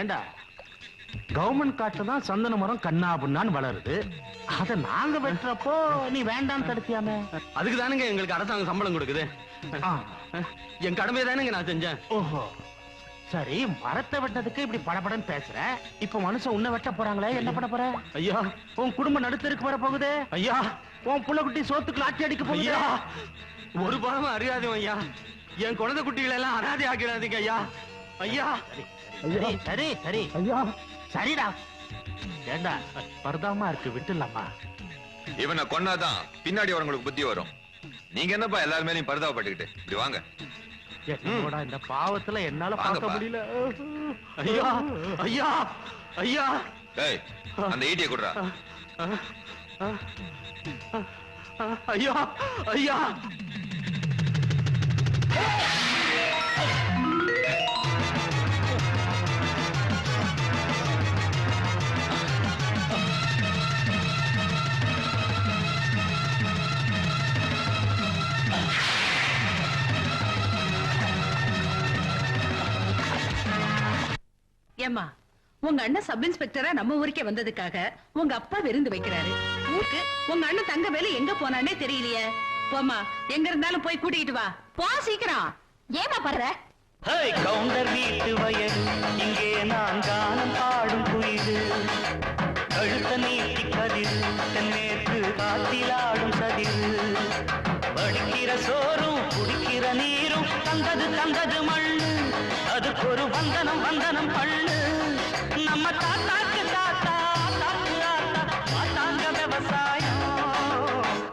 ஏண்டா கவர்மெண்ட் காட்டுல தான் சந்தன மரம் கண்ணாபுண்ணான்னு வளருது. அத நாங்க வெட்டுறப்போ நீ வேண்டான்னு தடுத்தியாமே. அதுக்கு தானுங்க எங்களுக்கு அரசாங்கம் சம்பளம் கொடுக்குது. என் கடமையை தானுங்க நான் செஞ்சேன். ஓஹோ, சரி. மரத்தை வெட்டதுக்கு இப்படி படபடன்னு பேசுற. இப்ப மனுஷன் உன்னை வெட்ட போறாங்களே, என்ன பண்ண போற? ஐயா, உன் குடும்ப நடுத்தருக்கு வர போகுது. ஐயா, உன் புள்ள குட்டி சோத்துக்கு லாட்டி அடிக்க போகுது. ஒரு பணமும் அறியாதும் ஐயா. என் குழந்தை குட்டிகளை எல்லாம் அனாதை ஆக்கிடாதீங்க ஐயா. ஐயா, சரி சரி சரி ஐயா, சரிடா. ஏண்டா பரதாமா இருக்கு, விட்டுலாமா? இவனை கொன்னாதான் பின்னாடி வரவங்களுக்கு புத்தி வரும். நீங்க என்னப்பா எல்லாருமே நீ பரிதாபப்பட்டுக்கிட்டு இப்படி வாங்க. இந்த பாவத்துல என்னால பார்க்க முடியல. ஐயா ஐயா ஐயா, அந்த ஈட்டியை குடுறா. ஐயா ஐயா, ஏம்மா, உங்க அண்ணன் சப் இன்ஸ்பெக்டரா நம்ம ஊருக்கே வந்ததுக்காக உங்க அப்பா விருந்து வைக்கிறாரு. ஊருக்கு உங்க அண்ணன் தங்க வேலை எங்க போனானே தெரியலையே. போமா, எங்க இருந்தாலும் போய் கூட்டிட்டு வா. போ சீக்கிரம். ஏமா பண்ற? கவுண்டர் வீட்டு வயல் இங்கே நான் கானம் பாடும் குயிலு. கழுத்த நீட்டி கதிர் தென்மேற்கு காத்திலாடும் சதிர். வடிக்கிற சோறும் குடிக்கிற நீரும் தந்தது தந்தது மண்ணு. அதுக்கு ஒரு வந்தனம் வந்தனம் பண்ணு. நம்ம தாத்தாக்கு தாத்தா தாக்கு ஆத்தா மாட்டாங்க விவசாயம்.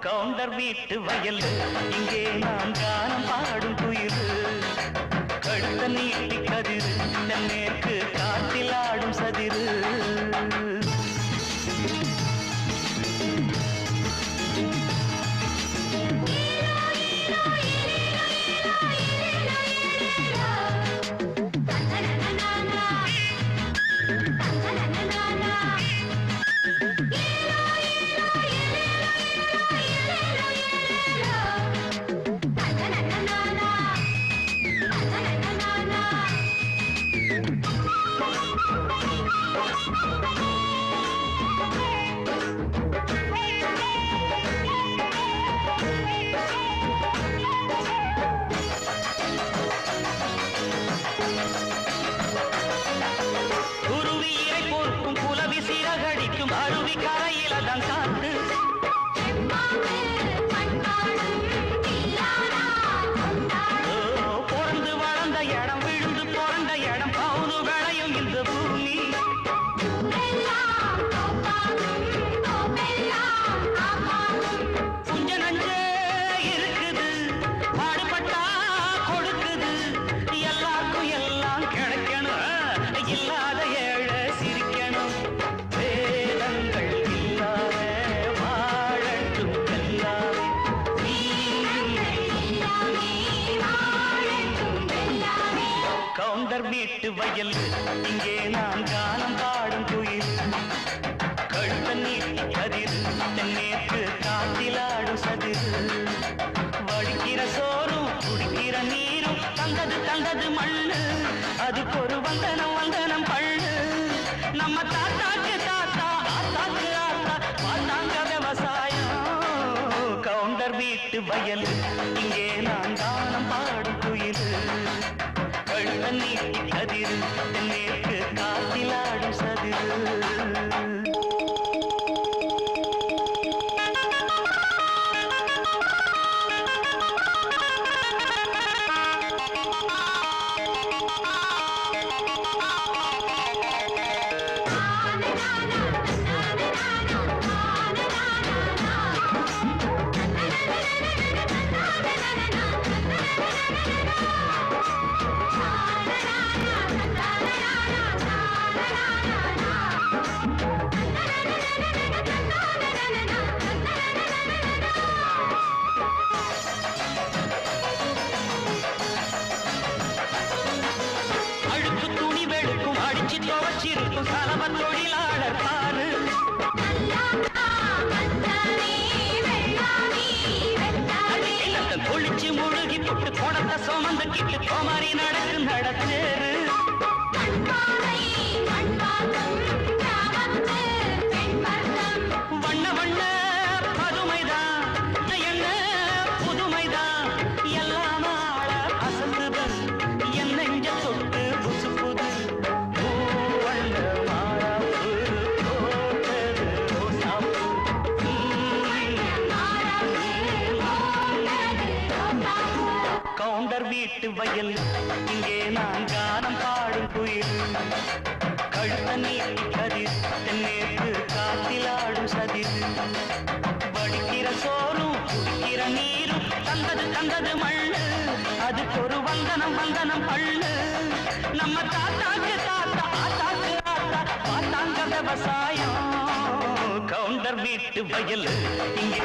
கவுண்டர் வீட்டு வயல் இங்கே நான் கானம் பாடும் குயிலு. கழுத்த நீட்டி கதிர் தென்மேற்கு காற்றில் ஆடும் சதிரு. வயல் இங்கே நான் காலம் பாடும் குயில். கழுத்த நீட்டி கதிர் தென்னேற்று காத்திலாடும் சதிர். வடிக்கிற சோறும் குடிக்கிற நீரும் தந்தது தந்தது மண்ணு. அதுக்கு ஒரு வந்தனம் வந்தனம் பண்ணு. நம்ம தாத்தாக்கு தாத்தா ஆத்தாக்கு ஆத்தா பார்த்தாங்க விவசாயம். கவுண்டர் வீட்டு வயல் இங்கே நான் காலம் பாடும் குயில். கழுத்த நீட்டி கதிர் தென்னேற்கு காத்திலாடும் சதிர். தொழிலாளர் பாரு பொழிச்சு முழுகி போட்டு குடத்தை சுமந்து கிட்டு கோமாரி நடக்கு நடத்தேரு. மீட்டு வயல் இங்கே நான் கானம் பாடும் குயில் கழுத்த நீட்டி கதிர் தென்னேற்று காத்திலாடும் சதிர் வடிக்கிற சோறும் குடிக்கிற நீரும் தந்தது தந்தது மண்ணு அதுக்கு ஒரு வந்தனம் வந்தனம் பள்ளு நம்ம தாத்தாக்கு தாத்தா ஆத்தாக்கு ஆத்தா பார்த்தாங்க விவசாயம் கவுண்டர் வீட்டு வயல் இங்கே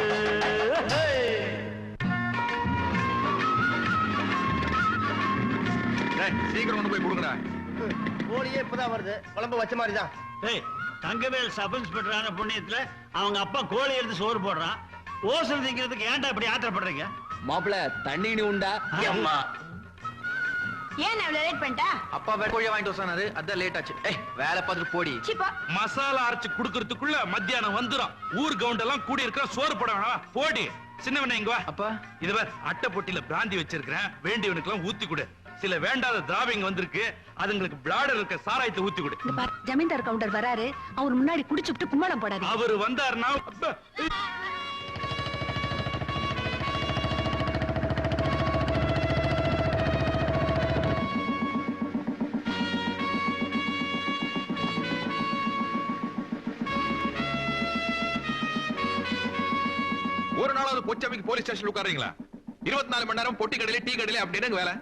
சீக்கிரம் கொண்டு போய் கொடுங்கடா. கோழியே இப்பதான் வருது, குழம்பு வச்ச மாதிரி தான். தங்கவேல் சப் இன்ஸ்பெக்டரான புண்ணியத்துல அவங்க அப்பா கோழி எடுத்து சோறு போடுறான். ஓசல் திங்கிறதுக்கு ஏன்டா இப்படி ஆத்திரப்படுறீங்க? மாப்பிள தண்ணி உண்டா? அம்மா ஏன் அவ்வளவு லேட் பண்ணிட்டா? அப்பா வேற கோழியை வாங்கிட்டு வந்தாரு, அதான் லேட் ஆச்சு. வேலை பார்த்துட்டு போடி. சிப்பா மசாலா அரைச்சு குடுக்கறதுக்குள்ள மத்தியானம் வந்துரும். ஊர் கவுண்ட் எல்லாம் கூடி இருக்கிற சோறு போட வேணாம். போடி சின்னவனே இங்க வா. அப்பா இது வேற அட்டை பொட்டியில பிராந்தி வச்சிருக்கிறேன், வேண்டியவனுக்கு எல்லாம் ஊத்தி கொடு. சில வேண்டாத திராவிங்க வந்திருக்கு, அதுங்களுக்கு பிளாடர் இருக்க சாராயத்தை ஊத்தி கொடு. இங்க பாரு, ஜமீன்தார் கவுண்டர் வராரு, அவர் முன்னாடி குடிச்சுட்டு கும்மாளம் போடாது. அவரு வந்தாருன்னா ஒரு நாளாவது பொச்சமைக்கு போலீஸ் ஸ்டேஷன் உட்காருங்களா? 24 மணி நேரம் பொட்டி கடையில டீ கடையில அப்படின்னு வேலை.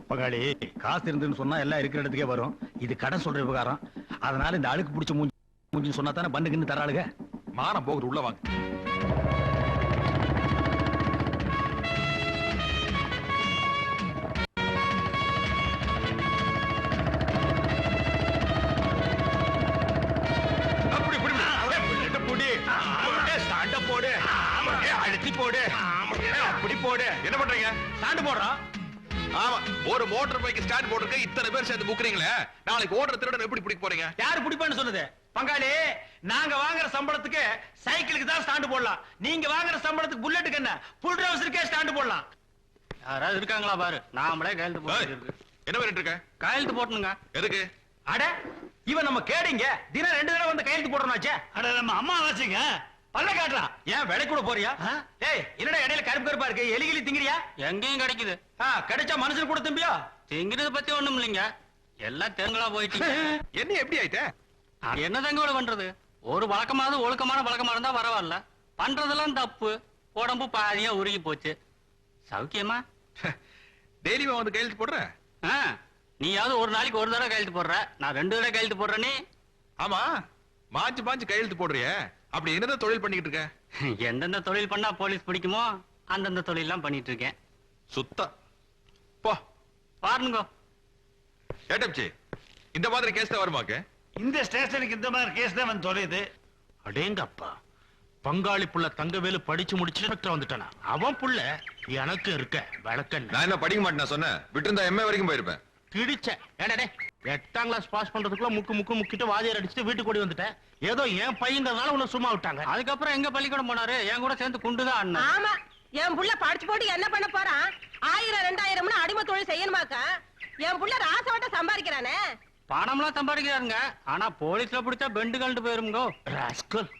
பகாளி காசு இருந்துன்னு சொன்னா எல்லாம் இருக்கிற இடத்துக்கே வரும். இது கடன் சொல்ற விவகாரம். அதனால இந்த அழுக்கு பிடிச்ச மூஞ்சி சொன்னா தானே பண்டுக்குன்னு தராளுங்க. மானம் போகுது, உள்ள வாங்க. அப்படி புடி ஸ்டாண்ட போடு, அழுத்தி போடு, அப்படி போடு. என்ன பண்றீங்க? ஸ்டாண்ட் போடுறான். ஆமா, ஒரு மோட்டார் பைக் ஸ்டாண்ட் போட்டுருக்கு, இத்தனை பேர் சேர்ந்து புக்குறீங்களே. நாளைக்கு ஓடுற திருடன் எப்படி பிடிக்க போறீங்க? யாரு பிடிப்பான்னு சொன்னது? பங்காளி, நாங்க வாங்குற சம்பளத்துக்கு சைக்கிளுக்கு தான் ஸ்டாண்ட் போடலாம். நீங்க வாங்குற சம்பளத்துக்கு புல்லட்டுக்கு என்ன புல் ட்ரவுசருக்கே ஸ்டாண்ட் போடலாம். யாராவது இருக்காங்களா பாரு, நாமளே கையெழுத்து ஏய், போட்டு என்ன பண்ணிட்டு இருக்க? கையெழுத்து போட்டணுங்க. எதுக்கு? அட இவன் நம்ம கேடிங்க, தினம் 2 தடவை வந்து கையெழுத்து போடணும்னாச்சே. அட நம்ம அம்மா வச்சுங்க பல்ல காட்டுறான். ஏன் வேலை கூட போறியா? ஏய், என்னடா இடையில கருப்பு கருப்பா இருக்கு, எலிகிலி திங்கிறியா? எங்கேயும் கிடைக்குது. கிடைச்சா மனுஷன் கூட தம்பியா? திங்கிறத பத்தி ஒண்ணும் இல்லைங்க, எல்லாம் தேங்களா போயிட்டு. என்ன எப்படி ஆயிட்ட? என்ன தங்கோட பண்றது? ஒரு வழக்கமாவது ஒழுக்கமான பழக்கமா இருந்தா பரவாயில்ல. பண்றதெல்லாம் தப்பு, உடம்பு பாதியா உருகி போச்சு. சௌக்கியமா? டெய்லி வந்து கையெழுத்து போடுற? நீயாவது ஒரு நாளைக்கு ஒரு தடவை கையெழுத்து போடுற, நான் 2 தடவை கையெழுத்து போடுறேனே. ஆமா, மாஞ்சு கையெழுத்து போடுறிய, அப்படி என்னதான் தொழில் பண்ணிக்கிட்டு இருக்க? எந்தெந்த தொழில் பண்ணா போலீஸ் பிடிக்குமோ அந்தந்த தொழில் எல்லாம் பண்ணிட்டு இருக்கேன். சுத்தம் போ பாருங்க. ஏட்டப்சி, இந்த மாதிரி கேஸ் தான் வருமாக்கு? இந்த ஸ்டேஷனுக்கு இந்த மாதிரி கேஸ் தான் வந்து தொலையுது. அடேங்கப்பா, பங்காளி புள்ள தங்கவேலு படிச்சு முடிச்சு டாக்டர் வந்துட்டானா? அவன் புள்ள எனக்கு இருக்க விளக்கண்ண. நான் என்ன படிக்க மாட்டேன் சொன்னேன்? விட்டு எம்ஏ வரைக்கும் போயிருப்பேன். கிடிச்ச ஏடே 8ஆம் கிளாஸ் பாஸ் பண்றதுக்குள்ள முக்கிட்டு வாதியார் அடிச்சுட்டு வீட்டுக்கு ஓடி வந்துட்டேன். ஏதோ என் பையங்கிறதுனால உன்னை சும்மா விட்டாங்க. அதுக்கப்புறம் எங்க பள்ளிக்கூடம் போனாரு? என் கூட சேர்ந்து குண்டுதான் அண்ணன். ஆமா, என் புள்ள படிச்சு போட்டு என்ன பண்ண போறான்? 1000 2000 அடிமை தொழில் செய்யணுமாக்கா? என் புள்ள ராசவட்ட சம்பாதிக்கிறானே. பணம்லாம் சம்பாதிக்கிறாருங்க, ஆனா போலீஸ்ல பிடிச்சா பெண்டு கழண்டு போயிருங்க. ராஸ்கல்.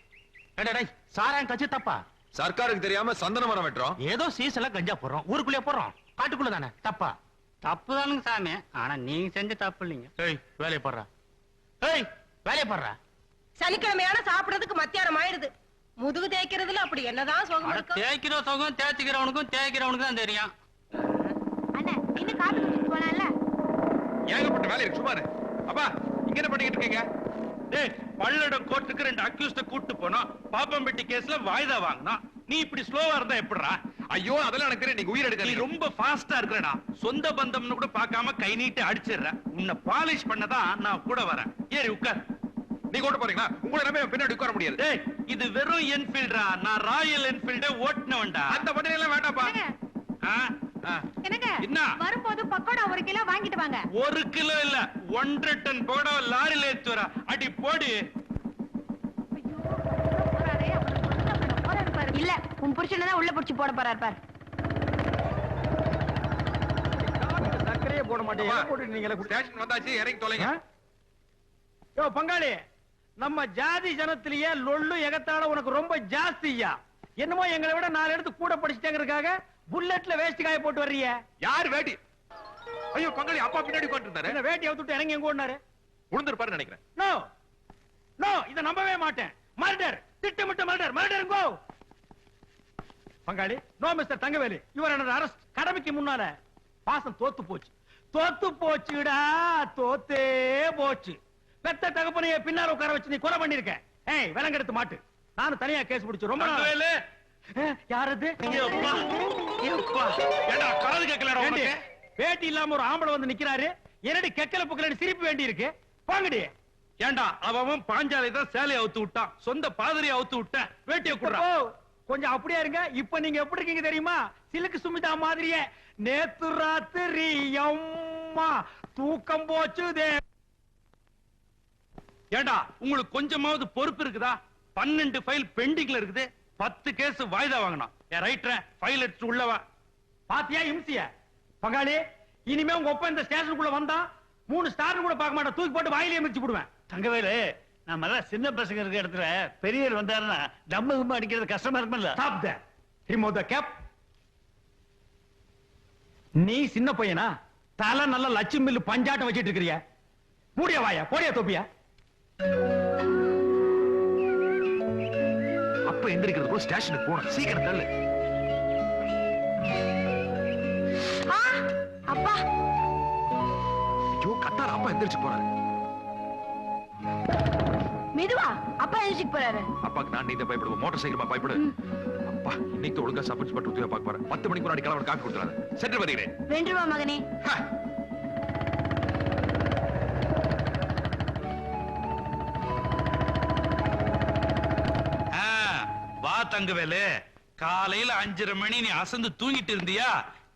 ஏடே சாராயம் கட்சி தப்பா? சர்க்காருக்கு தெரியாம சந்தன மரம் வெட்டுறோம். ஏதோ சீசல கஞ்சா போடுறோம், ஊருக்குள்ளே போடுறோம், காட்டுக்குள்ள தானே தப்பா? தப்புதானுங்க சாமி, ஆனா நீங்க செஞ்ச தப்பு இல்லைங்க. ஏய் வேலையை பாடுறா, ஏய் வேலையை பாடுறா. சனிக்கிழமையான சாப்பிடுறதுக்கு மத்தியானம் ஆயிடுது. முதுகு தேய்க்கிறதுல அப்படி என்னதான் சுகம் ஆனா இருக்கும்? தேய்க்கிற சுகம் தேய்ச்சிக்கிறவனுக்கும் தேய்க்கிறவனுக்கும் தான் தெரியும். அண்ணா இன்னும் காப்பி குடிச்சிட்டு போலாம்ல? ஏகப்பட்ட வேலை இருக்கு, சும்மா இரு. அப்பா, இங்க என்ன பண்ணிக்கிட்டு இருக்கீங்க? டேய், பல்லடம் கோர்ட்டுக்கு 2 அக்யூஸ்ட கூட்டு போனோம். பாப்பம்பட்டி கேஸ்ல வாய்தா வாங்கினா. நீ இப்படி ஸ்லோவா இருந்தா எப்படிடா? ஐயோ, அதெல்லாம் எனக்கு தெரியும். நீங்க உயிர் நீ எடுக்க ரொம்ப ஃபாஸ்டா இருக்கடா. சொந்த பந்தம்னு கூட பார்க்காம கை நீட்டி அடிச்சிடுற. உன்னை பாலிஷ் பண்ணதான் நான் கூட வரேன். ஏறி உட்கார். நீங்க ஓட்ட போறீங்களா? உங்களை நம்பி பின்னாடி உட்கார முடியாது. டேய், இது வெறும் என்ஃபீல்டா, நான் ராயல் என்ஃபீல்டே ஓட்டுனவன்டா. அந்த பட்டனை எல்லாம் வேண்டாப்பா. என்னங்க என்ன? வரும்போது பக்கோடா 1 கிலோ வாங்கிட்டு வாங்க. 1 கிலோ இல்ல, 1.5 டன் போட லாரில ஏத்து வர. அடி போடி. இல்ல, உன் புருஷனை தான் உள்ள புடிச்சு போட போறாரு பாரு. சர்க்கரையே போட மாட்டேன். ஸ்டேஷன் வந்தாச்சு, இறங்கி தொலைங்க. யோ பங்காளி, நம்ம ஜாதி ஜனத்திலேயே லொள்ளு எகத்தால உனக்கு ரொம்ப ஜாஸ்தியா. என்னமோ எங்களை விட 4 இடத்து கூட படிச்சுட்டேங்கிறதுக்காக புல்லட்ல வேஸ்ட் காய போட்டு வர்றீங்க. யார் வேட்டி? ஐயோ பங்காளி அப்பா பின்னாடி உட்கார்ந்திருந்தாரு. என்ன வேட்டி அவுத்துட்டு இறங்கி எங்க ஓடினாரு? உளுந்திருப்பாரு நினைக்கிறேன். நோ நோ, இத நம்பவே மாட்டேன். மர்டர், திட்டமிட்ட மர்டர். மர்டர் கோ. பங்காளி, no mister Thangavelu, your under arrest. கடமைக்கு முன்னால பாசம் தோத்து போச்சு. தோத்து போச்சுடா, தோத்தே போச்சு. பெத்த தகப்பனைய பின்னால உட்கார வச்சு நீ கொலை பண்ணிருக்க. ஏய், விலங்கெடுத்து மாட்டு. நானும் தனியா கேஸ் பிடிச்சு ரொம்ப நாள். தங்கவேலு, யாரது? எப்பா எப்பா, ஏண்டா காது கேட்கலடா உனக்கு? வேட்டி இல்லாம ஒரு ஆம்பளை வந்து நிக்கிறாரு. என்னடி கெக்கல புக்கலடி சிரிப்பு வேண்டி இருக்கு. போங்கடி. ஏண்டா அவன் பாஞ்சாலை தான் சேலையை அவுத்து விட்டான், சொந்த பாதிரியை அவுத்து விட்டேன், வேட்டியை குடுறா. ஓ, கொஞ்சம் அப்படியே இருங்க. இப்ப நீங்க எப்படி இருக்கீங்க தெரியுமா? சிலுக்கு சுமிதா மாதிரியே. நேத்து ராத்திரி அம்மா தூக்கம் போச்சுதே. ஏண்டா உங்களுக்கு கொஞ்சமாவது பொறுப்பு இருக்குதா? 12 ஃபைல் பெண்டிங்ல இருக்குது, 10 கேஸ் வாய்தா வாங்கணும். என் ரைட்டர் ஃபைல் எடுத்து உள்ளவா. பாத்தியா இம்சிய? பங்காளி, இனிமே உங்க ஒப்ப இந்த ஸ்டேஷனுக்குள்ள வந்தா 3 ஸ்டார் கூட பார்க்க மாட்டேன், தூக்கி போட்டு வாயிலே மிதிச்சு போடுவேன். தங்கவேலு, நம்ம எல்லாம் சின்ன பசங்க இருக்க இடத்துல பெரியவர் வந்தாருன்னா டம்மு கும்பு அடிக்கிறது கஷ்டமா இருக்கும்ல. Stop there. Remove the cap. நீ சின்ன பையனா? தலை நல்ல லட்சுமி மில்லு பஞ்சாட்டம் வச்சிட்டு இருக்கிறிய. மூடிய வாயா, போடியா தொப்பியா. அப்ப எந்திரிக்கிறதுக்கு ஸ்டேஷனுக்கு போன சீக்கிரம் தள்ளு. அப்பா, ஐயோ கத்தார அப்பா எந்திரிச்சு போறாரு. மெதுவா. அப்பா எழுச்சிக்கு போறாரு. அப்பாக்கு நான் நீ பயப்படுவோம், மோட்டார் சைக்கிள் பயப்படு. அப்பா இன்னைக்கு ஒழுங்கா சப் இன்ஸ்பெக்டர் உதவியா பார்க்க போறேன். 10 மணிக்கு முன்னாடி கிளம்ப காப்பி கொடுத்துறாரு. சென்று வருகிறேன். வென்று வா மகனே. வா தங்கவேலு, காலையில 5:30 மணி நீ அசந்து தூங்கிட்டு இருந்தியா?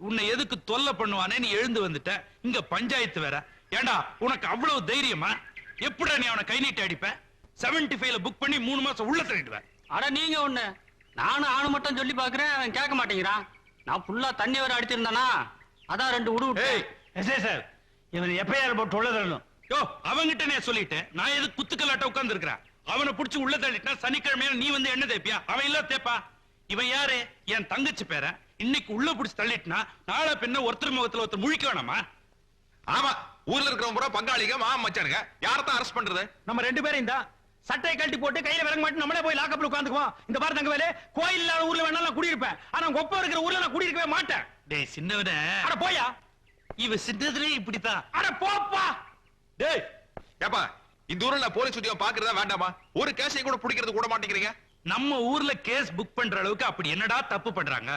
உன்னை எதுக்கு தொல்லை பண்ணுவானே நீ எழுந்து வந்துட்ட. இங்க பஞ்சாயத்து வேற. ஏண்டா உனக்கு அவ்வளவு தைரியமா? எப்படிடா நீ அவனை கை நீட்டி அடிப்ப? 75ல புக் பண்ணி 3 மாசம் உள்ள தள்ளிடுவேன். அட நீங்க ஒண்ணு, நானும் ஆணு மட்டும் சொல்லி பாக்குறேன், அவன் கேட்க மாட்டேங்கிறான். நான் ஃபுல்லா தண்ணி வர அடிச்சிருந்தானா, அதான் 2 உடு விட்டு. எஸ்ஐ சார், இவன் எஃப்ஐஆர் போட்டு உள்ள தரணும். யோ அவங்கிட்ட நான் சொல்லிட்டேன், நான் எது குத்துக்கல்லாட்ட உட்கார்ந்து இருக்கிறேன். அவனை புடிச்சு உள்ள தள்ளிட்டா சனிக்கிழமையில நீ வந்து என்ன தேப்பியா? அவன் இல்ல தேப்பா. இவன் யாரு? என் தங்கச்சி பேர. இன்னைக்கு உள்ள புடிச்சு தள்ளிட்டுனா நாளை பின்ன ஒருத்தர் முகத்துல ஒருத்தர் முழிக்க வேணாமா? ஆமா, ஊர்ல இருக்கிறவங்க பூரா பங்காளிங்க மாமா மச்சானுங்க. யாரத்தான் அரெஸ்ட் பண்றது? நம்ம 2 பேரும் தான் சட்டையை கழட்டி போட்டு கையில விலங்க மாட்டி நம்மளே போய் லாக்கப்ல உட்கார்ந்துக்குவோம். இந்த பாரு தங்கவேலு, கோயில் இல்லாத ஊர்ல வேணா நான் குடியிருப்பேன். ஆனா உங்க ஒப்ப இருக்கிற ஊர்ல நான் குடியிருக்கவே மாட்டேன். டேய் சின்னவனே, அட போயா. இவ சின்னதுலயே இப்படித்தான். அட போப்பா. டேய் ஏப்பா, இந்த ஊர்ல நான் போலீஸ் உத்தியோகம் பாக்குறதா வேண்டாமா? ஒரு கேஸையும் கூட பிடிக்கிறது கூட மாட்டேங்கிறீங்க. நம்ம ஊர்ல கேஸ் புக் பண்ற அளவுக்கு அப்படி என்னடா தப்பு பண்றாங்க?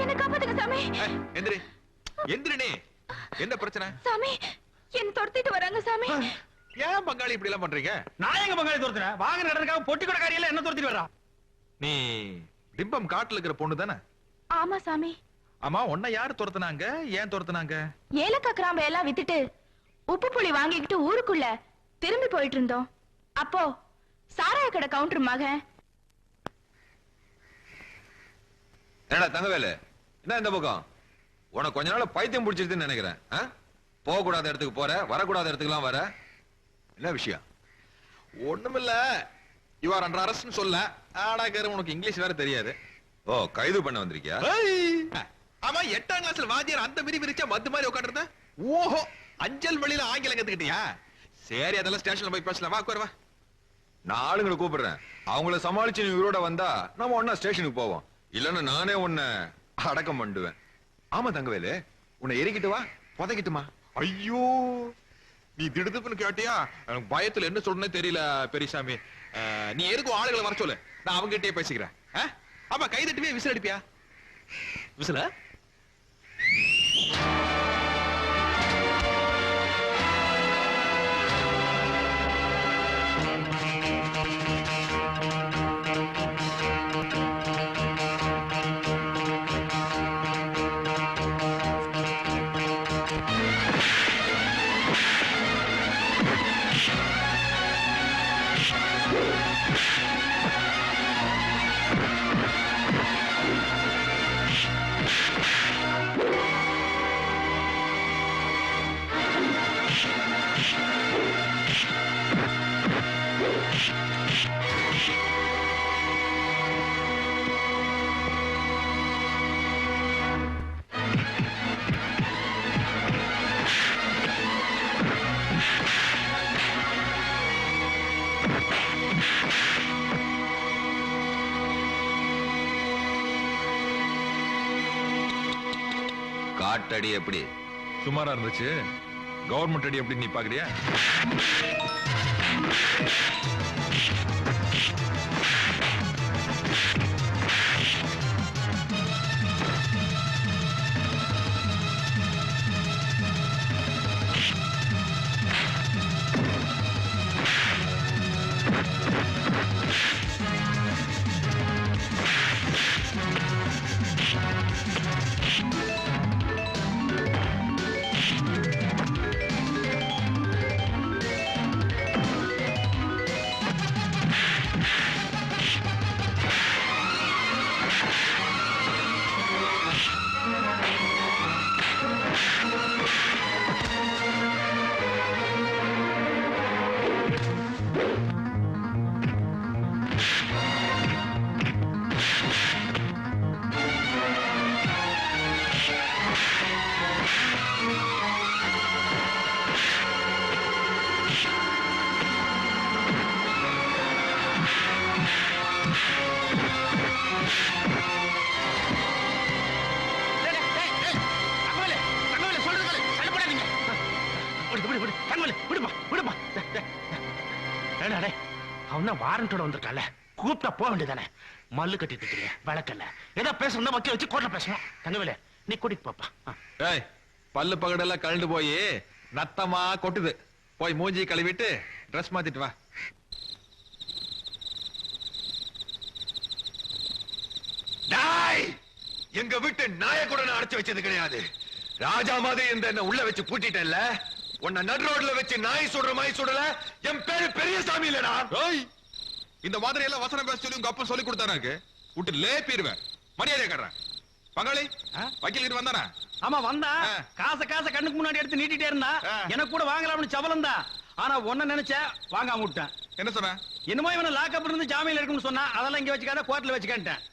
என்ன காப்பாத்துங்க சாமி. எந்திரி எந்திரினே. என்ன பிரச்சனை? சாமி, என்ன துரத்திட்டு வராங்க சாமி. ஏன் பங்காளி இப்படி எல்லாம் பண்றீங்க? நான் எங்க பங்காளி துரத்துறேன்? வாங்க நடந்துக்காக பொட்டி கூட காரியெல்லாம் என்ன துரத்திட்டு வர்றா? நீ டிம்பம் காட்டுல இருக்கிற பொண்ணு தானே? ஆமா சாமி. ஆமா, உன்னை யாரு துரத்துனாங்க? ஏன் துரத்துனாங்க? ஏலக்காய் கிராம்பு எல்லாம் வித்துட்டு உப்பு புளி வாங்கிக்கிட்டு ஊருக்குள்ள திரும்பி போயிட்டு இருந்தோம். அப்போ சாராய கடை கவுண்டர் மகன். என்னடா தங்கவேலு, என்ன இந்த பக்கம்? உனக்கு கொஞ்ச நாள் பைத்தியம் பிடிச்சிருதுன்னு நினைக்கிறேன். போக கூடாத இடத்துக்கு போற, வரக்கூடாத இடத்துக்குலாம் வர. என்ன விஷயம்? ஒண்ணுமில்ல, இவர் அன்ற அரசுன்னு சொல்ல. ஆடாக்கார உனக்கு இங்கிலீஷ் வேற தெரியாது. ஓ, கைது பண்ண வந்திருக்கியா? ஆமா, 8ஆம் கிளாஸ்ல வாத்தியார் அந்த மிரி விரிச்சா மத்து மாதிரி உட்காந்துருந்த. ஓஹோ, அஞ்சல் வழியில ஆங்கிலம் கத்துக்கிட்டியா? சரி, அதெல்லாம் ஸ்டேஷன்ல போய் பேசலாம். வா உட்காரு, வா. நான் ஆளுங்களை கூப்பிடுறேன். அவங்கள சமாளிச்சு நீ உயிரோட வந்தா நம்ம ஒன்னா ஸ்டேஷனுக்கு போவோம். இல்லன்னா நானே உன்னை அடக்கம் பண்ணுவேன். ஆமா தங்கவேலு, உன்னை எரிக்கிட்டு வா, புதைக்கிட்டுமா? ஐயோ, நீ திடுதுப்புன்னு கேட்டியா? எனக்கு பயத்துல என்ன சொல்றனே தெரியல பெரியசாமி. நீ எதுக்கும் ஆளுகளை வர சொல்லு, நான் அவங்க கிட்டே பேசிக்கிறேன். ஆமா, கை தட்டுவே விசில் அடிப்பியா? விசில காட்டடி எப்படி? சுமாரா இருந்துச்சு. கவர்மெண்ட் அடி எப்படி நீ பாக்குறியா? அவனா வாரண்டோட வந்திருக்கால, கூப்பிட்டா போக வேண்டியதானே? மல்லு கட்டிட்டு இருக்கீங்க, வழக்கல்ல. ஏதோ பேசணும் வக்கீல் வச்சு கோர்ட்ல பேசணும். தங்கவேலு, நீ கூட்டிட்டு போப்பா. பல்லு பகடெல்லாம் கழண்டு போய் நத்தமா கொட்டுது. போய் மூஞ்சி கழுவிட்டு ட்ரெஸ் மாத்திட்டு வா. எங்க வீட்டு நாய கூட நான் அடைச்சு வச்சது கிடையாது. ராஜா மாதிரி இந்த என்ன உள்ள வச்சு பூட்டிட்டேன்ல, உன்னை நடு ரோட்ல வச்சு நாய் சுடுற மாதிரி சுடல. என் பேரு பெரியசாமி இல்லடா. இந்த மாதிரி எல்லாம் வசனம் பேச சொல்லி உங்க அப்பா சொல்லி கொடுத்தாரு. விட்டு லேப்பிடுவேன். மரியாதை கட்டுறேன். பங்காளி, வக்கீல் கிட்ட வந்தானா? ஆமா வந்தா. காசை கண்ணுக்கு முன்னாடி எடுத்து நீட்டிட்டே இருந்தா. எனக்கு கூட வாங்கலாம்னு சபலம் தான். ஆனா ஒன்ன நினைச்ச வாங்காம விட்டேன். என்ன சொன்ன? என்னமோ இவனை லாக்கப் இருந்து ஜாமீன்ல இருக்குன்னு சொன்னா. அதெல்லாம் இங்க வச்சுக்காத, கோர்ட்ல வச்சுக்கிட்டேன்.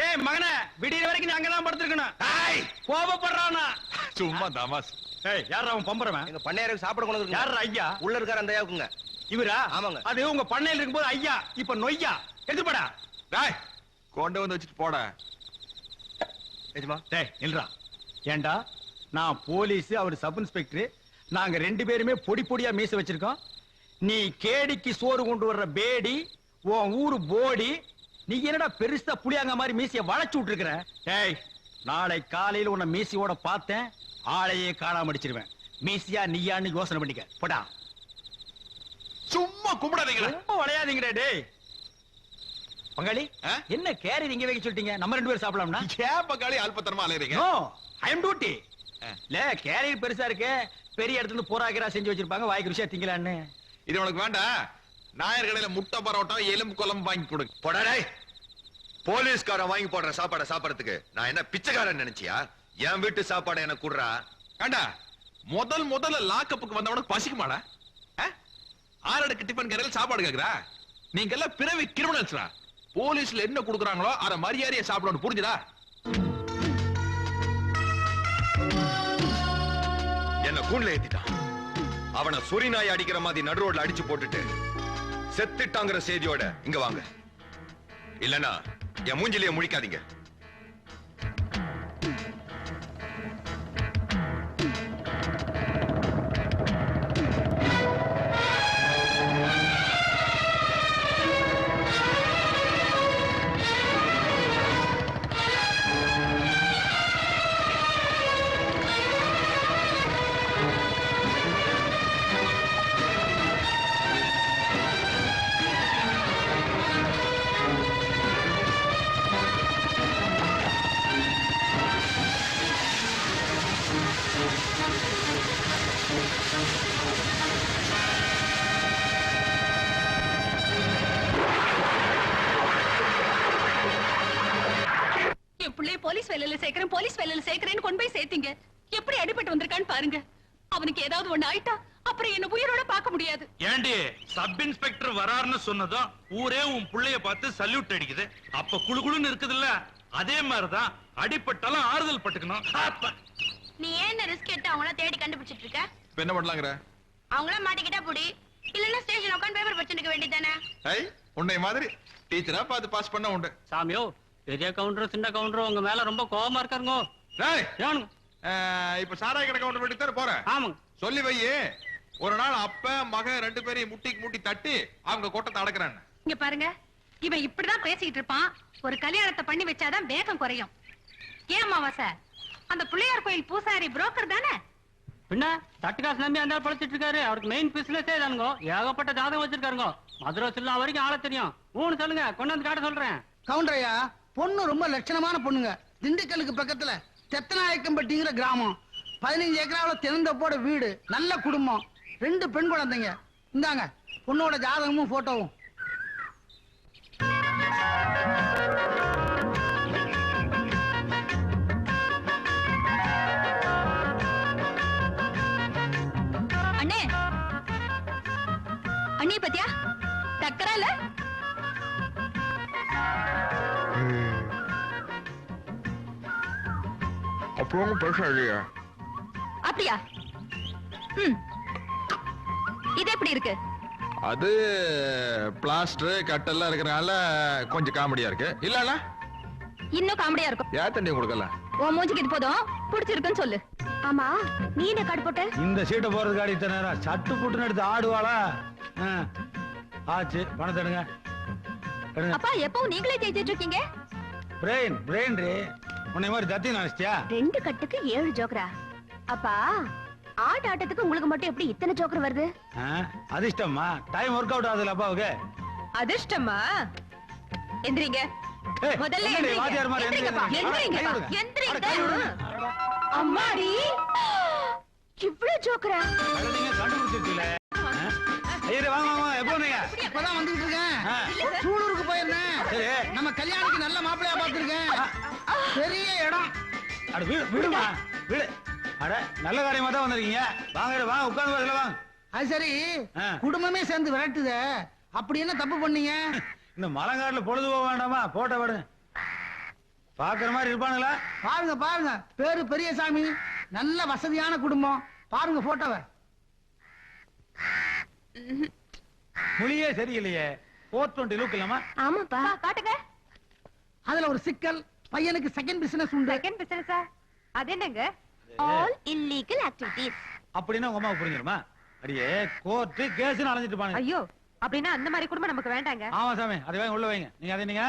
ஏய் மகனே, விடிய வரைக்கும் நீ அங்கதான் படுத்திருக்கணும். கோபப்படுறானா? சும்மா தமாஸ். ஏய், யாரா அவன் பம்பறவன்? எங்க பண்ணையாருக்கு சாப்பிட கொண்டு வந்து. யாரா ஐயா? உள்ள இருக்கார அந்த ஐயாவுக்குங்க. இவரா? ஆமாங்க. அது உங்க பண்ணையில இருக்கும்போது ஐயா, இப்ப நொய்யா. எடுத்துப்படா. டேய், கொண்டு வந்து வச்சுட்டு போடா. எஜமா, டேய் நில்றா. ஏண்டா, நான் போலீஸ், அவர் சப் இன்ஸ்பெக்டர். நாங்க 2 பேருமே பொடி பொடியா மீச வச்சிருக்கோம். நீ கேடிக்கு சோறு கொண்டு வர்ற பேடி, உன் ஊரு போடி. நீ என்னடா பெருசா புளியாங்க மாதிரி மீசிய வளைச்சு விட்டுருக்கிற? டேய், நாளை காலையில உன்னை மீசியோட பார்த்தேன், ஆளையே காணாம அடிச்சிருவேன். மீசியா நீயான்னு யோசனை பண்ணிக்க. போடா. சும்மா கும்பிடாதீங்களா? ரொம்ப வளையாதீங்கடா. டேய் பங்காளி, என்ன கேரி நீங்க வைக்க சொல்லிட்டீங்க? நம்ம 2 பேரும் சாப்பிடலாம்னா? ஏன் பங்காளி அல்பத்தனமா அலையறீங்க? நோ, ஐ அம் டியூட்டி. இல்ல, கேரியர் பெருசா இருக்கு, பெரிய இடத்துல இருந்து போராக்கிறா செஞ்சு வச்சிருப்பாங்க, வாய்க்கு ருசியா திங்கலான்னு. இது உனக்கு வேண்டாம். நாயர் கடையில முட்டை பரோட்டா எலும்பு குழம்பு வாங்கி கொடுங்க. போடா டேய். போலீஸ்காரன் வாங்கி போடுற சாப்பாடை சாப்பிடறதுக்கு நான் என்ன பிச்சைக்காரன் நினைச்சியா? என் வீட்டு சாப்பாடு எனக்கு குடுறா. ஏண்டா முதல்ல லாக்கப்புக்கு வந்தவனுக்கு பசிக்குமாடா? ஆறடுக்கு டிபன் கடையில் சாப்பாடு கேக்குறா? நீங்க எல்லாம் பிறவி கிரிமினல்ஸ்ரா. போலீஸ்ல என்ன குடுக்குறாங்களோ அத மரியாதையை சாப்பிடணும், புரிஞ்சுதா? என்ன கூண்ல ஏத்திட்டான். அவனை சொறி நாய் அடிக்கிற மாதிரி நடு ரோட்ல அடிச்சு போட்டுட்டு செத்துட்டாங்கிற செய்தியோட இங்க வாங்க. இல்லனா என் மூஞ்சிலேயே முழிக்காதீங்க. போலீஸ் வேலையில சேர்க்கிறேன்னு கொண்டு போய் சேர்த்தீங்க. எப்படி அடிபட்டு வந்திருக்கான்னு பாருங்க. அவனுக்கு ஏதாவது ஒண்ணு ஆயிட்டா அப்புறம் என்ன உயிரோட பார்க்க முடியாது. ஏண்டி சப் இன்ஸ்பெக்டர் வராருன்னு சொன்னதும் ஊரே உன் புள்ளைய பார்த்து சல்யூட் அடிக்குது. அப்ப குளுகுளுன்னு இருக்குதுல்ல, அதே மாதிரிதான் அடிபட்டாலும் ஆறுதல் பட்டுக்கணும். நீ ஏன் ரிஸ்க் எடுத்து அவங்கள தேடி கண்டுபிடிச்சிட்டு இருக்க? என்ன பண்ணலாங்கற? அவங்கள மாட்டிக்கிட்டா புடி, இல்லன்னா ஸ்டேஷன் உட்கார்ந்து பேப்பர் படிச்சிட்டு வேண்டியதானே. உன்னை மாதிரி டீச்சரா பார்த்து பாஸ் பண்ண உண்டு. சாமியோ, பெரிய கவுண்டர் சின்ன கவுண்டர் உங்க மேல ரொம்ப கோவமா இருக்காருங்க. இப்ப சாராய கடை கவுண்டர் வீட்டுக்கு தானே போறேன். ஆமாங்க. சொல்லி வையே, ஒரு நாள் அப்ப மக 2 பேரையும் முட்டிக்கு முட்டி தட்டி அவங்க கொட்டத்தை அடக்குறான்னு. இங்க பாருங்க, இவன் இப்படிதான் பேசிட்டு இருப்பான். ஒரு கல்யாணத்தை பண்ணி வச்சாதான் வேகம் குறையும். ஏன் மாவாச, அந்த பிள்ளையார் கோயில் பூசாரி புரோக்கர் தானே? பின்ன தட்டுக்காசு நம்பி அந்த பழச்சிட்டு இருக்காரு. அவருக்கு மெயின் பிசினஸே தானுங்க. ஏகப்பட்ட ஜாதகம் வச்சிருக்காருங்க. மதுரை சில்லா வரைக்கும் ஆள தெரியும். ஊன்னு சொல்லுங்க, கொண்டாந்து காட்ட சொல்றேன். கவுண்டரையா, பொண்ணு ரொம்ப லட்சணமான பொண்ணுங்க. திண்டுக்கலுக்கு பக்கத்துல தெத்தநாயக்கம்பட்டிங்கிற கிராமம். 15 ஏக்கராவில் திறந்தப்போட வீடு, நல்ல குடும்பம், 2 பெண் குழந்தைங்க. இந்தாங்க பொண்ணோட ஜாதகமும் போட்டோவும். அண்ணே, அண்ணே பத்தியா டக்கரால அப்புறம் பெருசா இல்லையா? அப்படியா? இது எப்படி இருக்கு? அது பிளாஸ்டர் கட்டெல்லாம் இருக்கறனால கொஞ்சம் காமெடியா இருக்கு. இல்லல இன்னும் காமெடியா இருக்கும். யா தண்ணி கொடுக்கல. ஓ மூஞ்சிக்கு இது போதும், பிடிச்சிருக்குன்னு சொல்லு. ஆமா, நீ என்ன கார்டு போட்ட? இந்த சீட்டை போறது காடி இத்தனை நேரம் சட்டு புட்டுன்னு எடுத்து ஆடுவாளா? ஆச்சு, பணத்தை எடுங்க. அப்பா, எப்பவும் நீங்களே ஜெயிச்சிட்டு இருக்கீங்க. பிரெயின் ரே, உன்னை மாதிரி தத்தி நினைச்சியா? 2 கட்டுக்கு 7 ஜோக்கரா? அப்பா, ஆட்டத்துக்கு உங்களுக்கு மட்டும் எப்படி இத்தனை ஜோக்கர் வருது? அதிர்ஷ்டமா? டைம் ஒர்க் அவுட் ஆகுதுல அப்பாவுக்கு. அதிர்ஷ்டமா? எந்திரிங்க. முதல்ல அம்மாடி, இவ்வளவு ஜோக்கரா? கண்டுபிடிச்சிருக்கீங்களே. வாங்க எப்போ நீங்க? இப்பதான் வந்துட்டு இருக்கேன். சூலூருக்கு போயிருந்தேன். சரி, நம்ம கல்யாணிக்கு நல்ல மாப்பிள்ளையா பார்த்திருக்கேன். பெரிய இடம். அட வீடுமா? வீடு. அட நல்ல காரியமா தான் வந்திருக்கீங்க. வாங்க வாங்க, உட்கார்ந்து வரல வாங்க. அது சரி, குடும்பமே சேர்ந்து விரட்டுதே, அப்படி என்ன தப்பு பண்ணீங்க? இந்த மலங்காட்டுல பொழுது போக வேண்டாமா? போட்ட விடுங்க. பாக்குற மாதிரி இருப்பானுங்களா? பாருங்க பாருங்க, பேரு பெரியசாமி, நல்ல வசதியான குடும்பம். பாருங்க போட்டோவை. மொழியே சரியில்லையே. 420 லுக் இல்லமா? ஆமாப்பா. காட்டுங்க. அதுல ஒரு சிக்கல், பையனுக்கு செகண்ட் பிசினஸ் உண்டு. செகண்ட் பிசினஸா? அது என்னங்க? All illegal activities. அப்படின்னா உங்க அம்மாவுக்கு புரிஞ்சிருமா? அடியே கோர்ட் கேஸ்னு அலைஞ்சிட்டு பாருங்க. ஐயோ, அப்படின்னா அந்த மாதிரி குடும்பம் நமக்கு வேண்டாங்க. ஆமா சாமி, அதை வாங்க உள்ள வைங்க. நீங்க அதை நீங்க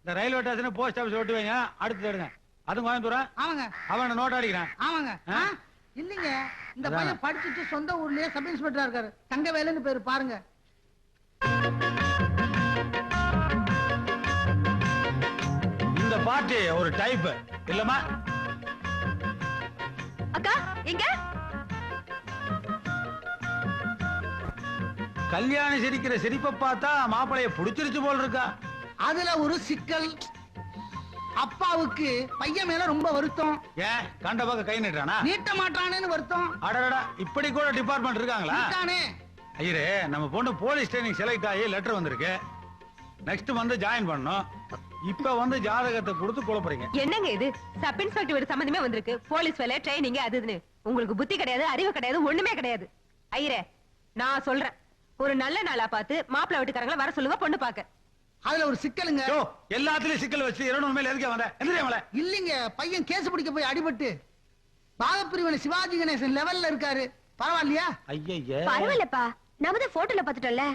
இந்த ரயில்வே ஸ்டேஷன் போஸ்ட் ஆபீஸ் ஓட்டு வைங்க. அடுத்து எடுங்க. அதுவும் கோயம்புத்தூரா? ஆமாங்க. அவன் நோட் அடிக்கிறான். ஆமாங்க. இல்லீங்க, இந்த பையன் படிச்சுட்டு சொந்த ஊர்லயே சப் இன்ஸ்பெக்டரா இருக்காரு. தங்கவேலுன்னு பேரு. பாருங்க. இந்த பார்ட்டி ஒரு டைப் இல்லமா? அக்கா எங்க? கல்யாணி சிரிக்கிற சிரிப்பை பார்த்தா மாப்பிளைய புடிச்சிருச்சு போல் இருக்கா. அதுல ஒரு சிக்கல். அப்பாவுக்கு பையன் மேல ரொம்ப வருத்தம். ஏன் கண்ட பக்கம் கை நீட்டானா? நீட்ட மாட்டானேன்னு வருத்தம். அடடா, இப்படி கூட டிபார்ட்மெண்ட் இருக்காங்களா? இருக்கானே. ஐயரே, நம்ம பொண்ணு போலீஸ் ட்ரைனிங் செலக்ட் ஆகி லெட்டர் வந்திருக்கு. நெக்ஸ்ட் வந்து ஜாயின் பண்ணணும். இப்ப வந்து ஜாதகத்தை கொடுத்து குழப்பறீங்க. என்னங்க இது? சப் இன்ஸ்பெக்டர் வீடு சம்பந்தமே வந்திருக்கு. போலீஸ் வேலை, ட்ரைனிங், அதுன்னு. உங்களுக்கு புத்தி கிடையாது, அறிவு கிடையாது, ஒண்ணுமே கிடையாது. ஐயரே, நான் சொல்றேன், ஒரு நல்ல நாளா பார்த்து மாப்பிள்ளை வீட்டுக்காரங்களை வர சொல்லுங்க பொண்ணு பாக்க. அதுல ஒரு சிக்கலுங்க. எல்லாத்துலயும் சிக்கல் வச்சு 200 மேல எதுக்கே வந்த? எந்திரியா? இல்லீங்க, பையன் கேஸ் பிடிக்க போய் அடிபட்டு பாகப்பிரிவினை சிவாஜி கணேசன் லெவல்ல இருக்காரு. பரவாயில்லையா? ஐயய்ய, பரவாயில்லப்பா, நம்ம தான் போட்டோல பாத்துட்டோம்ல.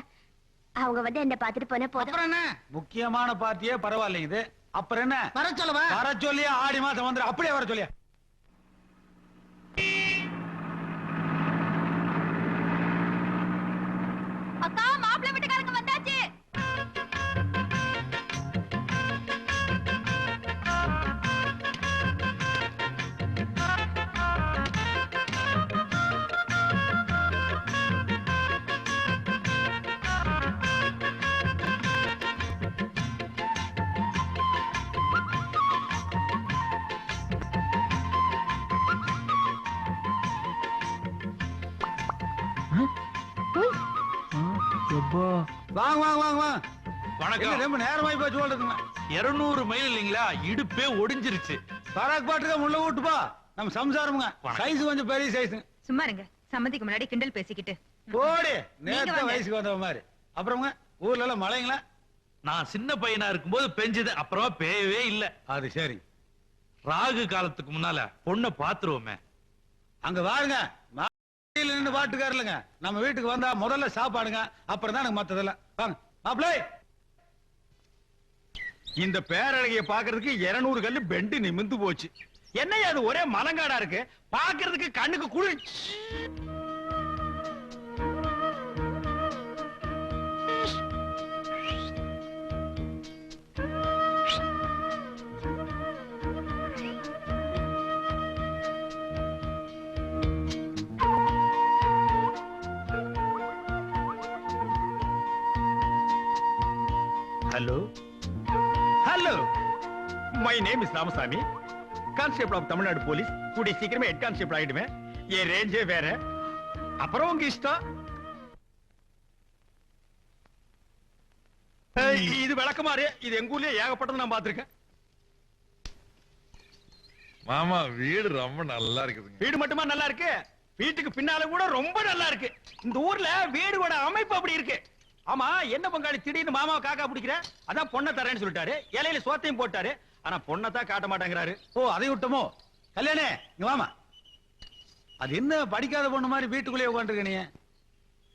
அவங்க வந்து என்ன பாத்துட்டு போனா போதும். அப்புறம் என்ன? முக்கியமான பார்ட்டியே பரவாயில்லைங்க இது. அப்புறம் என்ன? வர சொல்லவா? வர சொல்லியா? ஆடி மாசம் வந்து அப்படியே வர சொல்லியா? அக்கா, மாப்பிள்ளை வீட்டுக்காரங்க வந்தாச்சு. வாங்க வாங்க வாங்க வாங்க. வணக்கம். ரொம்ப நேரமாயி போச்சு சொல்றதுங்க. 200 மைல் இல்லீங்களா, இடுப்பே ஒடிஞ்சிருச்சு. பராக் பாட்டுக்க முள்ள விட்டுப்பா. நம்ம சம்சாரமுங்க. சைஸ் கொஞ்சம் பெரிய சைஸுங்க. சும்மா இருங்க, சம்மதிக்கு முன்னாடி கிண்டல் பேசிக்கிட்டு. போடி, நேத்த வாங்க. வயசுக்கு வந்த மாதிரி. அப்புறமுங்க, ஊர்ல எல்லாம் மழைங்களா? நான் சின்ன பையனா இருக்கும்போது பெஞ்சது, அப்புறமா பேயவே இல்ல. அது சரி. ராகு காலத்துக்கு முன்னால பொண்ணை பாத்துருவோமே. அங்க வாருங்க, நின்று பாட்டுக்காரலுங்க. நம்ம வீட்டுக்கு வந்தா முதல்ல சாப்பாடுங்க, அப்புறம் தான் எனக்கு மத்ததெல்லாம். வாங்க மாப்பிளை. இந்த பேரழகிய பாக்குறதுக்கு 200 கல்லு பெண்டு நிமிந்து போச்சு. என்னையா அது ஒரே மலங்காடா இருக்கு, பாக்குறதுக்கு கண்ணுக்கு குளிர்ச்சி. Hello hello, my name is Ramasamy, constable of Tamil Nadu police. கூடிய சீக்கிரமே ஹெட் கான்ஸ்டேபிள் ஆயிடுவேன். என் ரேஞ்சே வேற. அப்புறம் உங்க இஷ்டம். இது விளக்கமாறு, இது எங்க ஊர்லயே ஏகப்பட்டது நான் பாத்திருக்கேன். மாமா வீடு ரொம்ப நல்லா இருக்குதுங்க. வீடு மட்டுமா நல்லா இருக்கு, வீட்டுக்கு பின்னால கூட ரொம்ப நல்லா இருக்கு. இந்த ஊர்ல வீடுவோட அமைப்பு அப்படி இருக்கு. ஆமா, என்ன பங்காளி திடீர்னு மாமாவை காக்கா பிடிக்கிற? அதான் பொண்ணை தரேன்னு சொல்லிட்டாரு, இலையில சோத்தையும் போட்டாரு. ஆனா பொண்ணை தான் காட்ட மாட்டேங்கிறாரு. ஓ, அதை விட்டமோ? கல்யாணே, இங்க வாமா. அது என்ன படிக்காத பொண்ணு மாதிரி வீட்டுக்குள்ளேயே உட்காந்துருக்க நீ?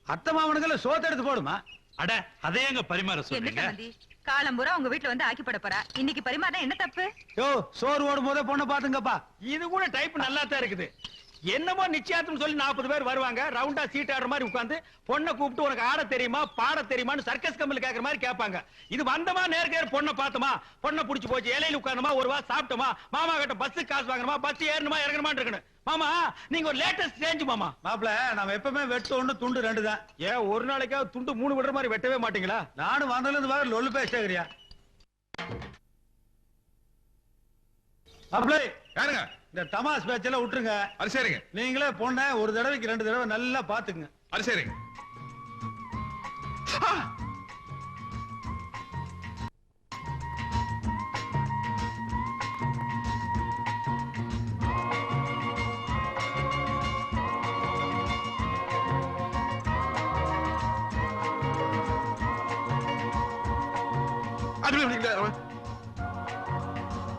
அத்தை மாமனுக்குள்ள சோத்த எடுத்து போடுமா? அட, அதே எங்க பரிமாற என்ன சொல்றீங்க? சம்மந்தி, காலம்பூரா உங்க வீட்டுல வந்து ஆக்கி போட போறா, இன்னைக்கு பரிமாறினா என்ன தப்பு? யோ, சோறு ஓடும் போதே பொண்ணை பாத்துங்கப்பா. இது கூட டைப் நல்லா தான் இருக்குது. என்னமோ நிச்சயார்த்தம் சொல்லி 40 பேர் வருவாங்க, ரவுண்டா சீட் ஆடுற மாதிரி உட்கார்ந்து பொண்ணை கூப்பிட்டு உனக்கு ஆட தெரியுமா பாட தெரியுமான்னு சர்க்கஸ் கம்பெனில கேக்குற மாதிரி கேட்பாங்க. இது வந்தமா நேர்கேர் பொண்ணை பார்த்தோமா, பொண்ணை புடிச்சு போச்சு, இலையில உட்கார்ந்தமா, ஒரு வா சாப்பிட்டோமா, மாமா கிட்ட பஸ் காசு வாங்கணுமா, பஸ் ஏறணுமா இறங்கணுமா இருக்கணும். மாமா, நீங்க ஒரு லேட்டஸ்ட் சேஞ்ச் மாமா. மாப்பிள, நம்ம எப்பவுமே வெட்டு ஒண்ணு துண்டு 2 தான். ஏன் ஒரு நாளைக்காவது துண்டு 3 விடுற மாதிரி வெட்டவே மாட்டீங்களா? நானும் வந்ததுல இருந்து வேற லொல்லு பேசுறியா? மாப்பிள, யாருங்க? இந்த தமாஸ் பேச்செல்லாம் விட்டுருங்க. அது சரிங்க. நீங்களே பொண்ணை ஒரு தடவைக்கு 2 தடவை நல்லா பாத்துக்குங்க. அது சரிங்க.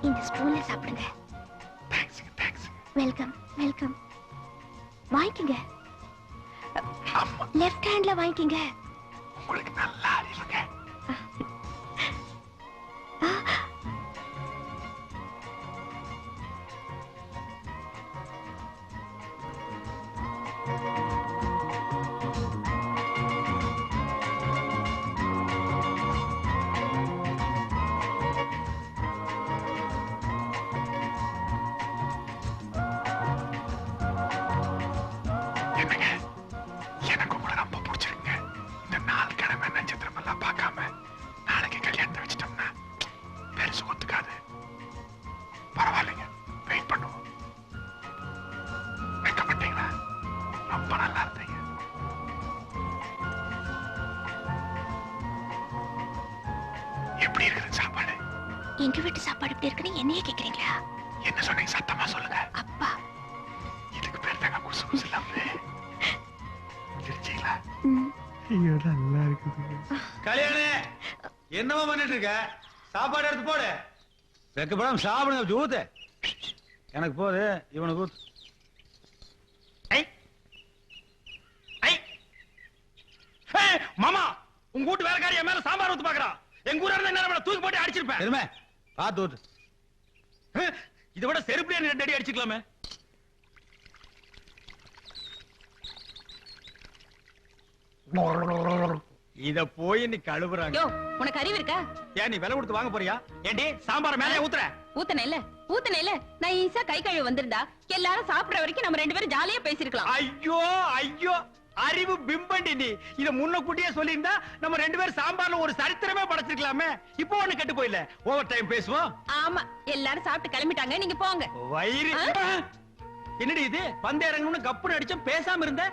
இந்த ஸ்பூன்ல சாப்பிடுங்க. Welcome welcome. வாங்கிக்கங்க. லெஃப்ட் ஹேண்ட்ல வாங்கிக்கங்க. உங்களுக்கு நல்லா அறிவுங்க. எனக்கு உங்களை ரொம்ப பிடிச்சிருக்குங்க. இந்த 4 கிழமை நட்சத்திரம் எல்லாம் பார்க்காம எப்படி இருக்குது சாப்பாடு? எங்க வீட்டு சாப்பாடு எப்படி இருக்குன்னு என்னையே கேக்குறீங்களா? என்ன சொன்னீங்க சத்தமா சொல்லுங்க. அப்பா இதுக்கு பேர் தாங்க குசு குசு லவ்வு. தெரிஞ்சீங்களா? கல்யாணி என்னமா பண்ணிட்டு இருக்க? சாப்பாடு எடுத்து போடு. வெக்கப்படாம சாப்பிடுங்க. ஊத்து. எனக்கு போது, இவனுக்கு ஊத்து. மாமா உங்க வீட்டு வேலைக்காரி என் மேல சாம்பார் ஊத்து பாக்குறான். எங்க ஊரா இருந்தா என்ன தூக்கி போட்டு அடிச்சிருப்பேன். எதுமே பாத்து ஊத்து. இதை விட செருப்புல ரெண்டு அடி அடிச்சுக்கலாமே. இத போய் நீ கழுவுறாங்க. யோ உனக்கு அறிவு இருக்கா? ஏன் நீ விலை கொடுத்து வாங்க போறியா? ஏண்டி சாம்பார் மேலே ஊத்துற? ஊத்தன இல்ல நான் ஈஸா கை கழுவி வந்திருந்தா எல்லாரும் சாப்பிடுற வரைக்கும் நம்ம ரெண்டு பேரும் ஜாலியா பேசிருக்கலாம். ஐயோ ஐயோ அறிவு பிம்பண்டி நீ. இத முன்ன கூட்டியே சொல்லியிருந்தா நம்ம ரெண்டு பேரும் சாம்பார்ல ஒரு சரித்திரமே படைச்சிருக்கலாமே. இப்போ ஒண்ணு கெட்டு போயில. ஓவர் டைம் பேசுவோம். ஆமா எல்லாரும் சாப்பிட்டு கிளம்பிட்டாங்க, நீங்க போங்க. வயிறு என்னடி இது? பந்தய இறங்கணும்னு கப்புன்னு அடிச்சும் பேசாம இருந்த.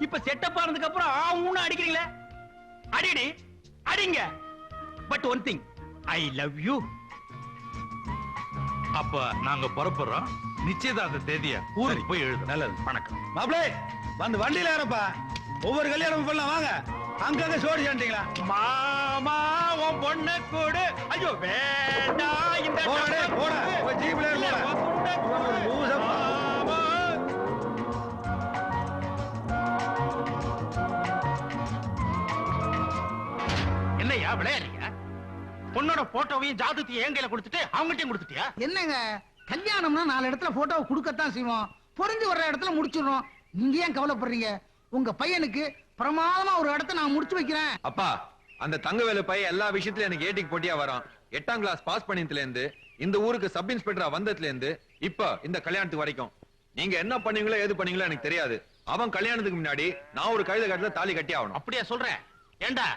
இப்ப செட்டப் ஆனதுக்கு அப்புறம் ஆவுன்னு அடிக்கிறீங்களே. அடிடி அடிங்க. But one thing, I love you. அப்ப நாங்க புறப்படுறோம். நிச்சயதார்த்த தேதிய ஊருக்கு போய் எழுது. நல்லது. வணக்கம். மாப்பிளே வந்து வண்டியில ஏறப்பா. ஒவ்வொரு கல்யாணம் பண்ணலாம் வாங்க. அங்கங்க சோடி சாண்டிங்களா? மாமா உன் பொண்ணு கூடு. ஐயோ வேண்டாம் இந்த போட ஜீப்ல என்னையா விளையாடுறியா? பொண்ணோட போட்டோவையும் ஜாதகத்தையும் என் கையில கொடுத்துட்டு அவங்கள்ட்டையும் கொடுத்துட்டியா? என்னங்க கல்யாணம்னா 4 இடத்துல போட்டோவை கொடுக்கத்தான் செய்வோம். பொருந்தி வர்ற இடத்துல முடிச்சிடுறோம். நீங்க ஏன் கவலைப்படுறீங்க? உங்க பையனுக்கு பிரமாதமா ஒரு இடத்த நான் முடிச்சு வைக்கிறேன். அப்பா, அந்த தங்கவேலு பையன் எல்லா விஷயத்திலும் எனக்கு ஏட்டிக்கு போட்டியா வரான். 8ஆம் கிளாஸ் பாஸ் பண்ணினதுல இருந்து இந்த ஊருக்கு சப் இன்ஸ்பெக்டரா வந்ததுல இருந்து இப்ப இந்த கல்யாணத்துக்கு வரைக்கும் நீங்க என்ன பண்ணீங்களோ ஏது பண்ணீங்களோ எனக்கு தெரியாது. அவன் கல்யாணத்துக்கு முன்னாடி நான் ஒரு கழுத கட்டல தாலி கட்டி ஆகணும். அப்படியா சொல்றேன்? ஏண்டா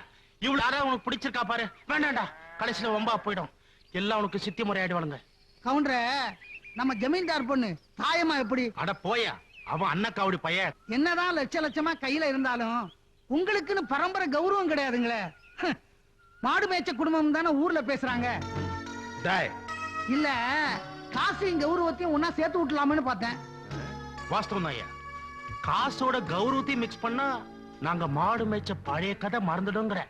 இவ்வளவு யாரா உனக்கு பிடிச்சிருக்கா பாரு. வேண்டாண்டா, கடைசியில வம்பா போயிடும். எல்லாம் உனக்கு சித்தி முறை ஆயிடுவானுங்க. கவுண்டர நம்ம ஜமீன்தார் பொண்ணு தாயமா எப்படி? அட போயா, அவன் அண்ணக்காவுடி பையன். என்னதான் லட்சமா கையில இருந்தாலும் உங்களுக்குன்னு பரம்பரை கௌரவம் கிடையாதுங்களே. மாடு மேய்ச்ச குடும்பம் தானே ஊர்ல பேசுறாங்க. இல்ல காசையும் கௌரவத்தையும் ஒன்னா சேர்த்து விட்டலாம்னு பார்த்தேன். வாஸ்தவம் தான் ஐயா. காசோட கௌரவத்தையும் மிக்ஸ் பண்ணா நாங்க மாடு மேய்ச்ச பழைய கதை மறந்துடுங்கிற.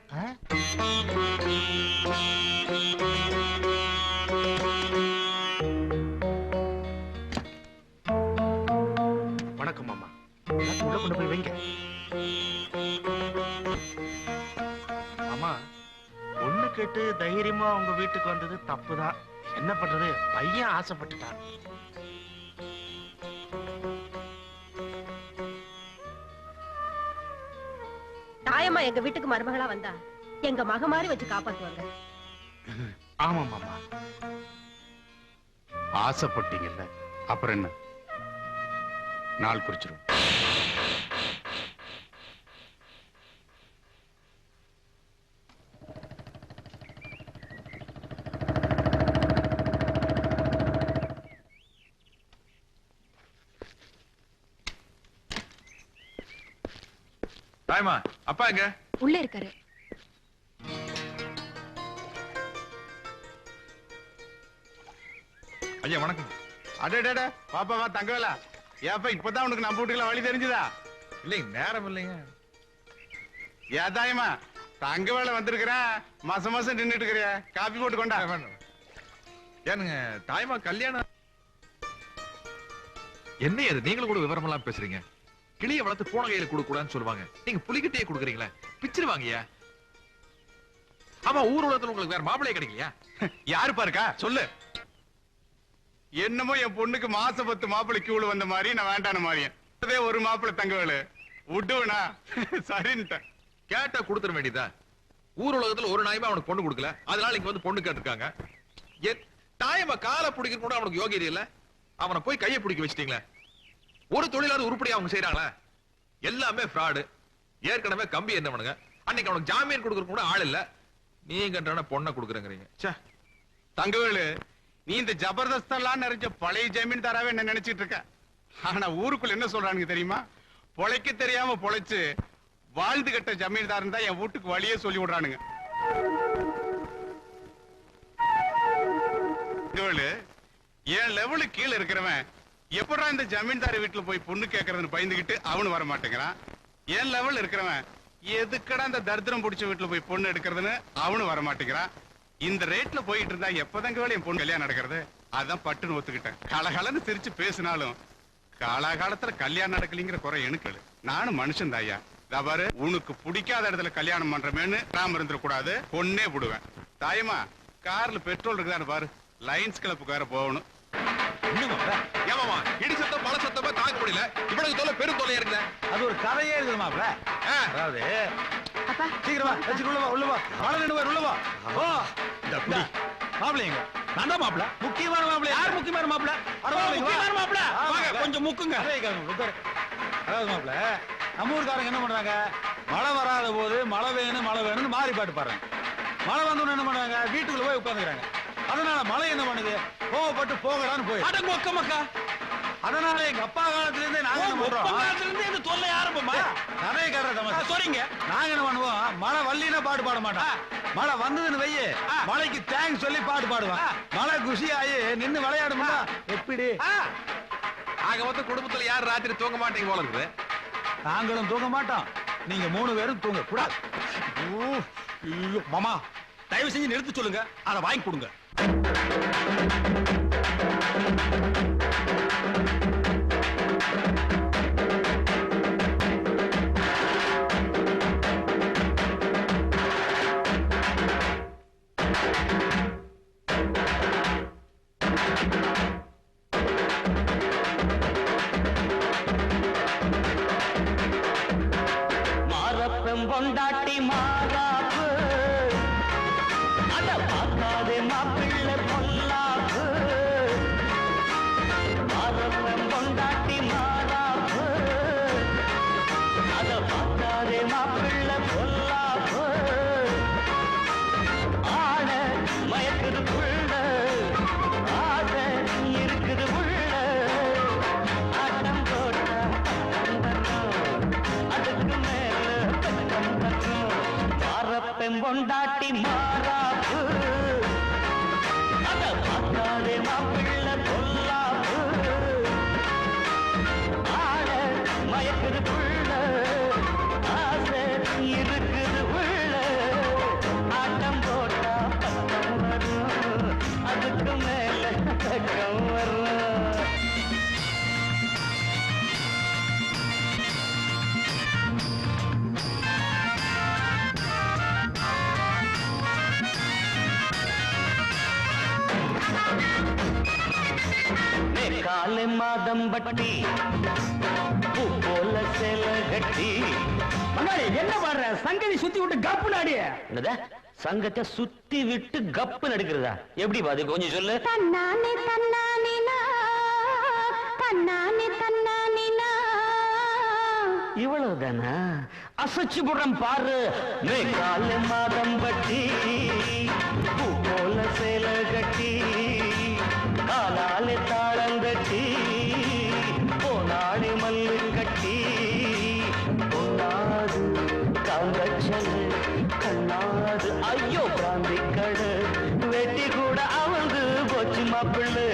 வணக்கம் மாமா. உள்ள கொண்டு போய் வைங்க. ஆமா, பொண்ணு கேட்டு தைரியமா உங்க வீட்டுக்கு வந்தது தப்புதான். என்ன பண்றது, பையன் ஆசைப்பட்டுட்டான். தாயம்மா எங்க வீட்டுக்கு மருமகளா வந்தா எங்க மக மாதிரி வச்சு காப்பாத்துவாங்க. ஆமா மாமா, ஆசைப்பட்டீங்கல்ல, அப்புறம் என்ன? நாள் குறிச்சிரும். தாய்மா, அப்பா எங்க? உள்ள இருக்காரு. ஐயா வணக்கம். அடடட பாப்பாவா தங்கவேலா, ஏப்பா இப்பதான் உனக்கு நம்ம வீட்டுக்குள்ள வழி தெரிஞ்சுதா? இல்லைங்க, நேரம் இல்லைங்க. ஏதாயமா தங்கவேலை வந்திருக்கிறேன், மாசம் மாசம் நின்னுட்டு இருக்கிற, காபி போட்டு கொண்டா. ஏனுங்க தாய்மா கல்யாணம் என்ன அது? நீங்களும் கூட விவரம் எல்லாம் பேசுறீங்க. கிளிய வளர்த்து போன கையில கொடுக்க கூடாதுன்னு சொல்லுவாங்க. நீங்க புலிகிட்டே கொடுக்குறீங்களே, பிச்சிருவாங்கய்யா. ஆமா, ஊர் உலகத்துல உங்களுக்கு வேற மாப்பிளையே கிடைக்கலையா? யாரு பாருக்கா சொல்லு. என்னமோ என் பொண்ணுக்கு மாச 10 மாப்பிள்ளை கியூல வந்த மாதிரி நான் வேண்டான மாதிரியும் ஒரு மாப்பிள்ளை தங்கவேலு விட்டுவனா சரின்ட்ட. கேட்டா கொடுத்துட வேண்டியதா? ஊர் உலகத்துல ஒரு நாயமா அவனுக்கு பொண்ணு கொடுக்கல, அதனால இங்க வந்து பொண்ணு கேட்டிருக்காங்க. தாயமா காலை பிடிக்க கூட அவனுக்கு யோகியம் இல்ல, அவனை போய் கையை பிடிக்க வச்சிட்டீங்களே. ஒரு தொழிலாளர் உருப்படியா அவங்க செய்யறாங்களா? எல்லாமே ஃப்ராடு. ஏற்கனவே கம்பி என்னவனுங்க, அன்னைக்கு அவனுக்கு ஜாமீன் கொடுக்கற கூட ஆள் இல்ல, நீங்க பொண்ணை கொடுக்குறீங்க. தங்கவேலு, நீ இந்த ஜபர்தஸ்தெல்லாம் நிறைஞ்ச பழைய ஜமீன் தராவே என்ன நினைச்சிட்டு இருக்க. ஆனா ஊருக்குள்ள என்ன சொல்றானுங்க தெரியுமா? பொழைக்க தெரியாம பொழைச்சு வாழ்ந்து கட்ட ஜமீன்தாரன் தான் என் வீட்டுக்கு வழியே சொல்லி விடுறானுங்க. லெவலுக்கு கீழே இருக்கிறவன் எப்படா இந்த ஜமீன்தார் வீட்டுல போய் பொண்ணு கேட்கறதுன்னு பயந்துகிட்டு அவனு வர மாட்டேங்கிறான். என் லெவல் இருக்கிறவன் எதுக்கடா இந்த தரித்திரம் பிடிச்ச வீட்டுல போய் பொண்ணு எடுக்கிறதுன்னு அவனு வர மாட்டேங்கிறான். இந்த ரேட்ல போயிட்டு இருந்தா எப்பதாங்க வேலை என் பொண்ணு கல்யாணம் நடக்கிறது? அதான் பட்டுன்னு ஒத்துக்கிட்டேன். கலகலன்னு சிரிச்சு பேசினாலும் காலாகாலத்துல கல்யாணம் நடக்கலிங்கிற குறை எனக்கு. நானும் மனுஷன் தாயா. பாரு, உனக்கு பிடிக்காத இடத்துல கல்யாணம் பண்றமேன்னு நாம இருந்துடக்கூடாது, பொண்ணே விடுவேன். தாயமா, கார்ல பெட்ரோல் இருக்குதான்னு பாரு. லைன்ஸ் கிளப்புக்கு வேற போகணும். ஏமாமா, இடி சத்தம் பல சத்தமா தாங்க முடியல. இவனுக்கு தொல்லை பெரும் தொல்லையா இருக்குல்ல. அது ஒரு கதையே இருக்குது மாப்ள. அதாவது சீக்கிரமா உள்ள வா மழை நின்று உள்ள வா. ஓ மாப்பிள்ளைங்க நான் தான் மாப்பிள. முக்கியமான மாப்பிள. யார் முக்கியமான மாப்பிள? முக்கியமான மாப்பிள. வாங்க கொஞ்சம் முக்குங்க. அதாவது மாப்பிள, நம்ம ஊர்காரங்க என்ன பண்றாங்க, மழை வராத போது மழை வேணும்னு மாறி பாட்டு பாடுறாங்க. மழை வந்தோன்னு என்ன பண்றாங்க, வீட்டுக்குள்ள போய் உட்காந்துக்கிறாங்க. அதனால மழை என்ன பண்ணுது, கோவப்பட்டு போகலான்னு போய் மக்கா. அதனால எங்க அப்பா காலத்துல இருந்தே நாங்க என்ன பண்றோம், காலத்துல இருந்தே இந்த தொல்லை ஆரம்பமா கதைக்காரர் தமாஷா சொல்றீங்க. நாங்க என்ன பண்ணுவோம், மழை வல்லினா பாட்டு பாட மாட்டோம். மழை வந்ததுன்னு வையே, மழைக்கு தேங்க்ஸ் சொல்லி பாட்டு பாடுவான். மழை குஷி ஆகி நின்னு விளையாடுமா எப்படி? ஆக மொத்தம் குடும்பத்துல யார் ராத்திரி தூங்க மாட்டீங்க போல இருக்குது. நாங்களும் தூங்க மாட்டோம், நீங்க 3 பேரும் தூங்க கூடாது. மாமா தயவு செஞ்சு நிறுத்தி சொல்லுங்க, அதை வாங்கி கொடுங்க. பொண்டாட்டி மாறாப்பு அத பார்க்காதே மாப்பிள்ளை பொல்லாப்பு. மாறப்பன் பொண்டாட்டி மாறாப்பு அத பார்க்காதே மாப்பிள்ளை பொல்லாப்பு. ஆட மயக்குது புள்ள, ஆசை இருக்குது புள்ள. ஆட்டம் போட்டா அதுக்கு மேல பொண்டாட்டி மாறாப்பு அத பார்க்காதே மாப்பிள்ளை பொல்லாப்பு. ஆட மயக்குது புள்ள, ஆசை இருக்குது புள்ள. ஆட்டம் போட்டா பக்கம் வரும், அதுக்கு மேல பக்கம் வரும். காலை மாதம் பட்டி பூ போல சேல கட்டி. என்ன பாடுற, சங்கதி சுத்தி விட்டு கப்பு நாடிய சங்கத்தை சுத்தி விட்டு கப்பு நடுக்கிறதா? எப்படி பாது கொஞ்சம் சொல்லு. தன்னானே தன்னானினா தன்னானே தன்னானினா. இவ்வளவுதானா? அசைச்சு புறம் பாரு. காலை மாதம் பட்டி பூ போல சேல கட்டி, காலாலே தாளங்கட்டி போனாடி மல்லு கட்டி. பொன்னாது காங்கச்சல் கண்ணாது ஐயோ பிராந்தி கடு வெட்டி கூட அவந்து போச்சு மாப்பிள்ளு.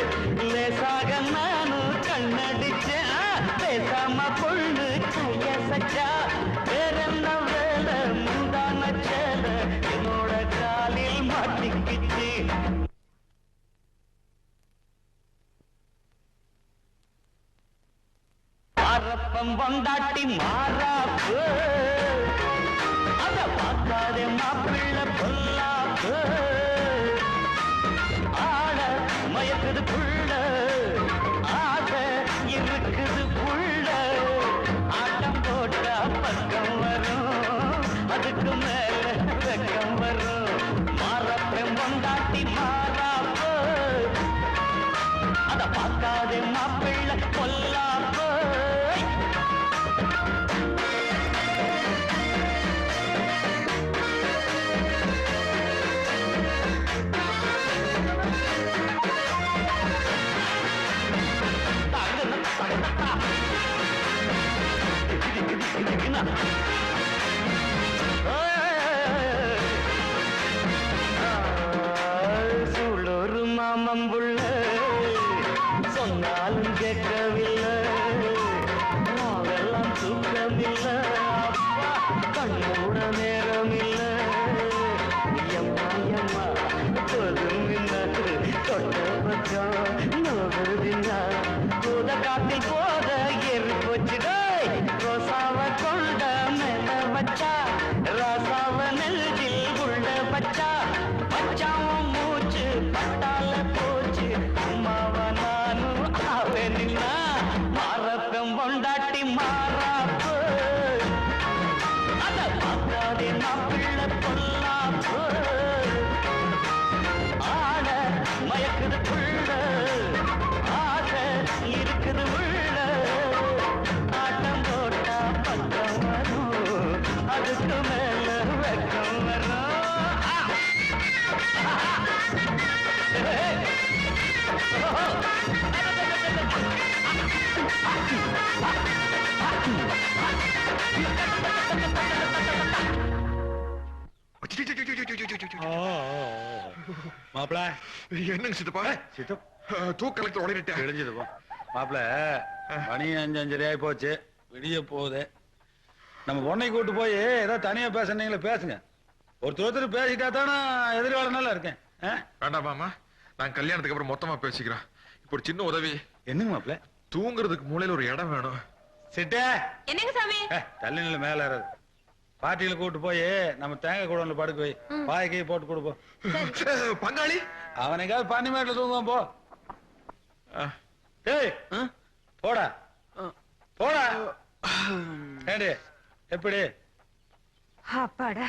லேசாக நானு கண்ணடிச்சேன், பேசாம பொண்ணு கைய சச்சா. வேறென்ன வேலை முந்தான சேல என்னோட காலில் மாட்டிக்கிச்சு. மாறப்பம் பொண்டாட்டி மாறாப்பு அத பார்க்காதே மாப்பிள்ளை பொல்லாப்பு. ஆட மயக்குது புள்ள, ஆசை இருக்குது புள்ள. ஆட்டம் போட்டா பக்கம் வரும், அதுக்கு மேல வெக்கம் வரும். மாறப்பம் பொண்டாட்டி மாறாப்பு அத பார்க்காதே மாப்பிள்ளை பொல்லாப்பு. சூளூர் மாமம்புள்ள பக்கம் நோகுதுன்னா பூத காத்தில் போத ஏறி போச்சுடே ரோசாவ கொண்ட மேல வச்சா ராசாவ நெல்லில் உள்ள பச்சா பச்சாவும் மூச்சு பட்டால போச்சு அம்மாவ நானும் ஆவேனா மாறப்பம் பொண்டாட்டி மாறாப்பு அத பார்க்காதே நான் பிள்ளை பொல்லாப்பு ஆட மயக்குது புள்ள ஆசை இருக்குது உள்ள ஆட்டம் போட்டா பக்கம் வரும் அதுக்கு மேல வெக்கம் வரும் மாப்பிள என்னங்க சித்தப்பா தூக்கலத்துல உடையிட்டேன் தெரிஞ்சதுப்பா மாப்பிள மணி 5:30 ஆகி போச்சு விடிய போகுது நம்ம பொண்ணை கூட்டு போய் ஏதோ தனியா பேசுனீங்களே பேசுங்க ஒருத்தர் பேசிட்டா தான் நான் எதிர்காலம் நல்லா இருக்கேன் வேண்டாமாமா நான் கல்யாணத்துக்கு அப்புறம் மொத்தமா பேசிக்கிறேன் இப்போ ஒரு சின்ன உதவி என்னங்க மாப்பிள தூங்குறதுக்கு மூலையில ஒரு இடம் வேணும் சிட்டே என்னங்க சாமி தள்ளி நில மேல ஏறாது பாட்டியில கூட்டு போய் நம்ம தேங்காய் கூடல படுக்க வை பாய்க்கையை போட்டு கொடுப்போம் பங்காளி அவனைக்காவது பண்ணி மேட்ல தூங்குவான் போ டேய் போடா போடா ஏடி எப்படி அப்பாடா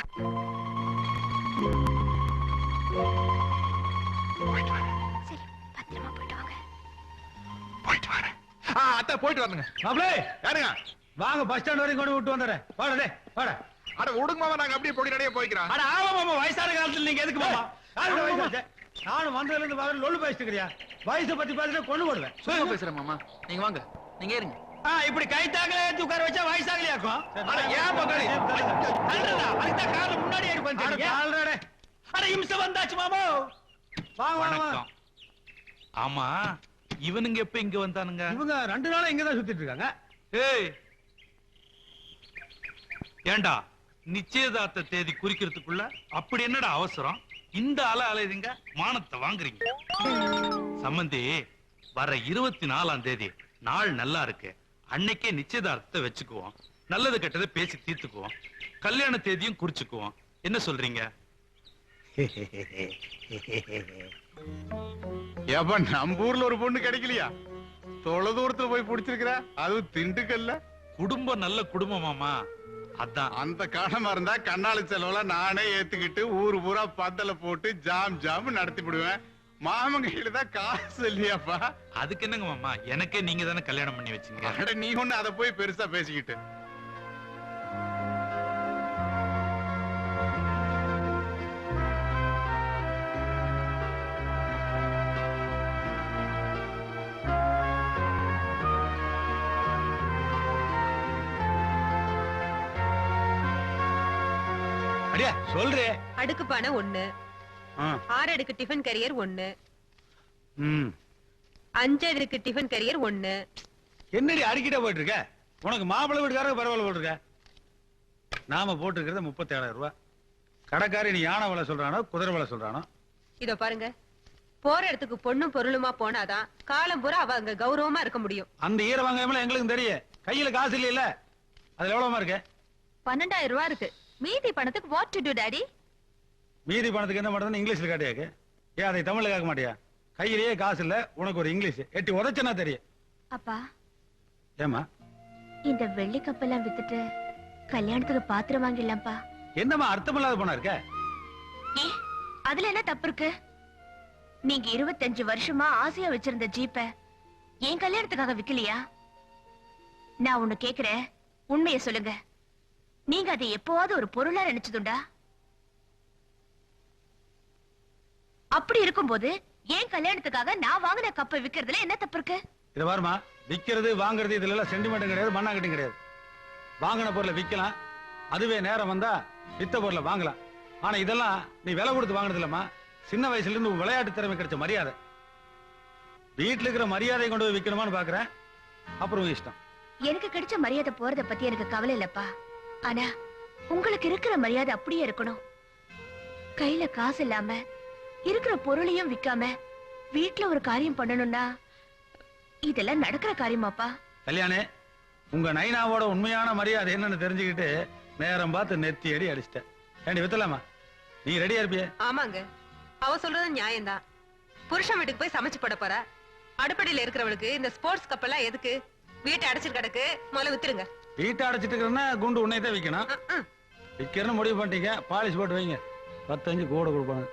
சரி பத்திரமா போயிட்டு வாங்க போயிட்டு வரேன் அத்தை போயிட்டு வரணுங்க மாப்பிளே யாருங்க வாங்க பஸ் ஸ்டாண்ட் வரைக்கும் கொண்டு விட்டு வந்துடுறேன் வாடா டேய் வாடா அட விடுங்க மாமா நாங்க அப்படியே பொடி நடைய போய்க்கிறோம் அட ஆமா மாமா வயசான காலத்துல நீங்க எதுக்கு மாமா நானும் வந்ததுல இருந்து பாரு லொல்லு பேசிட்டு இருக்கறியா வயசை பத்தி பேசினா கொண்டு போடுவேன் சும்மா பேசுறேன் மாமா நீங்க வாங்க நீங்க ஏறுங்க இப்படி கை தாக்கல ஏத்தி உட்கார வச்சா வயசாகலையாக்கும் அட ஏன் பங்காளி அல்றடா அதுக்கு கார்ல முன்னாடி ஏறி பண்றீங்க அல்றடே அட இம்ச வந்தாச்சு மாமா வாங்க வாங்க ஆமா இவனுங்க எப்ப இங்க வந்தானுங்க இவங்க 2 நாளா இங்க தான் சுத்திட்டு இருக்காங்க ஏய் ஏண்டா நிச்சயதார்த்த தேதி குறிக்கிறதுக்குள்ள அப்படி என்னடா அவசரம் இந்த அலையுதுங்க மானத்தை வாங்குறீங்க சம்பந்தி வர 24ஆம் தேதி நாள் நல்லா இருக்கு அன்னைக்கே நிச்சயதார்த்தத்தை வச்சுக்குவோம் நல்லது கெட்டதை பேசி தீர்த்துக்குவோம் கல்யாண தேதியும் குறிச்சுக்குவோம் என்ன சொல்றீங்க ஏப்பா நம்ம ஊர்ல ஒரு பொண்ணு கிடைக்கலையா தொலை தூரத்துல போய் பிடிச்சிருக்கிற அதுவும் திண்டுக்கல்ல குடும்பம் நல்ல குடும்பமாமா அதான் அந்த காரணமா இருந்தா கண்ணாளி செலவுல நானே ஏத்துக்கிட்டு ஊரு பூரா பந்தல போட்டு ஜாம் ஜாம் நடத்தி விடுவேன் மாமன் கையில தான் காசு இல்லையாப்பா அதுக்கு என்னங்க மாமா எனக்கே நீங்க தானே கல்யாணம் பண்ணி வச்சீங்க அட நீ ஒண்ணு அதை போய் பெருசா பேசிக்கிட்டு அடியா சொல்றே அடுக்கு பானை 1 6 அடுக்கு டிஃபன் கரியர் 1 5 அடுக்கு டிஃபன் கரியர் 1 என்னடி அடிக்கிட்டே போயிட்டு இருக்க உனக்கு மாப்பிள்ளை வீட்டுக்காரங்க பரவாயில்ல போட்டிருக்க நாம போட்டுருக்கிறது 37,000 ரூபாய் கடைக்காரி நீ யானை விலை சொல்றானோ குதிரை விலை சொல்றானோ இதோ பாருங்க போற இடத்துக்கு பொண்ணும் பொருளுமா போனாதான் காலம் பூரா அவ அங்க கௌரவமா இருக்க முடியும் அந்த ஈர வாங்காமல எங்களுக்கு தெரியும் கையில காசு இல்லையில அதுல எவ்வளவுமா இருக்கு 12,000 ரூபாய் இருக்கு மீதி பணத்துக்கு வாட் டு டு டாடி மீதி பணத்துக்கு என்ன பண்றதுன்னு இங்கிலீஷ்ல காட்டியாக்கு ஏன் அதை தமிழ்ல கேட்க மாட்டியா கையிலேயே காசு இல்ல உனக்கு ஒரு இங்கிலீஷ் எட்டி உதச்சனா தெரியும் அப்பா ஏமா இந்த வெள்ளி கப்பெல்லாம் வித்துட்டு கல்யாணத்துக்கு பாத்திரம் வாங்கிடலாம்ப்பா என்னமா அர்த்தமில்லாத போனா இருக்க அதுல என்ன தப்பு இருக்கு நீங்க 25 வருஷமா ஆசையா வச்சிருந்த ஜீப்ப என் கல்யாணத்துக்காக விக்கலையா நான் ஒண்ணு கேக்குறேன் உண்மையை சொல்லுங்க நீங்க அதை எப்போவாவது ஒரு பொருளா நினைச்சதுண்டா அப்படி இருக்கும்போது ஏன் கல்யாணத்துக்காக நான் வாங்கின கப்பை விக்கிறதுல என்ன தப்பு இருக்கு இத பாருமா விக்கிறது வாங்குறது இதுல எல்லாம் சென்டிமெண்ட் கிடையாது மண்ணாங்கட்டும் கிடையாது வாங்கின பொருளை விக்கலாம் அதுவே நேரம் வந்தா வித்த பொருளை வாங்கலாம் ஆனா இதெல்லாம் நீ விலை கொடுத்து வாங்கினது இல்லம்மா சின்ன வயசுல இருந்து விளையாட்டு திறமை கிடைச்ச மரியாதை வீட்டுல இருக்கிற மரியாதையை கொண்டு போய் விக்கணுமான்னு பாக்குறேன் அப்புறம் இஷ்டம் எனக்கு கிடைச்ச மரியாதை போறத பத்தி எனக்கு கவலை இல்லப்பா ஆனா உங்களுக்கு இருக்கிற மரியாதை அப்படியே இருக்கணும் கையில காசு இல்லாம இருக்கிற பொருளையும் விக்காம வீட்ல ஒரு காரியம் பண்ணணும்னா இதெல்லாம் நடக்கிற காரியமாப்பா? கல்யாணே, உங்க நைனாவோட உண்மையான மரியாதை என்னன்னு தெரிஞ்சுக்கிட்டு நேரம் பார்த்து நெத்தி அடி அடிச்சிட்டேன். ஏண்டி வித்தலாமா? நீ ரெடியா இருப்பிய? ஆமாங்க, அவ சொல்றது நியாயம்தான். புருஷன் வீட்டுக்கு போய் சமைச்சு போட போற. அடுப்படியில இருக்கிறவளுக்கு இந்த ஸ்போர்ட்ஸ் கப் எல்லாம் எதுக்கு? வீட்டை அடைச்சிட்டு கிடக்கு, முதல்ல வித்துருங்க. வீட்டை அடைச்சிட்டு இருக்கிறன்னா குண்டு உன்னை தான் விற்கணும். விற்கிறன்னு முடிவு பண்ணிட்டீங்க, பாலிஷ் போட்டு வைங்க. 10 கூட கொடுப்பாங்க.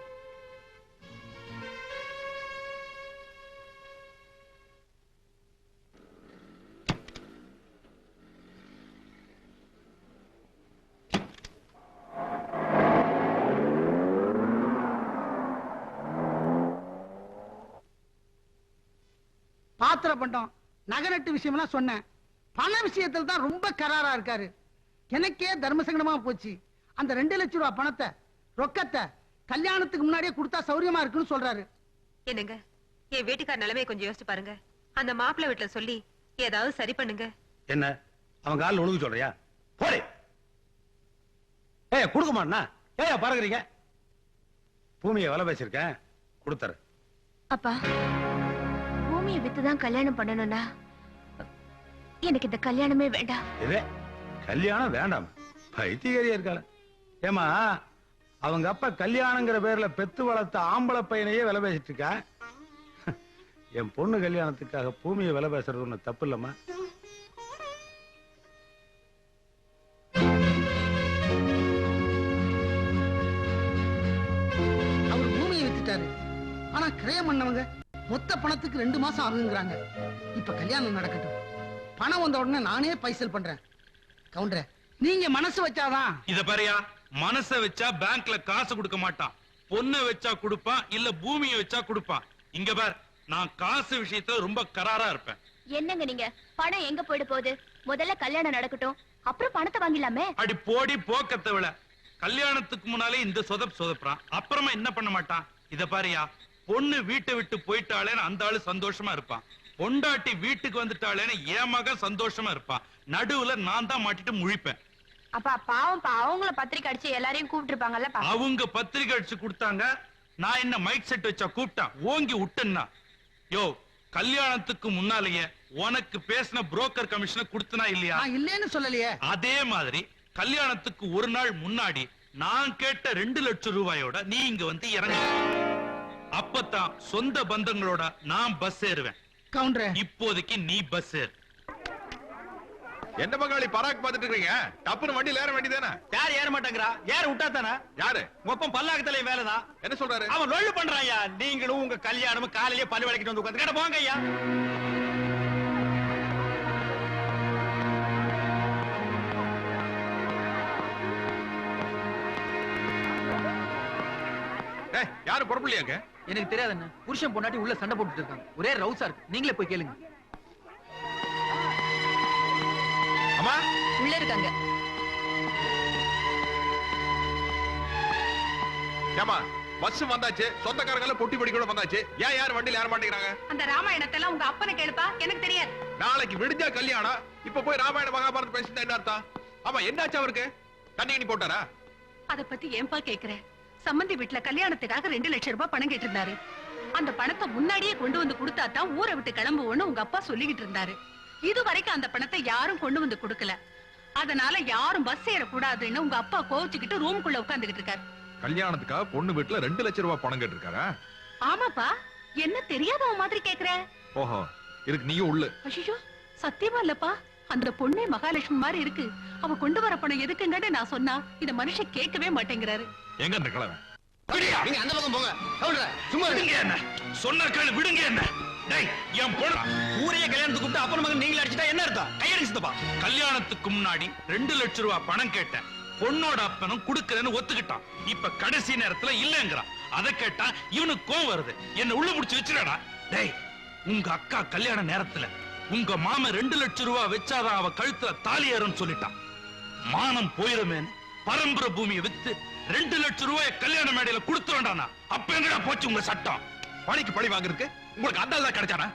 பாத்திர பண்டம் நகரட்டு விஷயம்லாம் சொன்னேன். பண விஷயத்துல தான் ரொம்ப கராரா இருக்காரு. எனக்கே தர்மசங்கடமா போச்சு. அந்த 2 லட்சம் ரூபாய் பணத்தை ரொக்கத்தை கல்யாணத்துக்கு முன்னாடியே கொடுத்தா சௌரியமா இருக்குன்னு சொல்றாரு. என்னங்க, என் வீட்டுக்கார நிலைமையை கொஞ்சம் யோசிச்சு பாருங்க. அந்த மாப்பிள்ளை வீட்டுல சொல்லி ஏதாவது சரி பண்ணுங்க. என்ன அவன் காலில் ஒழுங்கு சொல்றியா? போடே. ஏய் கொடுக்க மாட்டா? ஏயா பாருங்க, பூமியை விலை பேசிருக்கேன், கொடுத்தாரு. அப்பா, பூமியை வித்துதான் கல்யாணம் பண்ணணும்னா எனக்கு இந்த கல்யாணமே வேண்டாம். இதே கல்யாணம் வேண்டாம், பைத்தியகாரியா இருக்காள. ஏமா, அவங்க அப்பா கல்யாணங்கிற பேர்ல பெத்து வளர்த்த ஆம்பளை பையனையே விலை பேசிட்டு இருக்கா. என் பொண்ணு கல்யாணத்துக்காக பூமியை விலை பேசுறது ஒண்ணு தப்பு இல்லம்மா. அவர் பூமியை வித்துட்டாரு. ஆனா கிரயம் பண்ணவங்க மொத்த பணத்துக்கு 2 மாசம் ஆகுங்கிறாங்க. இப்ப கல்யாணம் நடக்கட்டும், பணம் வந்த உடனே நானே பைசல் பண்றேன். கவுண்டரே, நீங்க மனசு வச்சாதான். இத பாரியா, மனச வச்சா பேங்க்ல காசு கொடுக்க மாட்டான். பொண்ணை வச்சா கொடுப்பான், இல்ல பூமியை வச்சா கொடுப்பான். இங்க பார், நான் காசு விஷயத்துல ரொம்ப கராரா இருப்பேன். என்னங்க நீங்க? பணம் எங்க போயிட போகுது? முதல்ல கல்யாணம் நடக்கட்டும், அப்புறம் பணத்தை வாங்கிடலாமே. அடி போடி போக்கத்தை விட, கல்யாணத்துக்கு முன்னாலே இந்த சொதப்புறான், அப்புறமா என்ன பண்ண மாட்டான். இத பாரியா, பொண்ணு வீட்டை விட்டு போயிட்டாளேன்னு அந்த ஆளு சந்தோஷமா இருப்பான். பொண்டாட்டி வீட்டுக்கு வந்துட்டாளேன்னு என் மகன் சந்தோஷமா இருப்பான். நடுவுல நான் தான் மாட்டிட்டு முழிப்பேன். அப்பா பாவம், அவங்கள பத்திரிக்கை அடிச்சு எல்லாரையும் கூப்பிட்டு இருப்பாங்கல்ல. அவங்க பத்திரிக்கை அடிச்சு கொடுத்தாங்க, நான் என்ன மைக் செட் வச்சா கூப்பிட்டான், ஓங்கி விட்டேன்னா. யோ, கல்யாணத்துக்கு முன்னாலேயே உனக்கு பேசின புரோக்கர் கமிஷனை கொடுத்தனா இல்லையா? இல்லன்னு சொல்லலையே. அதே மாதிரி கல்யாணத்துக்கு ஒரு நாள் முன்னாடி நான் கேட்ட 2 லட்சம் ரூபாயோட நீ இங்க வந்து இறங்க. அப்பதான் சொந்த பந்தங்களோட நான் பஸ் ஏறுவேன். கவுண்டரே, இப்போதைக்கு நீ பஸ் ஏறு. என்ன பங்காளி பராக் பாத்துட்டு இருக்கீங்க? டப்புனு வண்டியில ஏற வேண்டியதானே? யார் ஏற மாட்டேங்கிறா? யாரு விட்டா தானே? யாரு? மொப்பம் பல்லாக்கத்துல வேலைதான். என்ன சொல்றாரு? அவன் லொள்ளு பண்றான் ஐயா. நீங்களும் உங்க கல்யாணமும் காலையிலேயே பல்லு விளக்கிட்டு வந்து உட்காந்து கேட்ட போங்க ஐயா. யாரு பொறுப்பில்லையாங்க? எனக்கு தெரியாதுண்ணா. புருஷன் பொண்டாட்டி உள்ள சண்டை போட்டுட்டு இருக்காங்க. ஒரே ரவுசா இருக்கு. நீங்களே போய் கேளுங்க. அம்மா உள்ள இருக்காங்க. ஏமா, பஸ் வந்தாச்சு, சொந்தக்காரங்க பொட்டி படி கூட வந்தாச்சு. ஏன் யார் வண்டியில ஏற மாட்டேங்கிறாங்க? அந்த ராமாயணத்தை எல்லாம் உங்க அப்பனை கேளுப்பா, எனக்கு தெரியாது. நாளைக்கு விடிஞ்சா கல்யாணம், இப்ப போய் ராமாயண மகாபாரதம் பேசிட்டு என்ன அர்த்தம்? ஆமா, என்னாச்சு அவருக்கு? தண்ணி கிணி போட்டாரா? அத பத்தி ஏன்பா கேக்குறேன்? சம்பந்தி வீட்டுல கல்யாணத்துக்காக 2 லட்சம் ரூபாய் பணம் கேட்டு இருந்தாரு. அந்த பணத்தை முன்னாடியே கொண்டு வந்து கொடுத்தா தான் ஊரை விட்டு கிளம்புவோன்னு உங்க அப்பா சொல்லிக்கிட்டு இருந்தாரு. இது வரைக்கும் அந்த பணத்தை யாரும் கொண்டு வந்து கொடுக்கல. அதனால யாரும் பஸ் ஏறக்கூடாதுன்னு உங்க அப்பா கோவிச்சுக்கிட்டு ரூமுக்குள்ள உட்கார்ந்துகிட்டு இருக்காரு. கல்யாணத்துக்காக பொண்ணு வீட்டுல 2 லட்சம் ரூபாய் பணம் கேட்டு இருக்காரா? ஆமாப்பா, என்ன தெரியாதவ மாதிரி கேக்குற? ஓஹோ, இருக்கு. நீயும் உள்ள. ஐயோ, சத்தியமா இல்லப்பா. அந்த பொண்ணே மகாலட்சுமி மாதிரி இருக்கு. அவ கொண்டு வர பணம் எதுக்குங்கன்னு நான் சொன்னா இந்த மனுஷன் கேட்கவே மாட்டேங்கிறாரு. எங்க இந்த கிழவன்? நீங்க அந்த பக்கம் போங்க. கவுண்டரே, சும்மா விடுங்க என்ன? சொன்ன கேளு, விடுங்க என்ன? டேய், என் பொண்ணு ஊரையே கல்யாணத்துக்கு கூப்பிட்டு அப்புறம் மகன் நீங்களே அடிச்சுட்டா என்ன அர்த்தம்? கையடி சித்தப்பா. கல்யாணத்துக்கு முன்னாடி 2 லட்சம் ரூபாய் பணம் கேட்டேன். பொண்ணோட அப்பனும் குடுக்கறேன்னு ஒத்துக்கிட்டான். இப்ப கடைசி நேரத்துல இல்லங்கிறான். அதை கேட்டா இவனுக்கு கோவம் வருது. என்ன உள்ள புடிச்சு வச்சிடா. டேய், உங்க அக்கா கல்யாண நேரத்துல உங்க மாமன் 2 லட்சம் ரூபாய் வச்சாதான் அவ கழுத்துல தாலி ஏறும்னு சொல்லிட்டான். மானம் போயிருமேன்னு பரம்பரை பூமியை வித்து 2 லட்சம் ரூபாய் கல்யாண மேடையில கொடுத்துடா. அப்ப எங்கடா போச்சு உங்க சட்டம்? பணிக்கு பழி வாங்குறதுக்கு உங்களுக்கு அந்த ஆள் தான் கிடைச்சானா?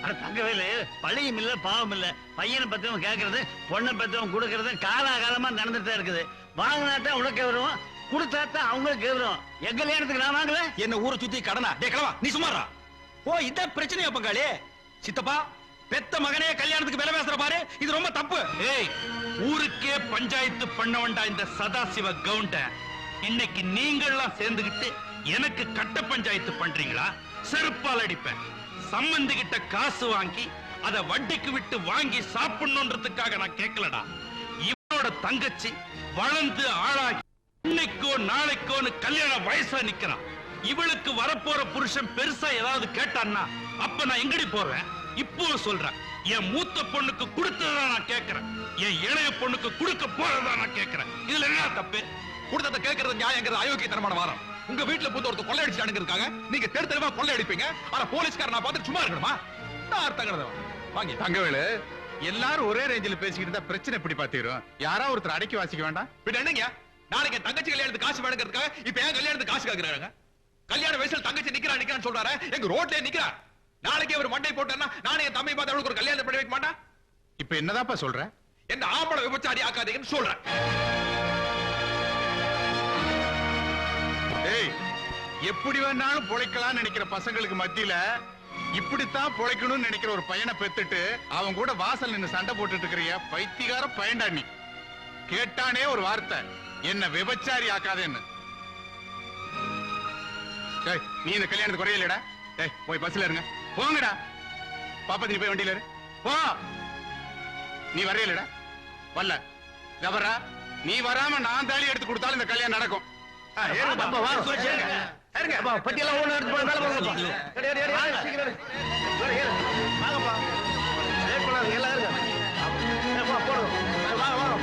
அட தங்கவேலு, பழியும் இல்ல பாவம் இல்ல. பையனை பத்திரவன் கேட்கறது, பொண்ணை பத்திரவன் கொடுக்கறது காலாகாலமா நடந்துட்டே இருக்குது. வாங்கினாத்தான் உனக்கு வரும், கொடுத்தாத்தான் அவங்களுக்கு வரும். எங்க கல்யாணத்துக்கு நான் வாங்கல. என்ன ஊரை சுத்தி கடனா? டே கிழவா, நீ சும்மாரா. ஓ இதான் பிரச்சனையா பங்காளி? சித்தப்பா, பெத்த மகனே கல்யாணத்துக்கு விலை பேசுற பாரு, இது ரொம்ப தப்பு. ஏய், ஊருக்கே பஞ்சாயத்து பண்ண வேண்டாம் இந்த சதாசிவ கவுண்ட. இன்னைக்கு நீங்கள்லாம் சேர்ந்துகிட்டு எனக்கு கட்ட பஞ்சாயத்து பண்றீங்களா? செருப்பால் அடிப்பேன். சம்பந்தி கிட்ட காசு வாங்கி அத வட்டிக்கு விட்டு வாங்கி சாப்பிடணுன்றதுக்காக நான் கேட்கலடா. இவனோட தங்கச்சி வளர்ந்து ஆளாகி இன்னைக்கோ நாளைக்கோன்னு கல்யாண வயசுல நிக்கிறான். இவளுக்கு வரப்போற புருஷன் பெருசா ஏதாவது கேட்டான்னா அப்ப நான் எங்கடி போறேன்? இப்போ சொல்றேன், என் மூத்த பொண்ணுக்கு கொடுத்ததா நான் கேட்கிறேன், என் இளைய பொண்ணுக்கு கொடுக்க போறதா நான் கேட்கிறேன். இதுல என்ன தப்பு? கொடுத்தத கேட்கறது நியாயங்கிறது அயோக்கியத்தனமான வாரம். உங்க வீட்டுல புது ஒருத்தர் கொள்ளை அடிச்சானுங்கிறதுக்காக நீங்க தெரு தெருவா கொள்ளை அடிப்பீங்க. ஆனா போலீஸ்காரன் நான் பார்த்து சும்மா இருக்கணுமா? நான் அர்த்தங்கிறத வாங்கி தங்கவேலு, எல்லாரும் ஒரே ரேஞ்சில பேசிக்கிட்டு இருந்தா பிரச்சனை எப்படி பாத்தீரும்? யாரா ஒருத்தர் அடக்கி வாசிக்க வேண்டாம்? பின்ன என்னங்க, நாளைக்கு என் தங்கச்சி கல்யாணத்துக்கு காசு வேணுங்கிறதுக்காக இப்ப ஏன் கல்யாணத்துக்கு காசு கேட்கிறாங்க? கல்யாண வயசுல தங்கச்சி நிக்கிறான்னு சொல்றாரு, எங்க ரோட்லயே நிக்கிறார். நாளைக்கு அவர் மண்டை போட்டேன்னா நானே என் தம்பி பார்த்து அவளுக்கு ஒரு கல்யாணம் பண்ணி வைக்க மாட்டேன். இப்ப என்னதாப்பா சொல்ற? என்ன ஆம்பளை விபச்சாரி ஆக்காதீங்கன்னு சொல்றேன். ஏய், எப்படி வேணாலும் பொழைக்கலாம்னு நினைக்கிற பசங்களுக்கு மத்தியில இப்படித்தான் பொழைக்கணும்னு நினைக்கிற ஒரு பையனை பெத்துட்டு அவன் கூட வாசல் நின்னு சண்டை போட்டுட்டு இருக்கிறிய பைத்தியக்கார பையன்டா நீ. கேட்டானே ஒரு வார்த்தை, என்ன விபச்சாரி ஆக்காதேன்னு. ஏய், நீ இந்த கல்யாணத்துக்கு குறையலடா. ஏய், போய் பஸ்ல இருங்க, போங்கடா. பாப்பா, நீ போய் வண்டியில இரு, போ. நீ வரையலடா, வரல ஜபரா. நீ வராம நான் தாலி எடுத்து கொடுத்தாலும் இந்த கல்யாணம் நடக்கும். பட்டியெல்லாம் ஒண்ணு எடுத்து போய் மேல போங்கப்பா. வாங்கப்பா, எல்லாம் இருங்க. போடுங்க, வாங்க வாங்க.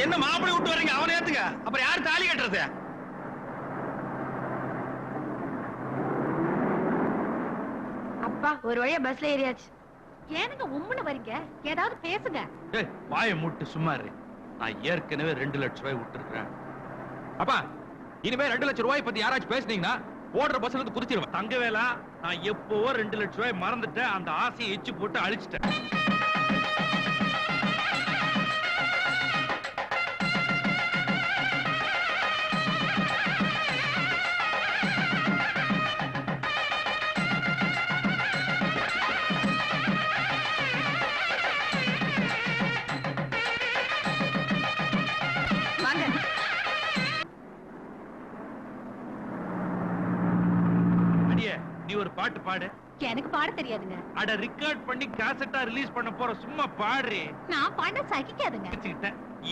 என்ன மாப்பிளை விட்டு வர்றீங்க? அவனை ஏத்துங்க, அப்புறம் யாரு தாலி கட்டுறது? அப்பா, ஒரு வழியா பஸ்ல ஏறியாச்சு. ஏனுங்க உம்முன்னு வரீங்க? ஏதாவது பேசுங்க. ஏய், வாயை மூட்டு சும்மா இரு. நான் ஏற்கனவே 2 லட்சம் ரூபாய் விட்டுருக்கேன். அப்பா, இனிமே 2 லட்சம் ரூபாய் பத்தி யாராச்சும் பேசுனீங்கன்னா ஓடுற பஸ்ல இருந்து குதிச்சிருவேன். தங்கவேலா, நான் எப்பவோ 2 லட்சம் ரூபாய் மறந்துட்டேன். அந்த ஆசையை எச்சு போட்டு அழிச்சிட்டேன். நீ ஒரு பாட்டு பாடு. எனக்கு பாட தெரியாதுங்க. அட, ரெக்கார்ட் பண்ணி கேசட்டா ரிலீஸ் பண்ண போற, சும்மா பாடுறே. நான் பாட சகிக்காதுங்க.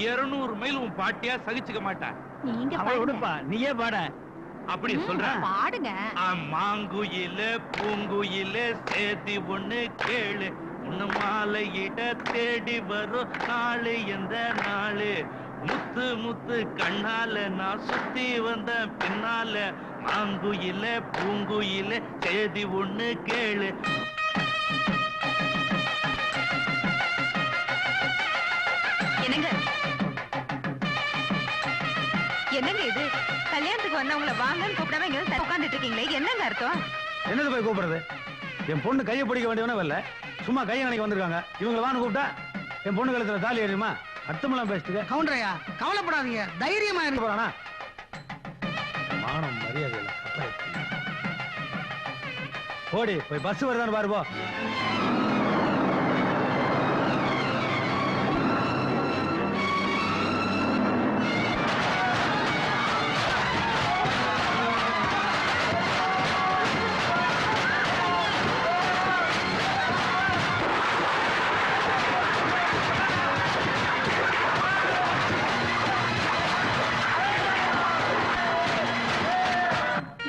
200 மைல் உன் பாட்டியா சகிச்சுக்க மாட்டா. நீங்க விடுப்பா, நீயே பாட. அப்படி சொல்ற, பாடுங்க. மாங்குயில பூங்குயில சேதி ஒண்ணு கேளு, உன்ன மாலையிட தேடி வரும் நாளு எந்த நாளு, முத்து முத்து கண்ணால நான் சுத்தி வந்த பின்னால, மாங்குயில பூங்குயில சேதி ஒண்ணு கேளு. என்னங்க என்னங்க இது? கல்யாணத்துக்கு வந்தவங்கள வாங்கன்னு கூப்பிடாம இங்க உட்கார்ந்துட்டு இருக்கீங்களே, என்னங்க அர்த்தம்? என்னது போய் கூப்பிடுறது? என் பொண்ணு கையை பிடிக்க வேண்டியவனே வரல, சும்மா கையை நினைக்க வந்திருக்காங்க. இவங்களை வான்னு கூப்பிட்டா என் பொண்ணு கழுத்துல தாலி ஏறியுமா? அர்த்தமெல்லாம் பேசிட்டு கவுண்டரையா, கவலைப்படாதீங்க, தைரியமா இருங்க. போறானா? மானம் மரியாதை இல்லை. போடி, போய் பஸ் வருதான்னு பாரு போ.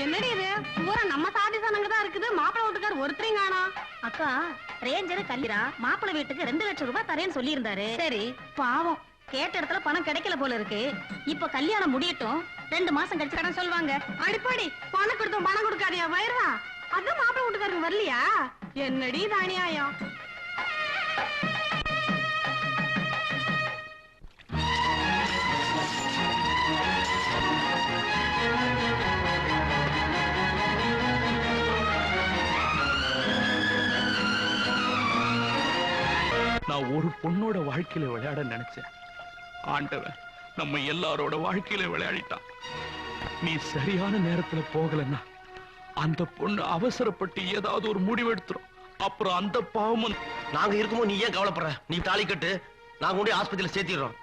என்னடி இது? பூரா நம்ம சாதி சனங்க தான் இருக்குது, மாப்பிள்ளை வீட்டுக்கார் ஒருத்தரையும் காணோம். அக்கா, ரேஞ்சர் கல்லிரா மாப்பிள்ளை வீட்டுக்கு 2 லட்சம் ரூபாய் தரேன்னு சொல்லி இருந்தாரு. சரி, பாவம் கேட்ட இடத்துல பணம் கிடைக்கல போல இருக்கு. இப்ப கல்யாணம் முடியட்டும், 2 மாசம் கழிச்சு கடன் சொல்வாங்க. அடிப்படி பணம் கொடுத்தோம், பணம் கொடுக்காதியா வயிறா? அதான் மாப்பிள்ளை வீட்டுக்காரங்க வரலையா? என்னடி தானியாயம்? ஒரு பொண்ணோட வாழ்க்கையில விளையாட நினைச்சேன். ஆண்டவன் நம்ம எல்லாரோட வாழ்க்கையில விளையாடிட்டான். நீ சரியான நேரத்துல போகலன்னா அந்த பொண்ணு அவசரப்பட்டு ஏதாவது ஒரு முடிவெடுத்துரும். அப்புறம் அந்த பாவமும். நாங்க இருக்கும்போது நீ ஏன் கவலைப்படுற? நீ தாலி கட்டு, நாங்க கொண்டு ஆஸ்பத்திரியில சேர்த்திடுறோம்.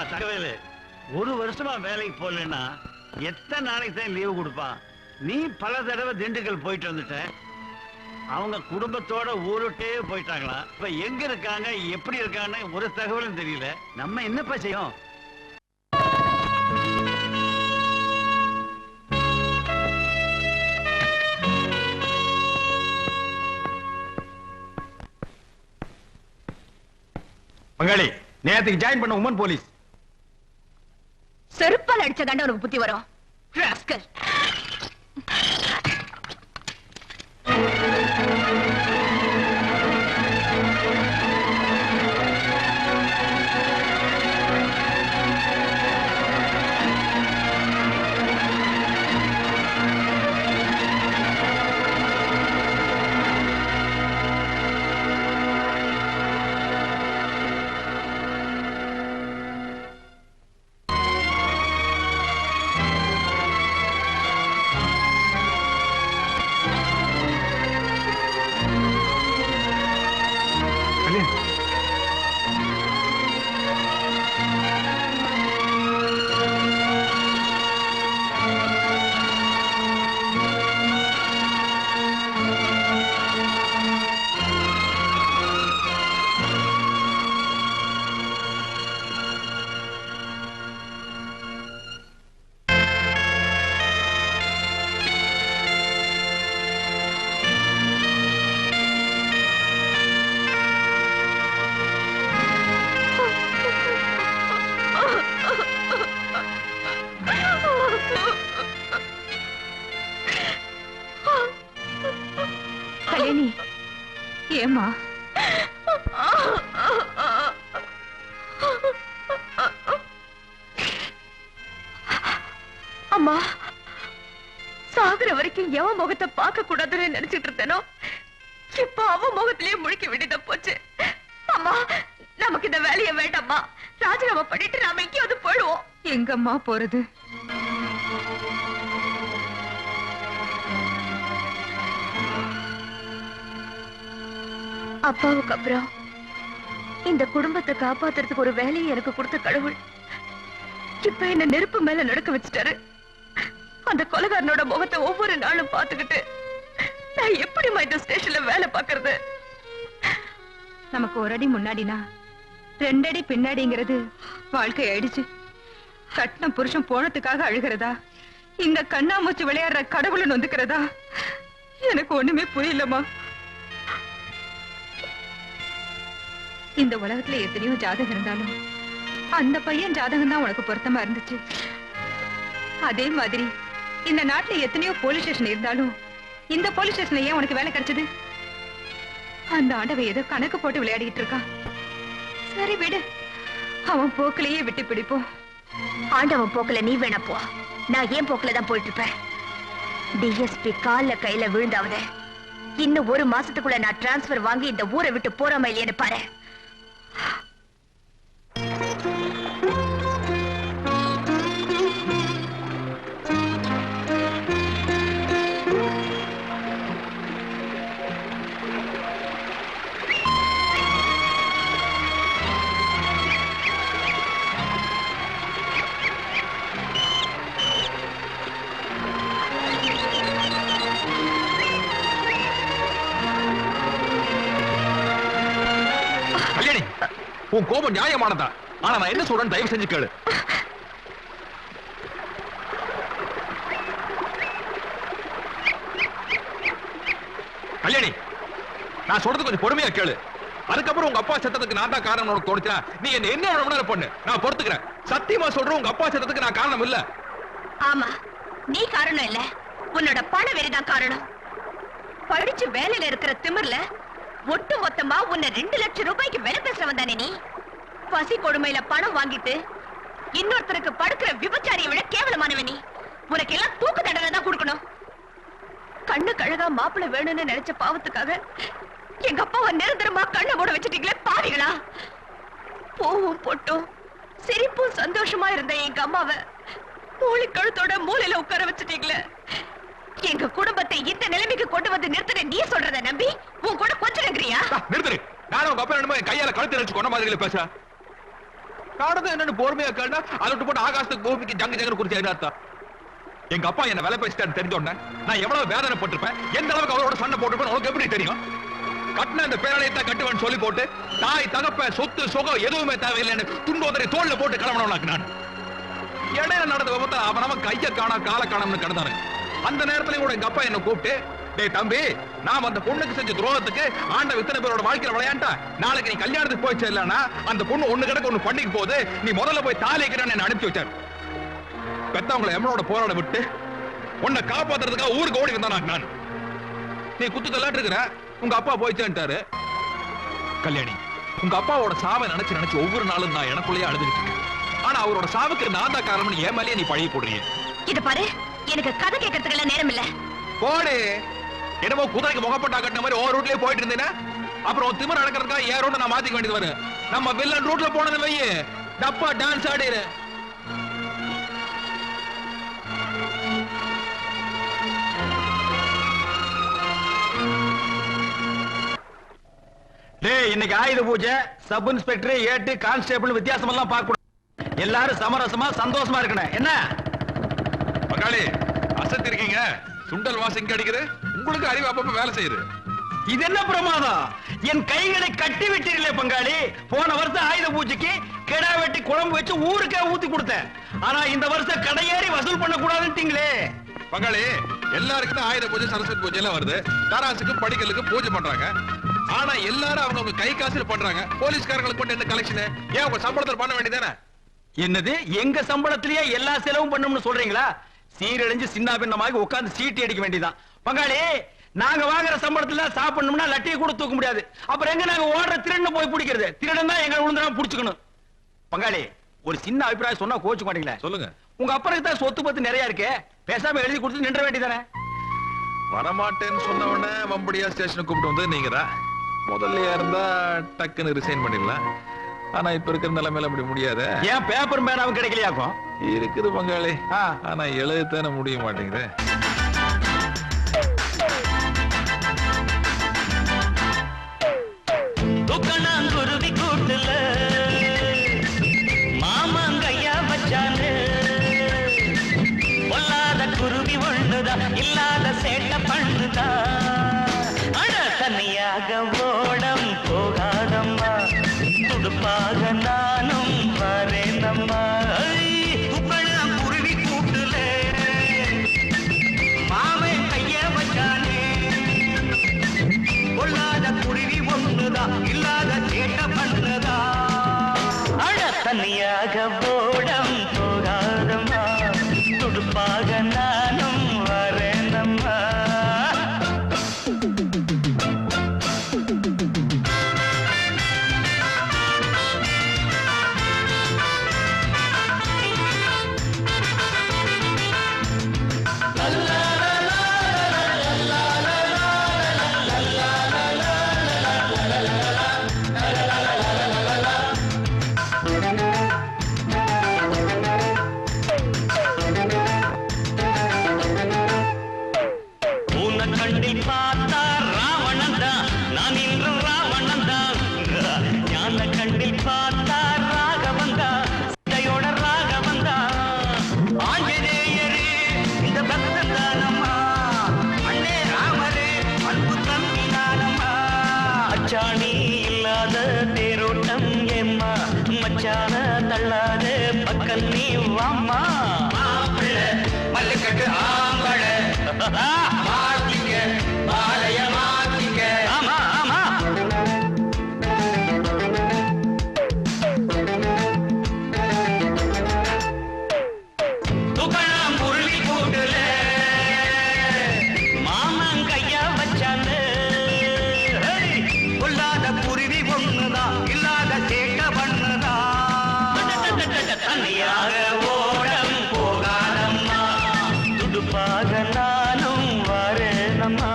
தகவல் ஒரு வருஷமா வேலைக்கு போகலன்னா எத்தனை நாளைக்கு தான் லீவு கொடுப்பான்? நீ பல தடவை திண்டுக்கல் போயிட்டு வந்துட்ட. அவங்க குடும்பத்தோட ஊருட்டே போயிட்டாங்களா? இப்ப எங்க இருக்காங்க, எப்படி இருக்கான்னு ஒரு தகவலும் தெரியல. நம்ம என்னப்பா செய்யும்? பங்காளி, நேத்துக்கு ஜாயின் பண்ண உமன் போலீஸ். செருப்பால் அடிச்ச தாண்ட உனக்கு புத்தி வரும். ராஸ்கல். கல்யாணி, ஏமா? அம்மா, சாகுற வரைக்கும் எவன் முகத்தை பார்க்க கூடாதுன்னு நினைச்சிட்டு இருந்தேனோ, இப்ப அவன் முகத்திலேயே முழிக்க வேண்டியதா போச்சு. அம்மா, நமக்கு இந்த வேலையை வேண்டாம்மா. ராஜினாமா பண்ணிட்டு நாம எங்கேயாவது போயிடுவோம். எங்கம்மா போறது? அப்பாவுக்கு அப்புறம் இந்த குடும்பத்தை காப்பாத்துறதுக்கு ஒரு வேலையை எனக்கு கொடுத்த கடவுள் இப்ப என்ன நெருப்பு மேல நடக்க வச்சுட்டாரு. அந்த கொலைகாரனோட முகத்தை ஒவ்வொரு நாளும் பார்த்துக்கிட்டு நான் எப்படிமா இந்த ஸ்டேஷன்ல வேலை பார்க்கறது? நமக்கு ஒரு அடி முன்னாடினா 2 அடி பின்னாடிங்கிறது வாழ்க்கை ஆயிடுச்சு. கட்டின புருஷன் போனதுக்காக அழுகிறதா, இந்த கண்ணாமூச்சி விளையாடுற கடவுளை நொந்துக்கிறதா, எனக்கு ஒண்ணுமே புரியலமா. இந்த உலகத்துல எத்தனையோ ஜாதகம் இருந்தாலும் அந்த பையன் ஜாதகம் தான் உனக்கு பொருத்தமா இருந்துச்சு. அதே மாதிரி இந்த நாட்டுல எத்தனையோ போலீஸ் ஸ்டேஷன் இருந்தாலும் இந்த போலீஸ் ஸ்டேஷன்ல ஏன் உனக்கு வேலை கிடைச்சது? அந்த ஆண்டவன் ஏதோ கணக்கு போட்டு விளையாடிட்டு இருக்கான். சரி விடு, அவன் போக்கிலேயே விட்டு பிடிப்போம். ஆண்டவன் போக்குல நீ வேணா போ, நான் ஏன் போக்குல தான் போயிட்டு இருப்பேன். டிஎஸ்பி கால்ல கையில விழுந்தாவது இன்னும் 1 மாசத்துக்குள்ள நான் டிரான்ஸ்பர் வாங்கி இந்த ஊரை விட்டு போறாம இல்லையேன்னு பாரு. உன் கோபம் நியாயமானதா? ஆனா நான் என்ன சொல்றேன் தயவு செஞ்சு கேளு. கல்யாணி, நான் சொல்றது கொஞ்சம் பொறுமையா கேளு. அதுக்கப்புறம் உங்க அப்பா செத்ததுக்கு நான் தான் காரணம் உனக்கு தோணுச்சா, நீ என்ன வேணாலும் பண்ணு, நான் பொறுத்துக்கிறேன். சத்தியமா சொல்றேன், உங்க அப்பா செத்ததுக்கு நான் காரணம் இல்ல. ஆமா, நீ காரணம் இல்ல, உன்னோட பண வெறிதான் காரணம். படிச்சு வேலையில இருக்கிற திமிர்ல ஒட்டு மொத்தமா உன்னை 2 லட்சம் ரூபாய்க்கு விலை பேசுறவன் தானே நீ. பசி கொடுமையில பணம் வாங்கிட்டு இன்னொருத்தருக்கு படுக்கிற விபச்சாரியை விட கேவலமானவன் நீ. உனக்கு எல்லாம் தூக்கு தண்டனை தான் கொடுக்கணும். கண்ணு கழகா மாப்பிள்ளை வேணும்னு நினைச்ச பாவத்துக்காக எங்க அப்பாவை நிரந்தரமா கண்ணை மூட வச்சுட்டீங்களே பாவிகளா. பூவும் பொட்டும் சிரிப்பும் சந்தோஷமா இருந்த எங்க அம்மாவை மூளை கழுத்தோட மூலையில உட்கார வச்சுட்டீங்களே. எங்க குடும்பத்தை இந்த நிலைமைக்கு கொண்டு வந்து நிறுத்தின நீ சொல்றத நம்பி உன் கூட கொஞ்சம் நகரியா? நிறுத்துரு. நானும் உங்க அப்பா என்னமோ கையால கழுத்து நினைச்சு கொண்ட மாதிரி பேச. காரணம் என்னன்னு பொறுமையா கேட்டா அதை விட்டு போட்டு ஆகாசத்துக்கு பூமிக்கு ஜங்கு ஜங்கன்னு குறிச்சு எதிர்த்தா. எங்க அப்பா என்ன வேலை பேசிட்டான்னு தெரிஞ்சோடனே நான் எவ்வளவு வேதனை போட்டிருப்பேன், எந்த அளவுக்கு அவரோட சண்டை போட்டிருப்பேன் உனக்கு எப்படி தெரியும்? கட்டின அந்த பேரலையத்தான் கட்டுவேன்னு சொல்லி போட்டு தாய் தகப்ப சொத்து சுகம் எதுவுமே தேவையில்லைன்னு துண்டோதரை தோல்ல போட்டு கிளம்பணும். நான் இடையில நடந்த விபத்துல அவன் கைய காணா கால காணம்னு கிடந்தாரு. அந்த நேரத்துல கூட எங்க அப்பா என்ன கூப்பிட்டு, டேய் தம்பி, நாம அந்த பொண்ணுக்கு செஞ்ச துரோகத்துக்கு ஆண்ட இத்தனை பேரோட வாழ்க்கையில விளையாண்டா, நாளைக்கு நீ கல்யாணத்துக்கு போயிச்சு இல்லன்னா அந்த பொண்ணு ஒண்ணு கிடக்கு ஒண்ணு பண்ணிக்கு போகுது, நீ முதல்ல போய் தாலி வைக்கிறேன்னு என்ன அனுப்பிச்சு வச்சாரு. பெத்தவங்களை எம்மனோட போராட விட்டு உன்னை காப்பாத்துறதுக்காக ஊருக்கு ஓடி வந்தான் நான். நீ குத்து தள்ளாட்டு இருக்கிற, உங்க அப்பா போயிச்சேன்ட்டாரு. கல்யாணி, உங்க அப்பாவோட சாவை நினைச்சு நினைச்சு ஒவ்வொரு நாளும் நான் எனக்குள்ளேயே அழுதுகிட்டு இருக்கேன். ஆனா அவரோட சாவுக்கு நான் தான் காரணம் என் மேலேயே நீ பழகி போடுறீங்க. இது பாரு, எனக்கு கதை கேட்கறதுக்கு எல்லாம் நேரம் இல்ல. போடு. என்னமோ குதிரைக்கு முகப்பட்டா கட்டின மாதிரி ஓவர் ரூட்லயே போயிட்டு இருந்தேன்னா அப்புறம் திமிர நடக்கிறதுக்காக ஏன் ரூட்டை நான் மாத்திக்க வேண்டியது வரும். நம்ம வில்லன் ரூட்ல போனது வையே டப்பா டான்ஸ் ஆடிரு. டேய், இன்னைக்கு ஆயுத பூஜை. சப் இன்ஸ்பெக்டர், ஏட்டு, கான்ஸ்டேபிள் வித்தியாசம் எல்லாம் பார்க்க கூடாது. எல்லாரும் சமரசமா சந்தோஷமா இருக்கணும். என்ன பங்காளி அசத்தி இருக்கீங்க? சுண்டல் வாசம் இங்க அடிக்குது, உங்களுக்கு அறிவு அப்பப்ப வேலை செய்யுது. இது என்ன பிரமாதம்? என் கைகளை கட்டி விட்டீர்களே பங்காளி. போன வருஷம் ஆயுத பூஜைக்கு கிடா வெட்டி குழம்பு வச்சு ஊருக்கே ஊத்தி கொடுத்தேன். ஆனா இந்த வருஷம் கடையேறி வசூல் பண்ண கூடாதுட்டீங்களே. பங்காளி, எல்லாருக்கும் தான் ஆயுத பூஜை சரஸ்வதி பூஜை எல்லாம் வருது. தராசுக்கு படிக்கலுக்கு பூஜை பண்றாங்க. ஆனா எல்லாரும் அவங்க கை காசுல பண்றாங்க. போலீஸ்காரங்களுக்கு மட்டும் என்ன கலெக்ஷன்? ஏன் உங்க சம்பளத்தில் பண்ண வேண்டியதானே? என்னது, எங்க சம்பளத்திலேயே எல்லா செலவும் பண்ணணும்னு சொல்றீங்களா? சீரழிஞ்சு சின்ன பின்னமாகி உட்கார்ந்து சீட்டி அடிக்க வேண்டியதான். பங்காளி, நாங்க வாங்குற சம்பளத்துல சாப்பிடணும்னா லட்டியை கூட தூக்க முடியாது. அப்புறம் எங்க நாங்க ஓடுற திருடன் போய் பிடிக்கிறது? திருடன் தான் எங்களை விழுந்துடாம பிடிச்சுக்கணும். பங்காளி, ஒரு சின்ன அபிப்பிராயம் சொன்னா கோச்சு மாட்டீங்களா? சொல்லுங்க. உங்க அப்பனுக்கு தான் சொத்து பத்து நிறைய இருக்கு, பேசாம எழுதி கொடுத்து நின்ற வேண்டியதானே? வரமாட்டேன்னு சொன்ன உடனே வம்படியா ஸ்டேஷனுக்கு கூப்பிட்டு வந்து நீங்க தான் முதல்ல இருந்தா டக்குன்னு ரிசைன் பண்ணிடலாம். ஆனா இப்ப இருக்கிற நிலைமையில அப்படி முடியாது. ஏன் பேப்பர் பேனாவும் கிடைக்கலையாக்கும்? இருக்குது பங்காளி, ஆனா எழுதத்தானே முடிய மாட்டேங்குது. குருவி கூட்டுல மாமாங்கையா வச்சானு பொல்லாத குரு துடுப்பாக நானும் வரேனம்மா துப்பளம் குருவி கூட்டுல மாமன் கைய வச்சானே கொள்ளாத குருவி ஒண்ணுதான் இல்லாத சேட்ட பண்ணதா அட தனியாக போடம் போகாதம்மா துடுப்பாக நானும் வரேனம்மா கண்ணில் பார்த்தா ராவணன் தான் நான் இன்று ராவணன் தான் ஞான கண்ணில் பார்த்தா ராகவன் தான் சீதையோட ராகவன் தான் ஆஞ்சநேயரே இந்த பக்தன் தானம்மா அண்ணே ராமரே அன்பு தம்பி நானம்மா அச்சாணி இல்லாத தேரோட்டம் ஏம்மா மச்சான தள்ளாத பக்கம் நீ வாம்மா மல்லுக்கட்டு ஆம்பள ஆமா ஆமா துக்கணம் புருவி கூட்டுல மாமன் கையா வச்சாங்க கொள்ளாத குருவி ஒண்ணுதான் இல்லாத சேட்ட பண்ணுதான் தனியாக ஓடம் போகாதம்மா துடுப்பாக நானும் வரேனம்மா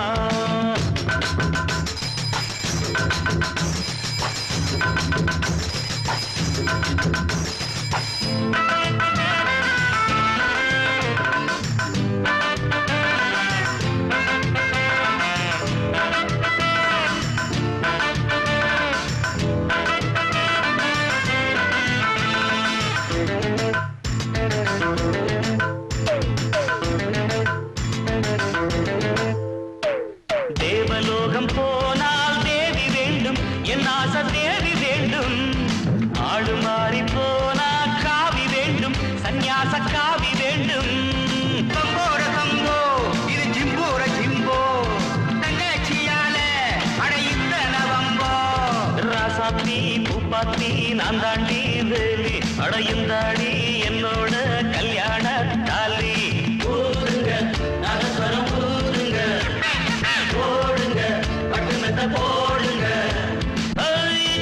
தேவலோகம் போனால் தேவி வேண்டும் என் ஆசை தேவி வேண்டும் ஆடு மாறி போனா காவி வேண்டும் சந்நியாச காவி வேண்டும் தம்போர தம்போ இது ஜிம்போர ஜிம்போ தங்கச்சியால அடையுத்த நவம்போ ராசாத்தி பூப்பாத்தி நான் தாண்டி வேலி அடையுந்தாடி என்னோட கல்யாண தாலி ஊதுங்க நகஸ்வரம் ஊதுங்க போடுங்க பட்டுனத்தை போடுங்க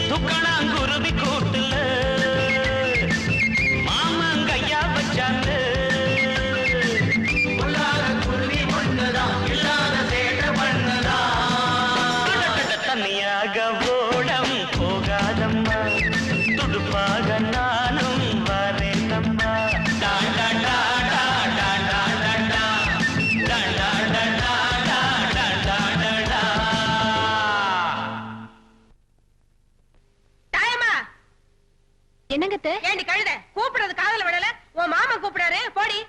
துக்கணம் குருவி கூட்டுல மாமன் கையா வச்சாங்க கொள்ளாத குருவி ஒண்ணுதான் இல்லாத சேட்ட பண்ணதான் தனியாக ஓடம் போகாதம்மா துடுப்பாக நானும் வரேனம்மா என்னங்க ஏண்டி கழுத கூப்பிடுறது காதல விடல உன் மாமா கூப்பிடாரு போடி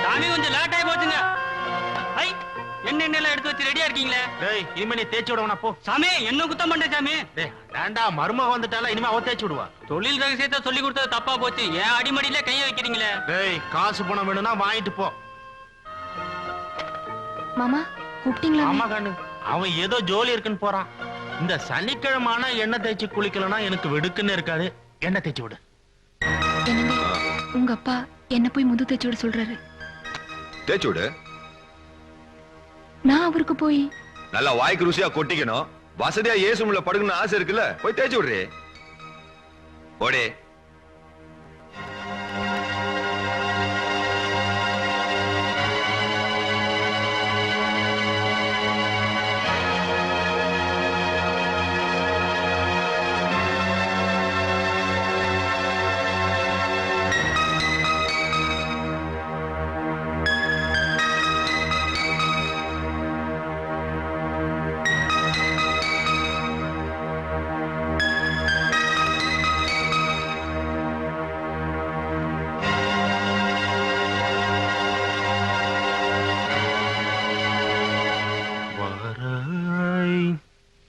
சாமி கொஞ்சம் லேட் ஆகி போச்சுங்க ஐ எண்ணெய் எடுத்து வச்சு ரெடியா இருக்கீங்களே டேய் இனிமே நீ தேய்ச்சி விடவனா போ சாமி என்ன குத்தம் பண்ற சாமி டேய் வேண்டா மருமக வந்துட்டால இனிமே அவ தேய்ச்சி விடுவா தொழில் ரகசியத்தை சொல்லி கொடுத்தது தப்பா போச்சு ஏன் அடிமடியில கைய வைக்கிறீங்களே டேய் காசு பணம் வேணும்னா வாங்கிட்டு போ மாமா கூப்பிட்டீங்களா ஆமா கண்ணு அவன் ஏதோ ஜோலி இருக்குன்னு போறான் இந்த சனிக்கிழமான எண்ணெய் தேய்ச்சி குளிக்கலனா எனக்கு வெடுக்குன்னு இருக்காது எண்ணெய் தேய்ச்சி விடு என்னங்க உங்க அப்பா என்ன போய் முது தேய்ச்சி விட சொல்றாரு தேய்ச்சி விடு நான் அவருக்கு போய் நல்லா வாய்க்கு ருசியா கொட்டிக்கணும் வசதியா ஏசுமுள்ள படுக்கணும்னு ஆசை இருக்குல்ல போய் தேய்ச்சி விடுறே ஓடே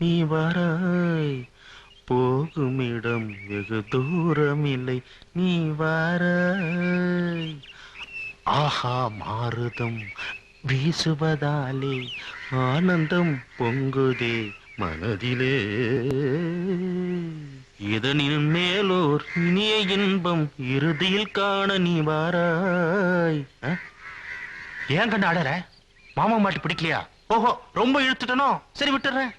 நீ வாராய் போகும் இடம் வெகு தூரமில்லை நீ வாராய் ஆஹா மாறுதம் வீசுவதாலே ஆனந்தம் பொங்குதே மனதிலே இதனின் மேலோர் இனிய இன்பம் இறுதியில் காண நீ வாராய். ஏன் கண்டு ஆடற? மாமா மாட்டி பிடிக்கலையா? ஓஹோ ரொம்ப இழுத்துட்டனோ? சரி விட்டுறேன்.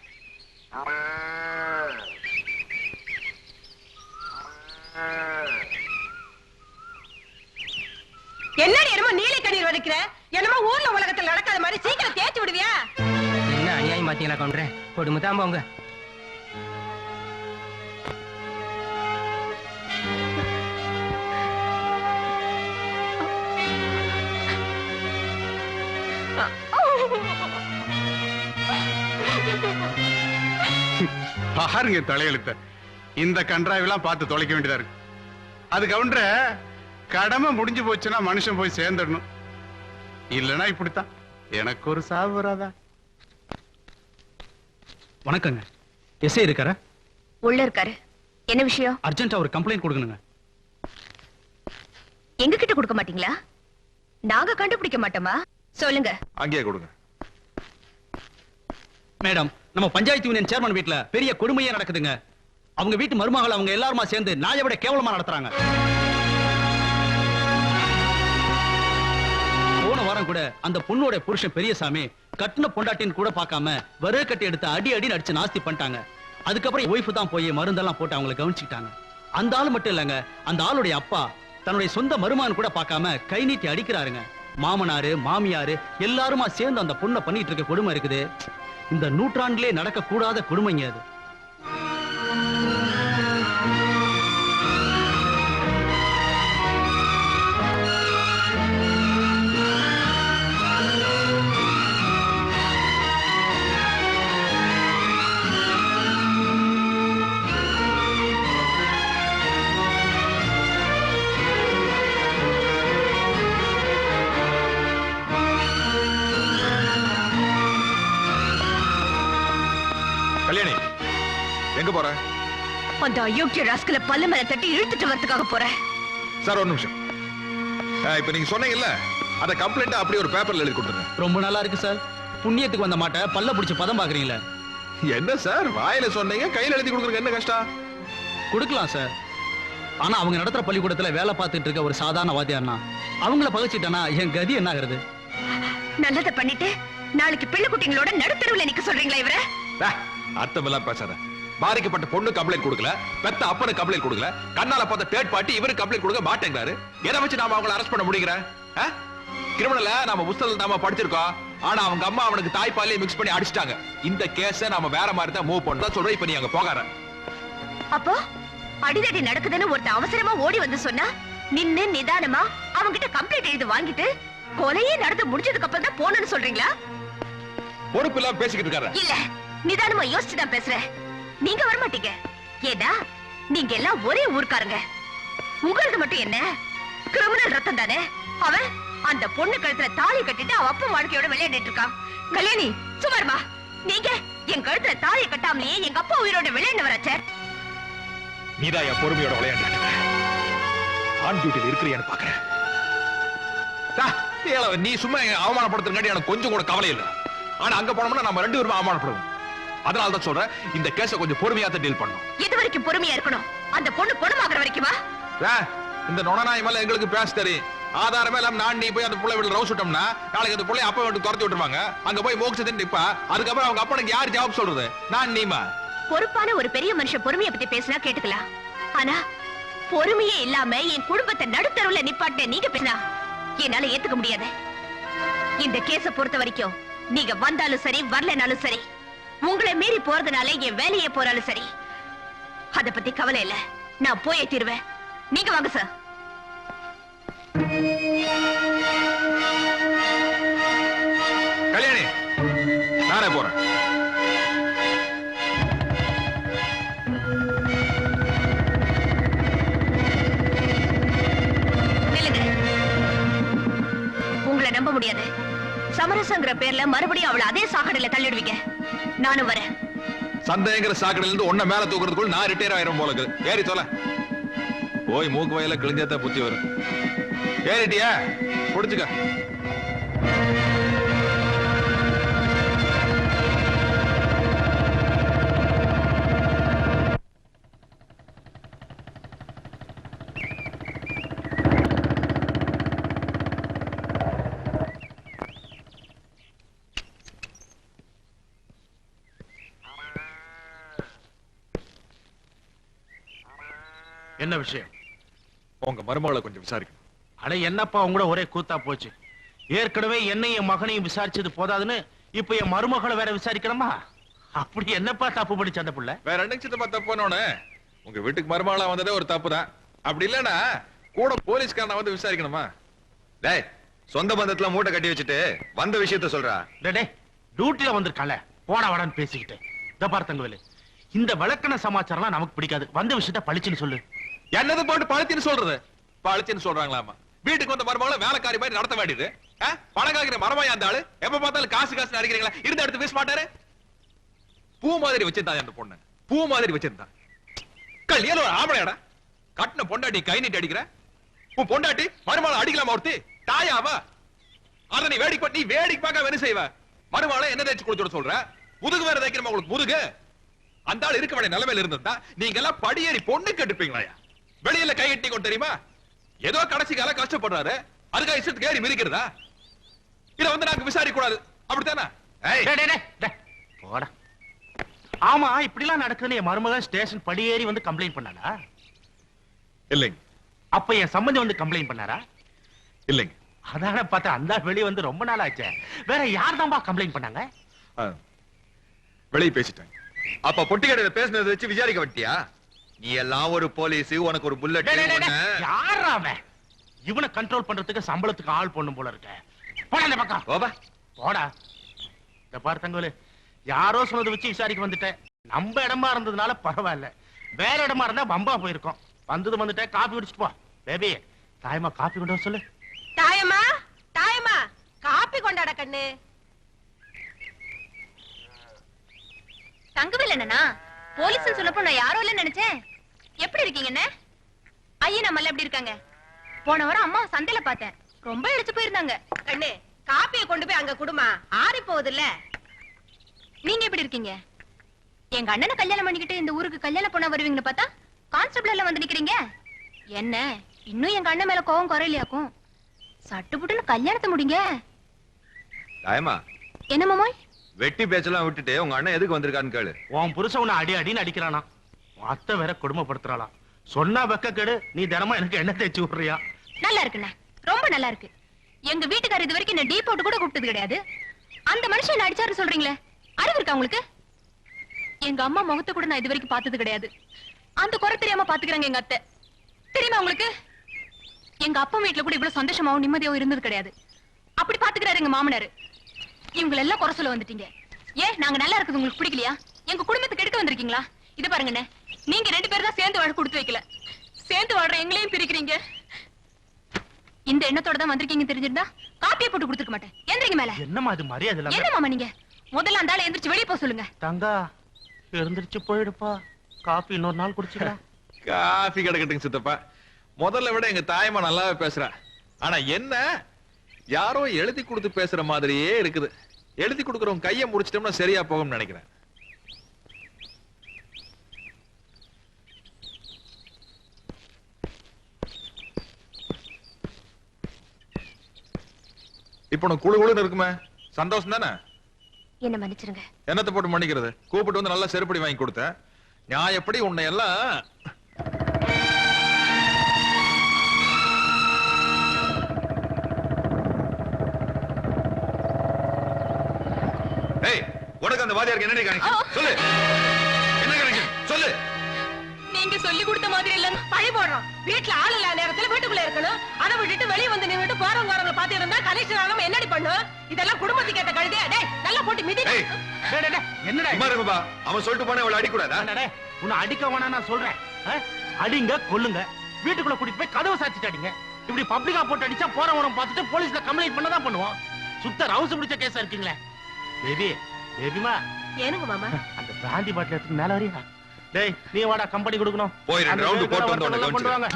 என்னடி என்னமோ நீலி கண்ணீர் வலிக்கிற? என்னமோ ஊர்ல உலகத்தில் நடக்காத மாதிரி சீக்கிரம் தேய்ச்சி விடுவியா? என்ன அநியாயம் பாத்தீங்களா கவுண்டரே? கொடுமைதான் போங்க. பாருங்க தலையெழுத்த இந்த கன்றாவெல்லாம் பார்த்து தொலைக்க வேண்டியதா இருக்கு. அது கவுண்டர கடமை முடிஞ்சு போச்சுன்னா மனுஷன் போய் சேர்ந்துடணும். இல்லைன்னா இப்படித்தான் எனக்கு ஒரு சாவு வராதா? வணக்கங்க. எஸ்ஐ இருக்காரா? உள்ள இருக்காரு. என்ன விஷயம்? அர்ஜென்ட்டா ஒரு கம்ப்ளைண்ட் கொடுக்கணுங்க. எங்க கிட்ட கொடுக்க மாட்டீங்களா? நாங்க கண்டுபிடிக்க மாட்டோமா? சொல்லுங்க. அங்கேயே கொடுங்க. மேடம், நம்ம பஞ்சாயத்து யூனியன் சேர்மன் வீட்ல பெரிய கொடுமையே நடக்குதுங்க. அவங்க வீட்டு மருமகள் அவங்க எல்லாருமா சேர்ந்து நாயை விட கேவலமா நடத்துறாங்க. போன வாரம் கூட அந்த பொண்ணோட புருஷன் பெரியசாமி கட்டின பொண்டாட்டின்னு கூட பார்க்காம வர கட்டி எடுத்து அடி அடி அடிச்சு நாஸ்தி பண்ணிட்டாங்க. அதுக்கப்புறம் ஒய்ஃப் தான் போய் மருந்தெல்லாம் போட்டு அவங்களை கவனிச்சுக்கிட்டாங்க. அந்த ஆள் மட்டும் இல்லங்க, அந்த ஆளுடைய அப்பா தன்னுடைய சொந்த மருமான் கூட பார்க்காம கை நீட்டி அடிக்கிறாருங்க. மாமனாரு மாமியாரு எல்லாருமா சேர்ந்து அந்த பொண்ணை பண்ணிட்டு இருக்க கொடுமை இருக்குது. இந்த நூற்றாண்டிலே நடக்க கூடாத கொடுமைங்க அது. கல்யாணி எங்க போற? அந்த அயோக்கிய ராஸ்கல பல்ல மேல தட்டி இழுத்துட்டு வரதுக்காக போறேன். சார் ஒரு நிமிஷம். இப்ப நீங்க சொன்னீங்கல்ல அந்த கம்ப்ளைண்ட் அப்படியே ஒரு பேப்பர்ல எழுதி கொடுத்துருங்க. ரொம்ப நல்லா இருக்கு சார். புண்ணியத்துக்கு வந்த மாட்ட பல்ல பிடிச்ச பதம் பாக்குறீங்களா? என்ன சார் வாயில சொன்னீங்க, கையில எழுதி கொடுக்குறதுக்கு என்ன கஷ்டம்? கொடுக்கலாம் சார். ஆனா அவங்க நடத்துற பள்ளிக்கூடத்துல வேலை பார்த்துட்டு இருக்க ஒரு சாதாரண வாத்தியார்னா அவங்கள பகைச்சிட்டனா என் கதி என்ன ஆகுறது? நல்லதை பண்ணிட்டு நாளைக்கு பிள்ளை குட்டிங்களோட நடுத்தருவுல நிக்க சொல்றீங்களா இவர? அர்த்தமெல்லாம் பேசாத. பாதிக்கப்பட்ட பொண்ணு கம்ப்ளைண்ட் கொடுக்கல, பெத்த அப்பனு கம்ப்ளைண்ட் கொடுக்கல, கண்ணால பார்த்த தேர்ட் பார்ட்டி இவரு கம்ப்ளைண்ட் கொடுக்க மாட்டேங்கிறாரு. எதை வச்சு நாம அவங்களை அரெஸ்ட் பண்ண முடியுங்கிற? கிரிமினல நாம புஸ்தகத்துல நாம படிச்சிருக்கோம். ஆனா அவங்க அம்மா அவனுக்கு தாய்ப்பாலே மிக்ஸ் பண்ணி அடிச்சிட்டாங்க. இந்த கேஸ நாம வேற மாதிரி தான் மூவ் பண்ணா சொல்றேன். இப்ப நீ அங்க போகாத. அப்போ அடிதடி நடக்குதுன்னு ஒருத்த அவசரமா ஓடி வந்து சொன்னா நின்னு நிதானமா அவங்க கிட்ட கம்ப்ளைண்ட் எழுதி வாங்கிட்டு கொலையே நடந்து முடிஞ்சதுக்கு அப்புறம் தான் போனன்னு சொல்றீங்களா? பொறுப்பு இல்லாம பேசிக்கிட்டு இருக்காரு. இல்ல, நிதானமா யோசிச்சு தான் பேசுறேன். நீங்க வர மாட்டீங்க. ஏடா நீங்க எல்லாம் ஒரே ஊர்க்காரங்க. உங்களுக்கு மட்டும் என்ன கிரிமினல் ரத்தம் தானே? அவன் அந்த பொண்ணு கழுத்துல தாலி கட்டிட்டு அவ அப்பா வாழ்க்கையோட விளையாடிட்டு இருக்கான். கல்யாணி சுமார்மா, நீங்க என் கழுத்துல தாலி கட்டாமலேயே எங்க அப்பா உயிரோட விளையாண்டு வராச்சே. நீதான் என் பொறுமையோட விளையாண்டு ஆன் டியூட்டில இருக்கிறியான்னு பாக்குறேன். நீ சும்மா அவமானப்படுத்துறங்காட்டி எனக்கு கொஞ்சம் கூட கவலை இல்லை. ஆனா அங்க போனோம்னா நம்ம ரெண்டு பேரும் அவமானப்படுவோம். அதனால தான் சொல்றேன், இந்த கேஸ கொஞ்சம் பொறுமையா தான் டீல் பண்ணணும். இது வரைக்கும் பொறுமையா இருக்கணும். அந்த பொண்ணு குணமாகற வரைக்குமா? இந்த நொணநாய் மேல எங்களுக்கு பேச தெரியும். ஆதாரமே இல்லாம நான் நீ போய் அந்த புள்ளை வீட்டுல ரவுஸ் விட்டோம்னா நாளைக்கு அந்த புள்ளைய அப்பா வீட்டு துரத்தி விட்டுருவாங்க. அங்க போய் மோட்சத்தின் நிப்பா. அதுக்கப்புறம் அவங்க அப்பனுக்கு யார் ஜவாப் சொல்றது? நான் நீமா? பொறுப்பான ஒரு பெரிய மனுஷன் பொறுமையை பத்தி பேசினா கேட்டுக்கலாம். ஆனா பொறுமையே இல்லாம என் குடும்பத்தை நடுத்தருவுல நிப்பாட்ட நீங்க பேசினா என்னால ஏத்துக்க முடியாது. இந்த கேஸ பொறுத்த வரைக்கும் நீங்க வந்தாலும் சரி வரலனாலும் சரி, உங்களை மீறி போறதுனால என் வேலையே போறாலும் சரி, அத பத்தி கவலை இல்ல. நான் போயே தீருவேன். நீங்க வாங்க சார். கல்யாணி நானே போறேன். உங்களை நம்ப முடியாது. சமரசங்கிற பேர்ல மறுபடியும் அவளை அதே சாக்கடையில தள்ளிடுவீங்க. நானும் வரேன். சந்தேகங்கிற சாக்கடையில இருந்து உன்ன மேல தூக்குறதுக்குள்ள நான் ரிட்டையர் ஆயிரும் போல இருக்குது. ஏறி தொலை. போய் மூக்கு வயல கிழிஞ்சாதான் புத்தி வரும். ஏறிட்டியா? புடிச்சுக்க. என்ன விஷயம்? உங்க மருமகளை கொஞ்சம் விசாரிக்கணும். அட என்னப்பா உங்களோட ஒரே கூத்தா போச்சு. ஏற்கனவே என்னையும் என் மகனையும் விசாரிச்சது போதாதுன்னு இப்ப என் மருமகளை வேற விசாரிக்கணுமா? அப்படி என்னப்பா தப்பு படிச்ச அந்த புள்ள? வேற என்ன சித்தப்பா தப்புனோன்னு உங்க வீட்டுக்கு மருமகளா வந்ததே ஒரு தப்பு தான். அப்படி இல்லன்னா கூட போலீஸ்காரனை வந்து விசாரிக்கணுமா? டேய், சொந்த பந்தத்துல மூட்டை கட்டி வச்சுட்டு வந்த விஷயத்த சொல்றா. டேய், டியூட்டில வந்திருக்கால போட வாடான்னு பேசிக்கிட்டு. இத பாரு தங்கவேலு, இந்த விளக்கண சமாச்சாரம்லாம் நமக்கு பிடிக்காது. வந்த விஷயத்த பழிச்சுன்னு சொல்லு. என்னது போட்டு பழுத்தின்னு சொல்றது? பழுத்தின்னு சொல்றாங்களாமா? வீட்டுக்கு வந்த மருமகளை வேலைக்காரி மாதிரி நடத்த வேண்டியது. பணம் காக்கிற மரமாயா அந்த ஆளு? எப்ப பார்த்தாலும் காசு காசு அடிக்கிறீங்களா? இருந்த எடுத்து பேச மாட்டாரு. பூ மாதிரி வச்சிருந்தா அந்த பொண்ணு, பூ மாதிரி வச்சிருந்தா. கல்யாணம் ஒரு ஆம்பளையாடா, கட்டின பொண்டாட்டி கை நீட்டி அடிக்கிற. உன் பொண்டாட்டி மருமகளை அடிக்கலாமா? ஒருத்தி தாயாவா? அத நீ வேடிக்கை பார்க்க என்ன செய்வ? மருமகளை என்ன தேய்ச்சி கொடுத்துட சொல்ற? முதுகு வேற தைக்கிறமா உங்களுக்கு முதுகு? அந்த ஆள் இருக்க வேண்டிய நிலைமையில இருந்தா நீங்க எல்லாம் படியேறி பொண்ணு கேட்டுப்பீங்களா? வெளியில கை எட்டி கொண்டு தெரியுமா? ஏதோ கடைசி கால கஷ்டப்படுறாரு, அதுக்காக இஷ்டத்துக்கு ஏறி மிதிக்கிறதா? இத வந்து நாங்க விசாரிக்க கூடாது, அப்படித்தானே? போடா. ஆமா, இப்படி எல்லாம் நடக்குதுன்னு என் மருமகன் ஸ்டேஷன் படியேறி வந்து கம்ப்ளைண்ட் பண்ணானா? இல்லைங்க. அப்ப என் சம்பந்தி வந்து கம்ப்ளைண்ட் பண்ணாரா? இல்லைங்க. அதான பார்த்தா அந்த வெளிய வந்து ரொம்ப நாள் ஆச்சு. வேற யார் தான்பா கம்ப்ளைண்ட் பண்ணாங்க? வெளிய பேசிட்டாங்க. அப்ப பொட்டி கடையில பேசினதை வச்சு விசாரிக்க வட்டியா? நீ எல்லாம் ஒரு போலீஸ், உனக்கு ஒரு புல்லட். யாரா அவன்? இவனை கண்ட்ரோல் பண்றதுக்கு சம்பளத்துக்கு ஆள் பொண்ணும் போல இருக்க. போடா அந்த பக்கம். போடா. இந்த பாரு தங்கவேலு, யாரோ சொன்னதை வச்சு விசாரிக்க வந்துட்டேன். நம்ம இடமா இருந்ததுனால பரவாயில்ல, வேற இடமா இருந்தா பம்பா போயிருக்கோம். வந்தது வந்துட்டேன், காபி குடிச்சிட்டு போ. பேபி, தாயம்மா காபி கொண்டு வர சொல்லு. தாயம்மா, தாயம்மா காபி கொண்டாட கண்ணு. தங்கவேல் என்னன்னா போலீஸ் சொல்லப்போ நான் யாரோ இல்ல நினைச்சேன். எப்படி இருக்கீங்க? ஐயா நம்ம எப்படி இருக்காங்க? போன வாரம் அம்மா சந்தையில பார்த்தேன், ரொம்ப இழுச்சு போயிருந்தாங்க. கண்ணு, காப்பியை கொண்டு போய் அங்க குடுமா, ஆறி போகுது இல்ல. நீங்க எப்படி இருக்கீங்க? எங்க அண்ணனை கல்யாணம் பண்ணிக்கிட்டு இந்த ஊருக்கு கல்யாணம் பண்ண வருவீங்கன்னு பார்த்தா கான்ஸ்டபிள் எல்லாம் வந்து நிக்கிறீங்க. என்ன இன்னும் எங்க அண்ணன் மேல கோவம் குறையிலையாக்கும்? சட்டுப்புட்டுன்னு கல்யாணத்தை முடிங்க. தாயம்மா, என்ன மாமாய்? வெட்டி பேச்செல்லாம் விட்டுட்டு உங்க அண்ணன் எதுக்கு வந்திருக்கான்னு கேளு. உன் புருஷன் உன்னை அடி அடின்னு அடிக்கிறானா? அத்தை வேற கொடுமைப்படுத்துறாளாம். சொன்னா வெக்க கேடு, நீ தினமும் எனக்கு என்ன தேய்ச்சி விடுறியா? நல்லா இருக்குண்ணா, ரொம்ப நல்லா இருக்கு. எங்க வீட்டுக்காரர் இது வரைக்கும் என்ன டீ போட்டு கூட கூப்பிட்டது கிடையாது. அந்த மனுஷன் என்ன அடிச்சாரு சொல்றீங்களே, அறிவு இருக்கா உங்களுக்கு? எங்க அம்மா முகத்தை கூட நான் இது வரைக்கும் பார்த்தது கிடையாது. அந்த குறை தெரியாம பாத்துக்கிறாங்க எங்க அத்தை. தெரியுமா உங்களுக்கு? எங்க அப்பா வீட்டுல கூட இவ்வளவு சந்தோஷமாவும் நிம்மதியாவும் இருந்தது கிடையாது. அப்படி பாத்துக்கிறாரு எங்க மாமனாரு. இவங்களை எல்லாம் குறை சொல்ல வந்துட்டீங்க. ஏன் நாங்க நல்லா இருக்குது உங்களுக்கு பிடிக்கலையா? எங்க குடும்பத்துக்கு எடுக்க வந்திருக்கீங்களா? இத பாருங்கண்ணே, நீங்க 2 பேரும் தான் சேர்ந்து வாழ கொடுத்து வைக்கல, சேர்ந்து வாழ்ற எங்களையும் பிரிக்கிறீங்க. இந்த எண்ணத்தோட தான் வந்திருக்கீங்க தெரிஞ்சிருந்தா காப்பியை போட்டு கொடுத்துக்க மாட்டேன். எந்திரிங்க மேல. என்னமா அது மரியாதை இல்ல? என்ன மாமா நீங்க? முதல்ல அந்த ஆளை எந்திரிச்சு வெளியே போக சொல்லுங்க. தங்கா, எந்திரிச்சு போயிடுப்பா. காபி இன்னொரு நாள் குடிச்சுக்கலாம். காபி கிடக்கட்டுங்க சித்தப்பா. முதல்ல விட எங்க தாயம்மா நல்லாவே பேசுறா. ஆனா என்ன, யாரோ எழுதி கொடுத்து பேசுற மாதிரியே இருக்குது. எழுதி கொடுக்கறவங்க கையை முடிச்சிட்டோம்னா சரியா போகும்னு நினைக்கிறேன். இப்ப உனக்கு குழு குழுன்னு இருக்குமே, சந்தோஷம் தானே? என்ன மன்னிச்சிருங்க. என்னத்தை போட்டு மன்னிக்கிறது? கூப்பிட்டு வந்து நல்லா செருப்படி வாங்கி கொடுத்தேன். நான் எப்படி உன்னை எல்லாம் உனக்கு அந்த வாதியாருக்கு என்ன கனெக்ஷன் சொல்லு? என்ன கனெக்ஷன் சொல்லு? நீங்க சொல்லி கொடுத்த மாதிரி இல்ல, பழி போடுறோம். வீட்டுல ஆள் இல்லாத நேரத்துல வீட்டுக்குள்ள இருக்கணும். அதை விட்டுட்டு வெளியே வந்து நின்னுட்டு போறவங்க வரவங்க பாத்து இருந்தா கலெக்ஷன் ஆகாம என்னடி பண்ணும்? இதெல்லாம் குடும்பத்துக்கு ஏத்த கழுதே. டேய், நல்லா போட்டு மிதி. என்னடா சும்மா அவன் சொல்லிட்டு போனா அவளை அடிக்கூடாதா? உன்னை அடிக்க வேணா நான் சொல்றேன். அடிங்க கொல்லுங்க, வீட்டுக்குள்ள கூட்டிட்டு போய் கதவை சாத்திட்டு அடிங்க. இப்படி பப்ளிக்கா போட்டு அடிச்சா போறவன பார்த்துட்டு போலீஸ்ல கம்ப்ளைண்ட் பண்ணதான் பண்ணுவோம். சுத்த ரவுசு பிடிச்ச கேஸா இருக்கீங்களே. பேபி, பேபிமா, ஏனுங்க மாமா அந்த பிராந்தி பாட்டில் எடுத்து மேல வரியா? டேய் நீ வாடா கம்பெனி கொடுக்கணும். போய் 2 ரவுண்ட் போட்டு வந்து உன்னை கொண்டு வாங்க.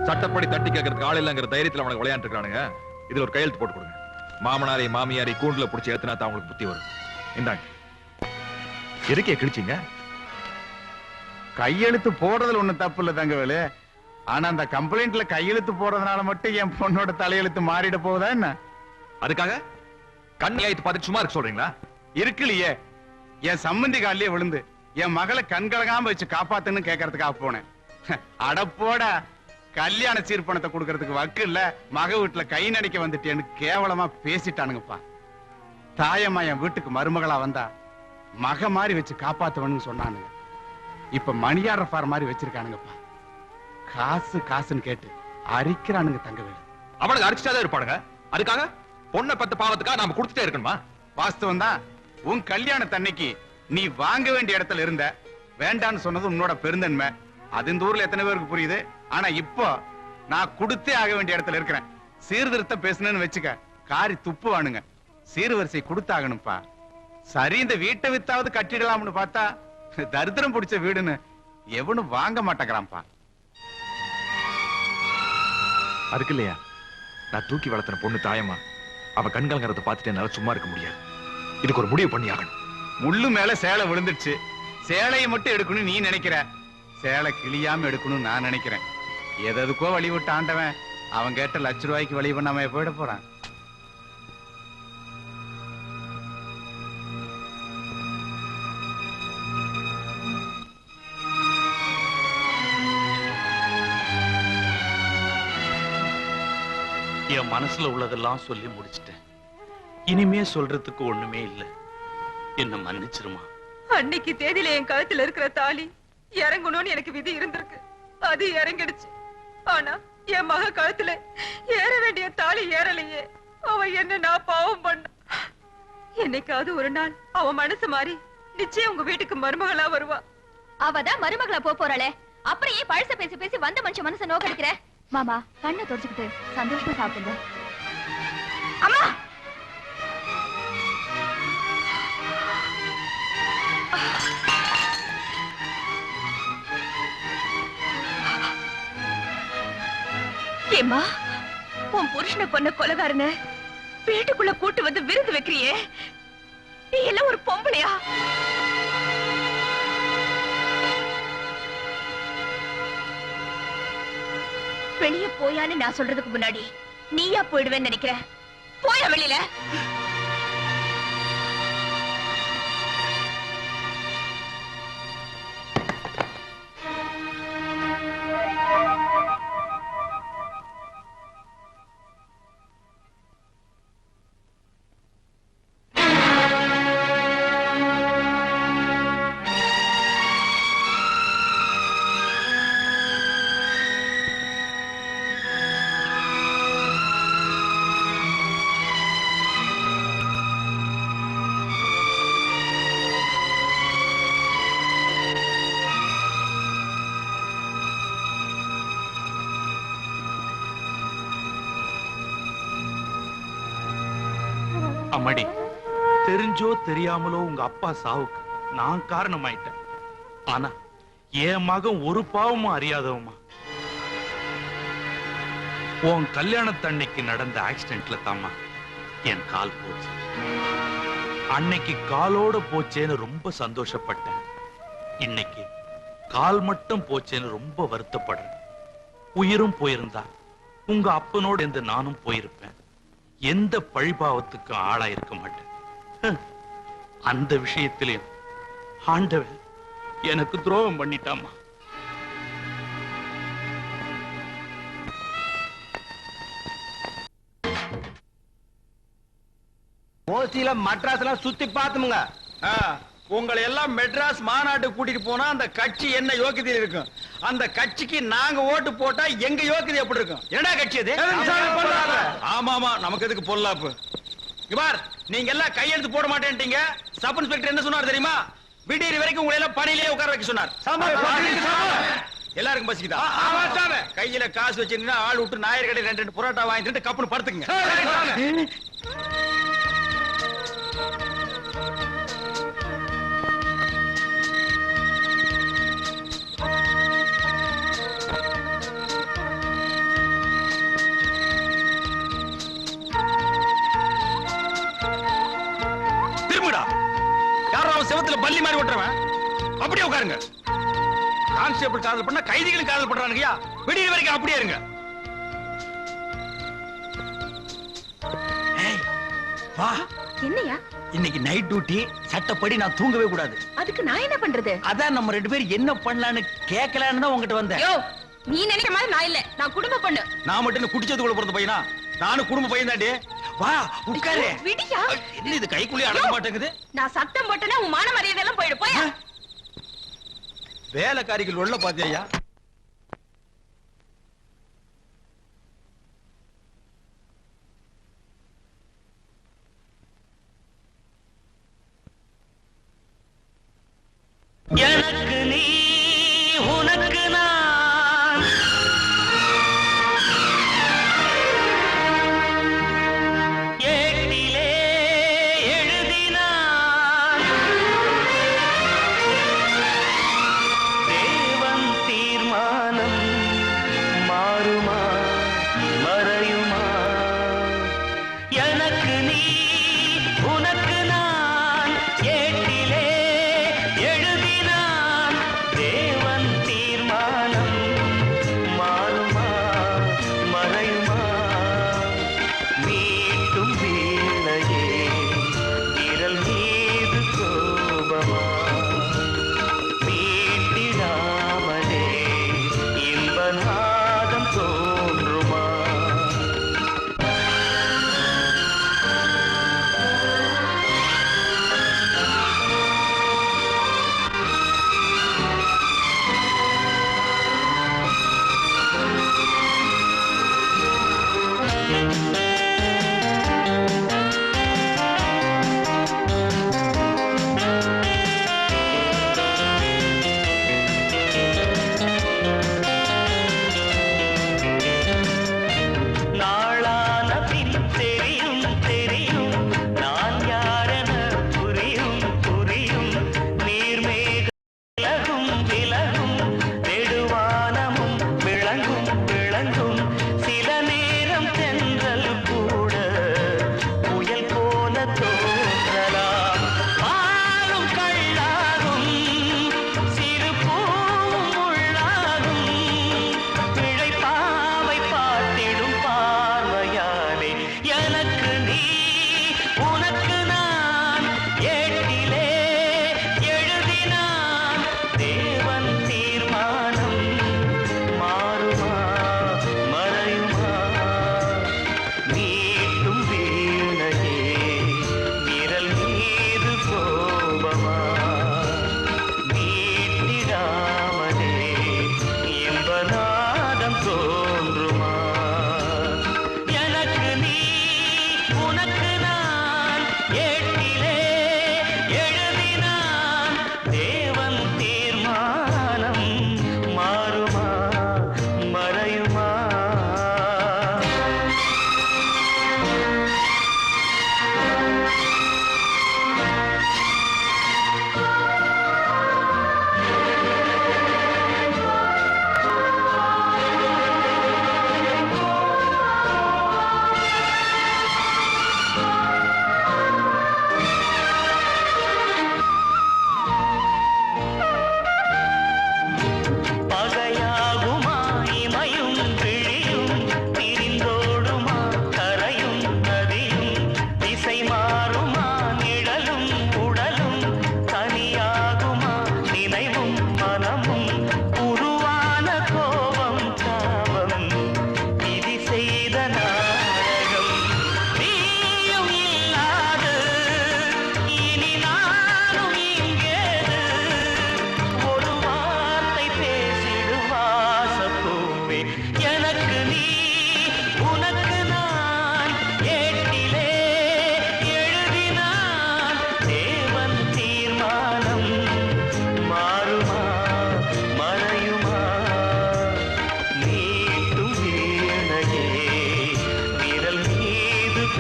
சட்டப்படி தட்டி கேட்கறதுக்கு ஆள் இல்லங்கிற தைரியத்துல அவனுக்கு விளையாண்டு இருக்கானுங்க. இதுல ஒரு கையெழுத்து போட்டு கொடுங்க. மாமனாரை மாமியாரை கூண்டுல பிடிச்சி ஏத்துனா தான் அவங்களுக்கு புத்தி வரும். இந்தாங்க. எதுக்கே கிழிச்சிங்க? கையெழுத்து போடுறதுல ஒண்ணும் தப்பு இல்ல தங்கவேலு. ஆனா அந்த கம்ப்ளைண்ட்ல கையெழுத்து போடுறதுனால மட்டும் என் பொண்ணோட தலையெழுத்து மாறிட போகுதா என்ன? அதுக்காக கண் ஆயிட்டு பார்த்துட்டு சும்மா இருக்க சொல்றீங்களா? இருக்குல்லையே, என் சம்பந்தி காலிலே விழுந்து என் மகளை கண்கலகாம வச்சு காப்பாத்துன்னு கேட்கறதுக்காக போனேன். அடப்போட கல்யாண சீர்பணத்தை கொடுக்கறதுக்கு வக்கு இல்ல, மக வீட்டுல கை நடிக்க வந்துட்டேன்னு கேவலமா பேசிட்டானுங்கப்பா. தாயம்மா என் வீட்டுக்கு மருமகளா வந்தா மக மாதிரி வச்சு காப்பாத்துவன்னு சொன்னானுங்க. இப்ப மணியாடுற ஃபார் மாதிரி வச்சிருக்கானுங்கப்பா. காசு காசுன்னு கேட்டு அரிக்கிறானுங்க தங்கவேலு. அவனுக்கு அரிச்சாதான் இருப்பானுங்க. அதுக்காக பொண்ணை பத்து பாவத்துக்காக நாம கொடுத்துட்டே இருக்கணுமா? வாஸ்தவம் தான். உன் கல்யாணத்தன்னைக்கு நீ வாங்க வேண்டிய இடத்துல இருந்த, வேண்டான்னு சொன்னது உன்னோட பெருந்தன்மை. அது இந்த ஊர்ல எத்தனை பேருக்கு புரியுது. ஆனா இப்போ நான் கொடுத்தே ஆக வேண்டிய இடத்துல இருக்கிறேன். சீர்திருத்தம் பேசுனேன்னு வச்சுக்க, காரி துப்புவானுங்க. சீர்வரிசை கொடுத்தாகணும்ப்பா. சரி, இந்த வீட்டை வித்தாவது கட்டிடலாம்னு பார்த்தா தரித்திரம் பிடிச்ச வீடுன்னு எவனும் வாங்க மாட்டேங்கிறான்ப்பா. அதுக்கு இல்லையா நான் தூக்கி வளர்த்தின பொண்ணு தாயம்மா அவ கண்கள்ங்கிறத பார்த்துட்டு என்னால சும்மா இருக்க முடியாது. இதுக்கு ஒரு முடிவு பண்ணி ஆகணும். முள்ளு மேல சேலை விழுந்துடுச்சு. சேலையை மட்டும் எடுக்கணும் நீ நினைக்கிற, சேலை கிளியாம எடுக்கணும் நான் நினைக்கிறேன். எதுக்கோ வழி விட்டு ஆண்டவன் அவன் கேட்ட ₹1,00,000 வழி பண்ணாம போயிட போறான். என் மனசுல உள்ளதெல்லாம் சொல்லி முடிச்சிட்டேன். இனிமே சொல்றதுக்கு ஒண்ணுமே இல்ல. என்ன மன்னிச்சிருமா. அன்னைக்கு தேதியில என் கழுத்துல இருக்கிற தாலி இறங்கணும்னு எனக்கு விதி இருந்திருக்கு. அது இறங்கிடுச்சு. ஆனா என் மக கழுத்துல ஏற வேண்டிய தாலி ஏறலையே. அவ என்ன நான் பாவம் பண்ண. என்னைக்காவது ஒரு நாள் அவ மனசு மாறி நிச்சயம் உங்க வீட்டுக்கு மருமகளா வருவா. அவதான் மருமகளா போறாளே, அப்புறம் ஏன் பழச பேசி பேசி வந்த மனுஷன் மனசை நோக்கடிக்கிற? மாமா கண்ணை தொடச்சுக்கிட்டு சந்தோஷமா சாப்பிடுங்க. அம்மா ஏம்மா, உன் புருஷனை கொன்ன கொலைகாரன வீட்டுக்குள்ள கூட்டு வந்து விருந்து வைக்கிறியே, நீ எல்லாம் ஒரு பொம்பளையா? வெளியே போயான்னு நான் சொல்றதுக்கு முன்னாடி நீயா போயிடுவேன்னு நினைக்கிற? போயா வெளியில. அம்மாடி, தெரிஞ்சோ தெரியாமலோ உங்க அப்பா சாவுக்கு நான் காரணமாயிட்டேன். ஆனா என் மகன் ஒரு பாவமும் அறியாதவமா. உன் கல்யாணத்தன்னைக்கு நடந்த ஆக்சிடென்ட்ல தாமா என் கால் போச்சு. அன்னைக்கு காலோட போச்சேன்னு ரொம்ப சந்தோஷப்பட்டேன். இன்னைக்கு கால் மட்டும் போச்சேன்னு ரொம்ப வருத்தப்படுறேன். உயிரும் போயிருந்தா உங்க அப்பனோடு இருந்து நானும் போயிருப்பேன். எந்த பழிபாவத்துக்கும் ஆளா இருக்க மாட்டேன். அந்த விஷயத்திலையும் ஆண்டவன் எனக்கு துரோகம் பண்ணிட்டாமா. ஓசியில மட்ராஸ் எல்லாம் சுத்தி பாத்துமுங்க. உங்களை எல்லாம் மெட்ராஸ் மாநாட்டுக்கு கூட்டிட்டு போனா அந்த கட்சி என்ன யோக்கியதையில் இருக்கும்? அந்த கட்சிக்கு நாங்க ஓட்டு போட்டா எங்க யோக்கியதை எப்படி இருக்கும்? என்னடா கட்சி அது? ஆமா ஆமா, நமக்கு எதுக்கு பொல்லாப்பு? இவார் நீங்க எல்லாம் கையெழுத்து போட மாட்டேன்ட்டீங்க. சப் இன்ஸ்பெக்டர் என்ன சொன்னார் தெரியுமா? விடியறி வரைக்கும் உங்களை எல்லாம் பணியிலேயே உட்கார வைக்க சொன்னார். எல்லாருக்கும் பசிக்குதா? கையில காசு வச்சிருந்தா ஆள் விட்டு நாயர் கடை 2 புரோட்டா வாங்கிட்டு கப்புன்னு படுத்துக்குங்க. திரும்புடா. யாரோ அவன் செவத்துல பள்ளி மாதிரி ஓட்டுறவன். அப்படியே உட்காருங்க. கான்ஸ்டேபிள் காதல் பண்ணா கைதிகளும் காதல் பண்றானுங்கயா. விடிய வரைக்கும் அப்படியே இருங்க. வா. என்னையா? இன்னைக்கு நைட் டியூட்டி. சட்டப்படி நான் தூங்கவே கூடாது. அதுக்கு நான் என்ன பண்றது? அதான் நம்ம 2 பேரும் என்ன பண்ணலான்னு கேட்கலான்னு தான் உங்ககிட்ட வந்தேன். யோ, நீ நினைக்கிற மாதிரி நான் இல்ல. நான் குடும்ப பொண்ணு. நான் மட்டும் குடிச்சதுக்குள்ள பிறந்த பையனா? நானும் குடும்ப பையன் தாண்டி. வா உட்காரு. விடியா? என்ன இது கைக்குள்ளே அடங்க மாட்டேங்குது? நான் சத்தம் போட்டேன்னா உன் மான மரியாதை எல்லாம் போயிடு. போயா. வேலைக்காரிகள் உள்ள பாத்தியா? எனக்கு நீ உனக்கு நான் ஏட்டிலே எழுதினான் தேவன் தீர்மானம் மாறுமா மறையுமா எனக்கு நீ உனக்கு நான் ஏட்டிலே எழுதினான் தேவன் தீர்மானம் மாறுமா மறையுமா மீட்டும் வீணையே விரல் மீது கோபமா மீட்டிடாமலே இன்பநாதம் தோன்றுமா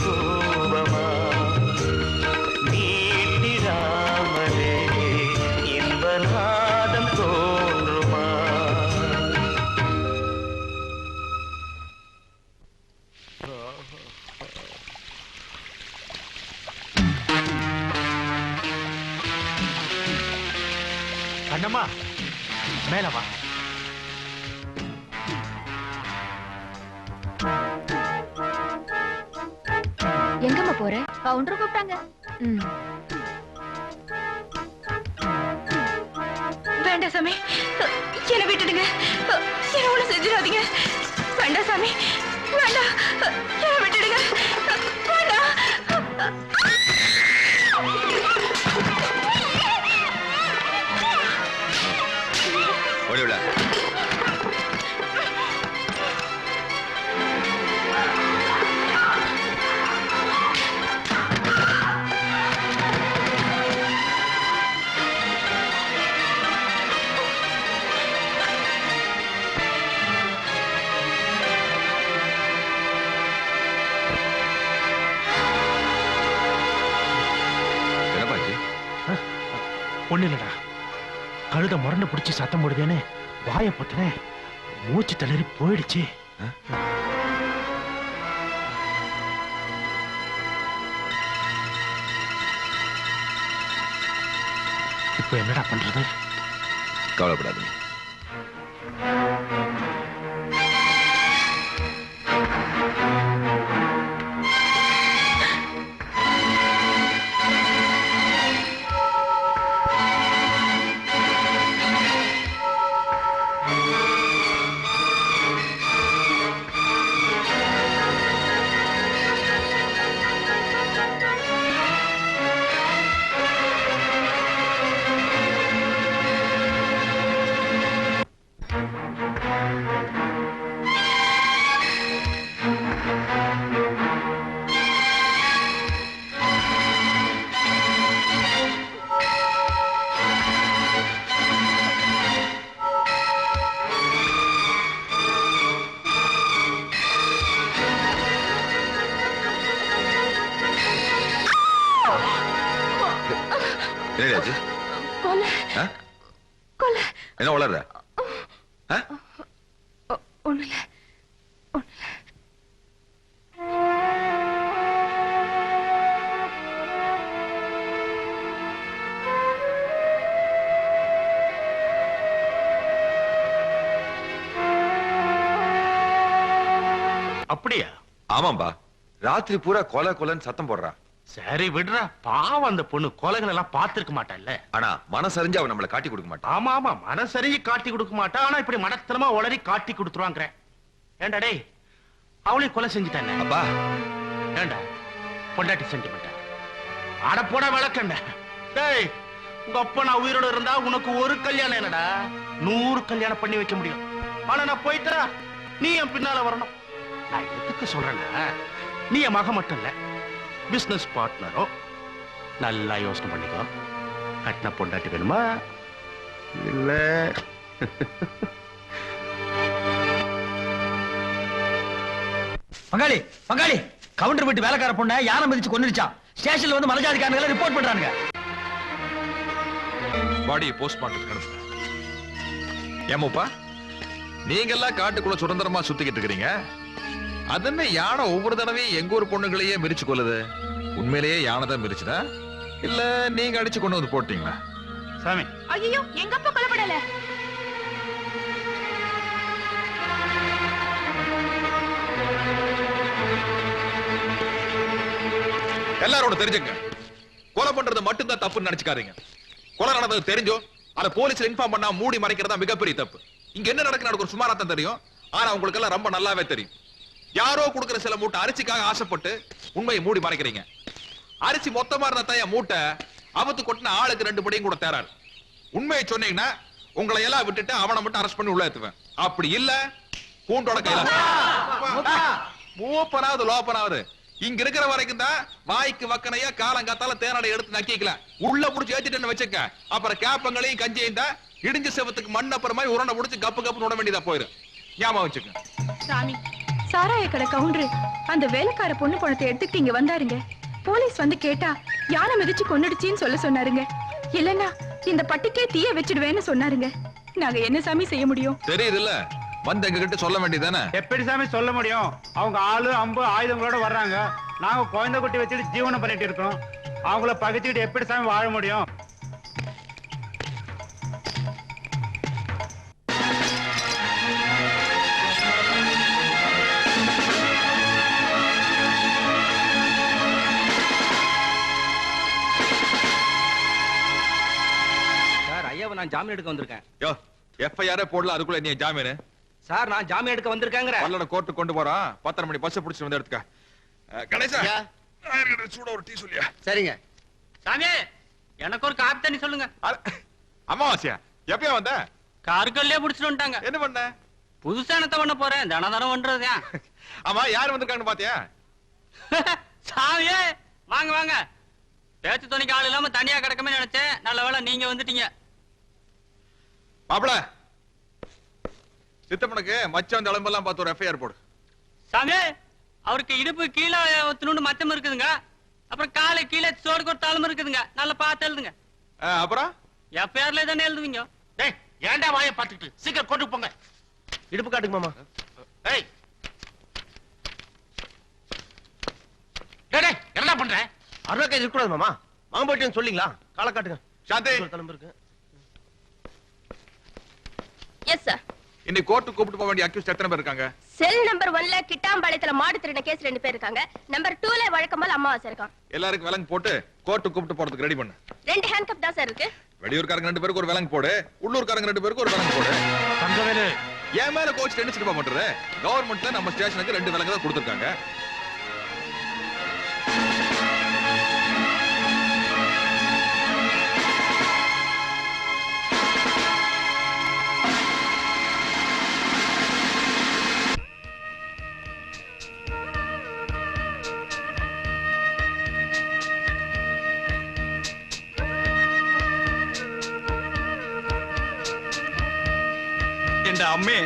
கோபமா நீட்டிடாமலே இன்பநாதம் தோன்றுமா? கண்ணம்மா மேல வா. எங்கம்மா போற? கவுண்டர் கூப்பிட்டாங்க. வேண்டாம் சாமி, என்ன விட்டுடுங்க. என்ன ஒண்ணு செஞ்சிடாதீங்க. வேண்டாம் சாமி, வேண்டாம், என்ன விட்டுடுங்க. வேண்டாம். ஓடி விட. ஒண்ணு இல்லடா, கழுத முரண்டு பிடிச்சி சத்தம் போடுதேன்னு வாயை பத்தினேன், மூச்சு தளறி போயிடுச்சு. இப்ப என்னடா பண்றது? கவலைப்படாதீங்க. என்ன வளர்ற? ஒண்ணுல அப்படியா? ஆமாம்பா, ராத்திரி பூரா கொலை கொலைன்னு சத்தம் போடுறா. சரி விடுறா, பாவம் அந்த பொண்ணு கொலைகள் எல்லாம் பார்த்திருக்க மாட்டான்ல. ஆனா மனசறிஞ்சு அவன் நம்மளை காட்டி கொடுக்க மாட்டான். ஆமா ஆமா, மனசறிஞ்சு காட்டி கொடுக்க மாட்டான். ஆனா இப்படி மனத்தனமா உளறி காட்டி கொடுத்துருவாங்க. ஏண்டா டேய், அவளையும் கொலை செஞ்சுட்டானே. அப்பா ஏண்டா பொண்டாட்டி சென்டிமெண்டா? ஆட போட விளக்கண்ட. டேய், உங்க அப்பா நான் உயிரோட இருந்தா உனக்கு ஒரு கல்யாணம் என்னடா 100 கல்யாணம் பண்ணி வைக்க முடியும். ஆனா நான் போயிட்டா நீ என் பின்னால வரணும். நான் எதுக்கு சொல்றேன்னா, நீ என் மக மட்டும் இல்ல, பிசினஸ் பார்ட்னரோ. நல்லா யோசனை பண்ணிக்கோ. கட்டின பொண்டாட்டி வேணுமா இல்ல? பங்காளி பங்காளி, கவுண்டர் வீட்டு வேலைக்கார பொண்ணை யாரை மிதிச்சு கொன்னுடுச்சான். ஸ்டேஷன்ல வந்து மலஜாதிக்காரங்களை ரிப்போர்ட் பண்றாங்க. பாடியை போஸ்ட்மார்ட்டம் நடத்துங்க. ஏமாப்பா, நீங்க எல்லாம் காட்டுக்குள்ள சுதந்திரமா சுத்திக்கிட்டு இருக்கிறீங்க. அதுன்னு யானை ஒவ்வொரு தடவையும் எங்க ஒரு பொண்ணுங்களையே மிரிச்சு கொள்ளுது. உண்மையிலேயே யானை தான் மிரிச்சுதா இல்ல நீங்க அடிச்சு கொண்டு வந்து போட்டீங்களா? சாமி, ஐயோ, எங்க அப்பா கொலைப்படல. எல்லாரோட தெரிஞ்சுங்க, கொலை பண்றது மட்டும்தான் தப்புன்னு நினைச்சுக்காதீங்க. கொலை நடந்தது தெரிஞ்சோ அதை போலீஸ்ல இன்ஃபார்ம் பண்ணா மூடி மறைக்கிறதா மிகப்பெரிய தப்பு. இங்க என்ன நடக்குன்னு எனக்கு ஒரு சுமாராத்தான் தெரியும். ஆனா உங்களுக்கு எல்லாம் ரொம்ப நல்லாவே தெரியும். யாரோ கொடுக்கிற சில மூட்டை அரிசிக்காக ஆசைப்பட்டு உண்மையை மூடி மறைக்கிறீங்க. அரிசி மொத்தமா இருந்த தாய மூட்டை அவத்து கொட்டின ஆளுக்கு 2 படியும் கூட தேராரு. உண்மையை சொன்னீங்கன்னா உங்களை எல்லாம் விட்டுட்டு அவனை மட்டும் அரெஸ்ட் பண்ணி உள்ள ஏத்துவேன். அப்படி இல்ல கூண்டோட கையில மூப்பனாவது லோப்பனாவது இங்க இருக்கிற வரைக்கும் தான் வாய்க்கு வக்கனையா காலங்காத்தால தேனடை எடுத்து நக்கிக்கல. உள்ள புடிச்சு ஏத்திட்டு வச்சுக்க, அப்புறம் கேப்பங்களையும் கஞ்சியும் தான் இடிஞ்ச செவத்துக்கு மண் அப்புறம் மாதிரி உருண்டை புடிச்சு கப்பு கப்பு நோட வேண்டியதா போயிரு. ஞாபகம் வச்சுக்க. சாமி, சாராய கடை கவுண்டரு அந்த வேலைக்கார பொண்ணு பணத்தை எடுத்துக்கிட்டு இங்க வந்தாருங்க. போலீஸ் வந்து கேட்டா யானை மிதிச்சு கொன்னுடுச்சின்னு சொல்ல சொன்னாருங்க. இல்லன்னா இந்த பட்டிக்கே தீய வச்சிடுவேன்னு சொன்னாருங்க. நாங்க என்ன சாமி செய்ய முடியும்? தெரியுதுல்ல, வந்து எங்க கிட்ட சொல்ல வேண்டியதானே. எப்படி சாமி சொல்ல முடியும்? அவங்க ஆளு அம்பு ஆயுதங்களோட வர்றாங்க. நாங்க குழந்தை குட்டி வச்சுட்டு ஜீவனம் பண்ணிட்டு இருக்கோம். அவங்கள பகைச்சுக்கிட்டு எப்படி சாமி வாழ முடியும்? நான் ஜாமீன் எடுக்க வந்திருக்கேன். யோ, எஃப்ஐஆர் போடல, அதுக்குள்ள நீ ஜாமீன்? சார் நான் ஜாமீன் எடுக்க வந்திருக்கேங்கற. பல்லட கோர்ட் கொண்டு போறோம். 10:30 மணி பஸ் பிடிச்சு வந்து எடுத்துக்க. கணேசா, சூட ஒரு டீ சொல்லியா? சரிங்க. சாமி, எனக்கு ஒரு காப்பி தண்ணி சொல்லுங்க. அமாவாசையா எப்பயா வந்த? கார்கல்லே புடிச்சிட்டு வந்துட்டாங்க. என்ன பண்ண? புதுசா என்னத்த பண்ண போறேன்? தனதனம் பண்றதா? ஆமா, யார் வந்திருக்காங்கன்னு பாத்தியா? சாமியே, வாங்க வாங்க. பேச்சு துணிக்கு ஆள் இல்லாம தனியா கிடக்கமே நினைச்சேன். நல்ல வேளை நீங்க வந்துட்டீங்க. மாப்பிள, சித்தப்பனுக்கு மச்சான் தளம்பெல்லாம் பார்த்து ஒரு எஃப்ஐஆர் போடு. சாமி, அவருக்கு இடுப்பு கீழே ஒத்துணுண்டு மச்சம் இருக்குதுங்க. அப்புறம் காலை கீழே சோடு ஒரு தளம் இருக்குதுங்க. நல்லா பார்த்து எழுதுங்க. அப்புறம் எஃப்ஐஆர்ல தானே எழுதுவீங்க. டேய், ஏன்டா வாயை பார்த்துட்டு சீக்கிரம் கொண்டு போங்க. இடுப்பு காட்டுங்க மாமா. ஏய், டேய், என்ன பண்ற? அருவா கை இருக்கக்கூடாது மாமா. மாம்பட்டின்னு சொல்லிங்களா? காலை காட்டுங்க. சாந்தி, தளம்பு இருக்கு. Yes sir. இன்னைக்கு கோர்ட்டு கூப்பிட்டு போக வேண்டிய அக்யூஸ்ட் எத்தனை பேர் இருக்காங்க? செல் நம்பர் 1ல கிட்டாம்பாளையத்துல மாடு திருடின கேஸ் 2 பேர் இருக்காங்க. நம்பர் 2ல வழக்கம்போல அம்மாவாசை இருக்கான். எல்லாருக்கும் விலங்கு போட்டு கோர்ட்டு கூப்பிட்டு போறதுக்கு ரெடி பண்ணு. 2 ஹேண்ட் கப் தான் சார் இருக்கு. வெளியூர்காரங்க 2 பேருக்கு ஒரு விலங்கு போடு, உள்ளூர்காரங்க 2 பேருக்கு ஒரு விலங்கு போடு. தங்கவேலு, ஏன் மேல கோச் என்ன சிறப்பா பண்றது? கவர்மெண்ட்ல நம்ம ஸ்டேஷனுக்கு 2 விலங்கு தான் கொடுத்திருக்காங்க. എന്റെ അമ്മേ,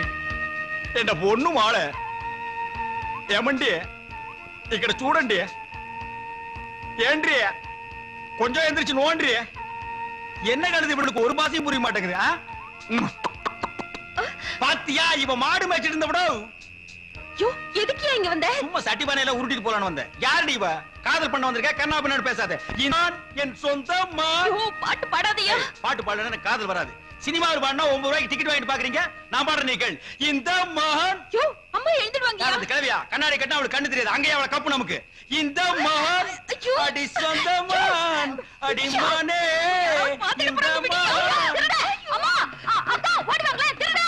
എന്റെ പൊണ്ണു മാളെ, ఏమండి ఇక్కడ చూడండి. ఏంట్రీ కొంచెం எந்திரிச்சு நோண்டி. என்ன கழுது இவனுக்கு ஒரு பாசையும் புரிய மாட்டேங்குது. பாத்தியா, இவ மாடு மேய்ச்சிட்டு இருந்தவடோ. யோ, எதுக்கு இங்க வந்த? சும்மா சட்டி பானையில உருட்டிட்டு போலான்னு வந்தேன். யாருடி இவ? காதல் பண்ண வந்திருக்க? கண்ணா பின்னாடி பேசாத. நான் என் சொந்த பாட்டு பாடாதயா. பாட்டு பாடலன்னா எனக்கு காதல் வராது. சினிமாவில் பாடினா 9 ரூபாய்க்கு டிக்கெட் வாங்கிட்டு பாக்குறீங்க. நான் பாடுற நீங்கள் இந்த மகன். யோ, அம்மா எழுந்திடுவாங்க. அந்த கிழவியா கண்ணாடி கட்டினா அவளுக்கு கண்ணு தெரியாது. அங்கேயே அவளை கப்பு நமக்கு. இந்த மகன் அடி சொந்த மகன் அடி மானே. அம்மா, அக்கா ஓடி வாங்களே, திருட.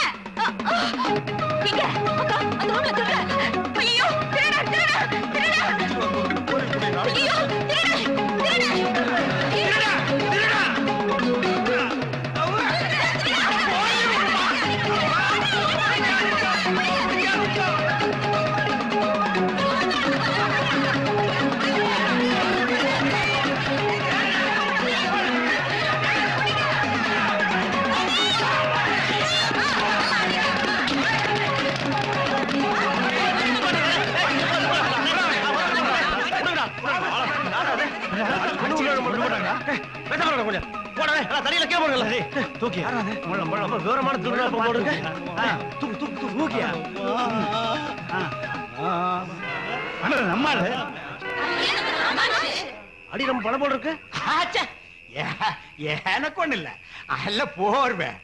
எங்க அக்கா அந்த ரூம்ல திருட. ஐயோ, திருட திருட திருட. ஐயோ, திருட திருட திருட திருட. அடி நம்ம பணம் போட இருக்கு. எனக்கு ஒண்ணு இல்ல, அல்ல போர்வேன்.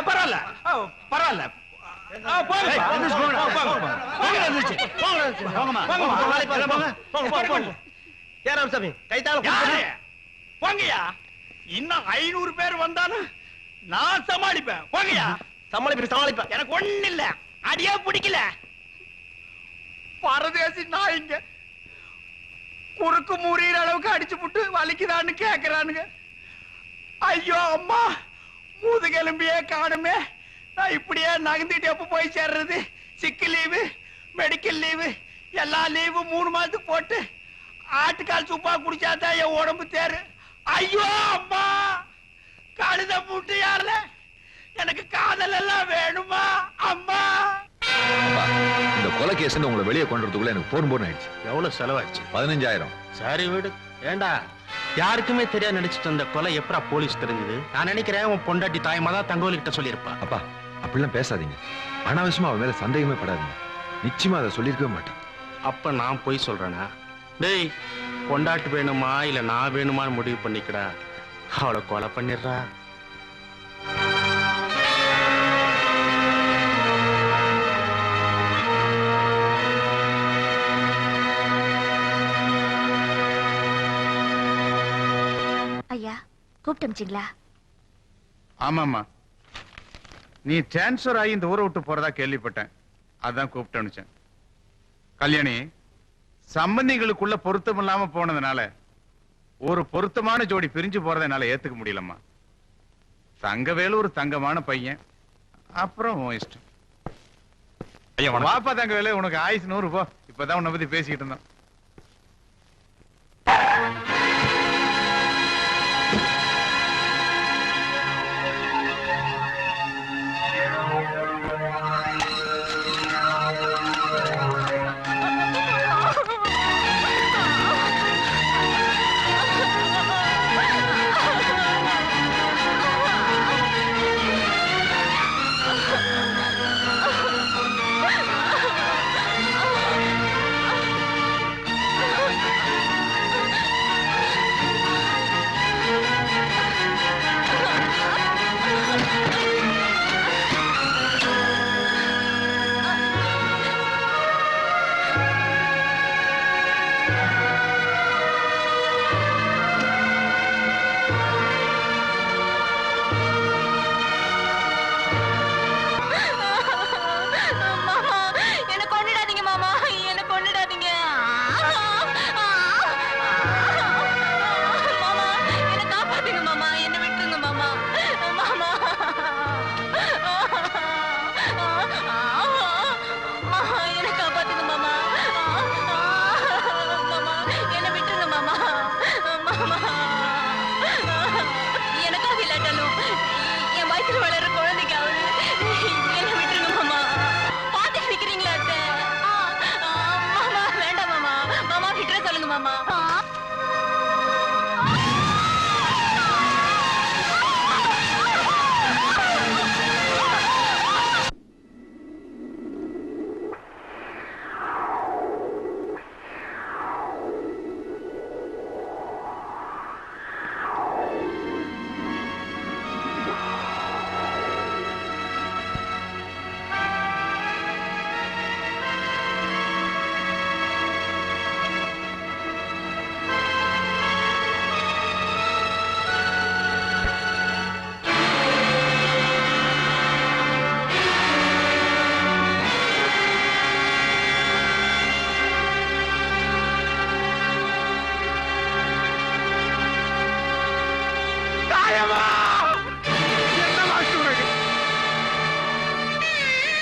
பரவாயில்ல பரவாயில்ல. போங்கயா. இன்னும் 500 பேர் வந்தாலும் நான் சமாளிப்பேன். போங்கயா. சமாளிப்பேன். எனக்கு ஒண்ணு இல்ல, அடியா பிடிக்கல. பரதேசி நாய்ங்க குறுக்கு முறியிற அளவுக்கு அடிச்சு புட்டு வலிக்குதான்னு கேக்குறானுங்க. ஐயோ அம்மா, முதுகெலும்பியே காணுமே. நான் இப்படியே நகர்ந்துட்டு எப்ப போய் சேர்றது? சிக்கு லீவு, மெடிக்கல் லீவு, எல்லா லீவு 3 மாசத்துக்கு போட்டு ஆட்டுக்கால் சூப்பா குடிச்சாதான் என் உடம்பு தேரு. ஐயோ அம்மா, கழுத முட்டு யாருல எனக்கு காதல் எல்லாம் வேணுமா அம்மா? அப்பா, இந்த கொலை கேஸ் உங்களை வெளியே கொண்டுறதுக்குள்ள எனக்கு போன் ஆயிடுச்சு. எவ்வளவு செலவாச்சு? 15,000. சரி விடு. ஏண்டா யாருக்குமே தெரியாது நினைச்சிட்டு இருந்த கொலை எப்படா போலீஸ் தெரிஞ்சது? நான் நினைக்கிறேன் உன் பொண்டாட்டி தாயமா தான் தங்கோலி கிட்ட சொல்லியிருப்பா. அப்பா அப்படிலாம் பேசாதீங்க. அனாவசியமா அவன் மேல சந்தேகமே படாதீங்க. நிச்சயமா அதை சொல்லியிருக்கவே மாட்டேன். அப்ப நான் போய் சொல்றேனா? டேய், பொண்டாட்டி வேணுமா இல்ல நான் வேணுமான்னு முடிவு பண்ணிக்கடா. அவளை கொலை பண்ணிடுறா. ஐயா கூப்பிட்டீங்களா? ஆமாம்மா, நீ டிரான்ஸ்பர் ஆகி இந்த ஊரை விட்டு போறதா கேள்விப்பட்டேன். அதான் கூப்பிட்டு அனுப்பிச்சேன். கல்யாணி, சம்பந்திகளுக்குள்ள பொருத்தம் இல்லாம போனதுனால ஒரு பொருத்தமான ஜோடி பிரிஞ்சு போறதை என்னால ஏத்துக்க முடியலம்மா. தங்கவேலு ஒரு தங்கமான பையன். அப்புறம் உன் இஷ்டம். வாப்பா தங்கவேலு, உனக்கு ஆயுசு 100 போ. இப்பதான் உன்னை பத்தி பேசிக்கிட்டு இருந்தோம்.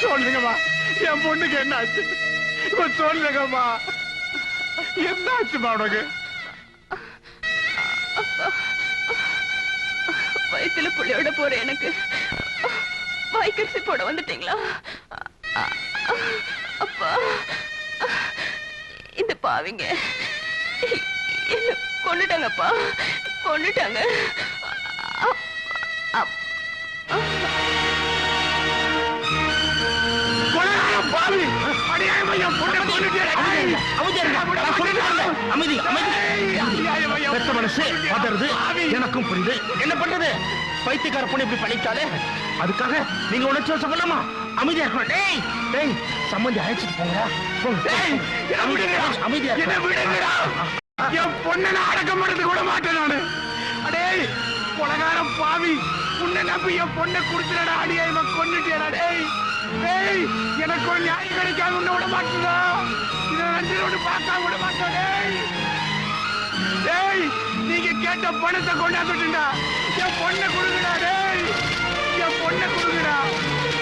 சொல்லுங்கம்மா, என் பொண்ணுக்கு என்ன ஆச்சு? இப்ப சொல்லுங்கம்மா, என்ன ஆச்சுமா உனக்கு? வயித்துல புள்ளையோட போற எனக்கு வாய்க்கரிசி போட வந்துட்டீங்களா? அப்பா, இந்த பாவிங்க என்ன கொன்னுட்டாங்கப்பா, கொன்னுட்டாங்க. எனக்கும் புரியுது. என்ன பண்றது? பைத்தியக்கார பொண்ணு இப்படி பண்ணிட்டாலே, அதுக்காக நீங்க உணர்ச்சி வசப்படலாமா? அமைதியா இருக்கணும். டேய் டேய், சம்பந்தி அழைச்சிட்டு போங்க. அமைதியா என் பொண்ணை நான் அடக்கம் பண்ணது கூட மாட்டேன் நானு. அடே கொலகாரம் பாவி, உன்னை நம்பி என் பொண்ணை குடுத்துடா. அடியே இவன் கொன்னுட்டியடா. டேய் டேய், எனக்கு ஒரு நியாயம் கிடைக்காம உன்னை விட மாட்டேதா? இதை ரெண்டு பார்க்காம விட மாட்டோம். டேய் டேய், நீங்க கேட்ட பணத்தை கொண்டாந்துட்டா. என் பொண்ணை கொடுங்கடா. டேய், என் பொண்ணை கொடுங்கடா,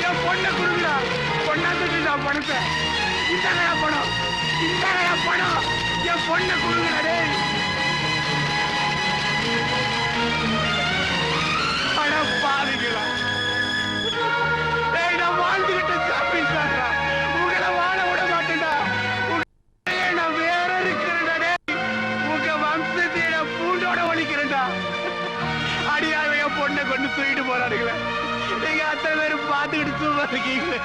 என் பொண்ணை கொடுங்கடா. கொண்டாந்துட்டா பணத்தை. இந்தாங்கடா பணம், இந்தாங்கடா பணம். என் பொண்ணை கொடுங்கடா. டேய், அட பாருங்களா, தூக்கிட்டு போறானுங்களே. நீங்க அத்தனை பேரும் பார்த்துக்கிட்டு சும்மா இருக்கீங்களே.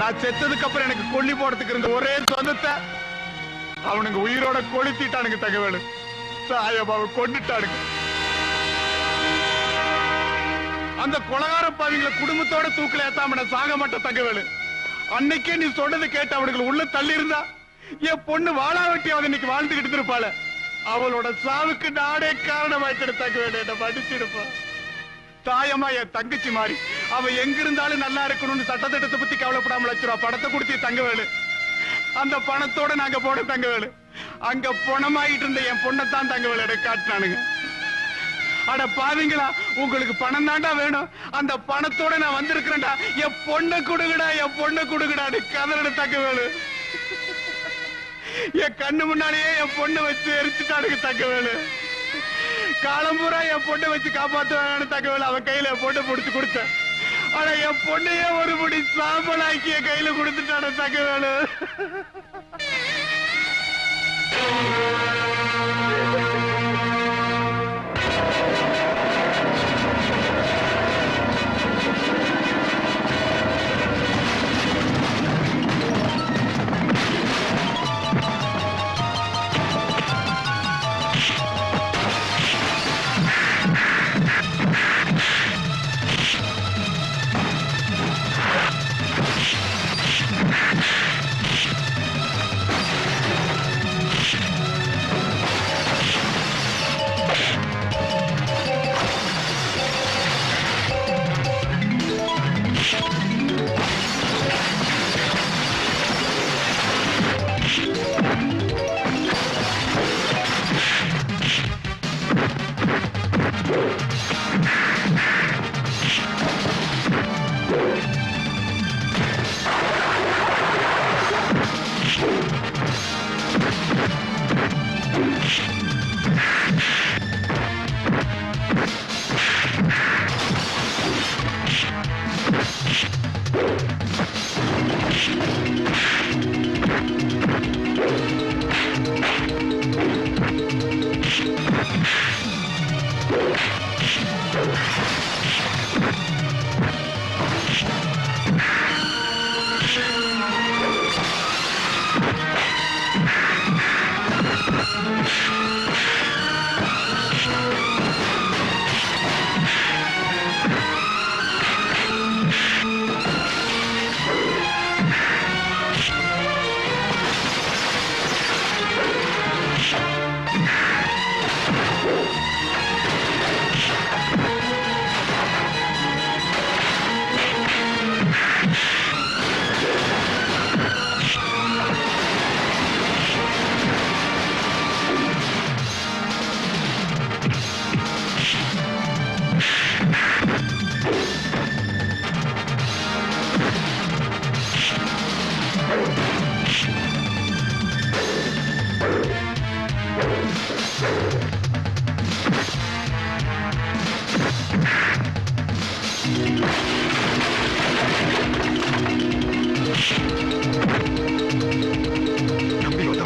நான் செத்ததுக்கு அப்புறம் எனக்கு கொல்லி போறதுக்கு இருந்த ஒரே சொந்தத்தை அவனுங்க உயிரோட கொளுத்திட்டானுங்க. தகவல் சாயபாவை கொண்டுட்டானுங்க. அந்த கொலகார பாவிங்களை குடும்பத்தோட தூக்கில ஏத்தாம சாக மாட்ட தகவல். அன்னைக்கே நீ சொன்னது கேட்டு அவனுக்கு உள்ள தள்ளி இருந்தா என் பொண்ணு வாழாவட்டி அவன் இன்னைக்கு வாழ்ந்துகிட்டு இருப்பாள. அவளோட சாவுக்கு நாடே காரணமாயிட்டு தகவல். என்ன மன்னிச்சிருப்பா. தாயம்மா என் தங்கச்சி மாறி அவ எங்க இருந்தாலும் நல்லா இருக்கணும்னு சட்டத்திட்டத்தை பத்தி கவலைப்படாம லட்ச பணத்தை கொடுத்து தங்கவேலு. அந்த பணத்தோட நாங்க போன தங்கவேலு. அங்க பணமாயிட்டு இருந்த என் பொண்ணத்தான் தங்கவேலு எனக்கு காட்டினானுங்க. அட பாவீங்களா, உங்களுக்கு பணம் தாண்டா வேணும், அந்த பணத்தோட நான் வந்திருக்கிறேன்டா, என் பொண்ணை கொடுங்கடா, என் பொண்ணை கொடுங்கடான்னு கதறட தங்கவேலு. என் கண்ணு முன்னாலேயே என் பொண்ணை வச்சு எரிச்சுட்டானுங்க தங்கவேலு. காலம்பூரா என் பொண்ணை வச்சு காப்பாத்துவாங்க தகவல் அவன் கையில பொண்ணை புடிச்சு கொடுத்த. ஆனா என் பொண்ணையே ஒரு முடி சாம்பலாக்கி என் கையில கொடுத்துட்டான தகவல்.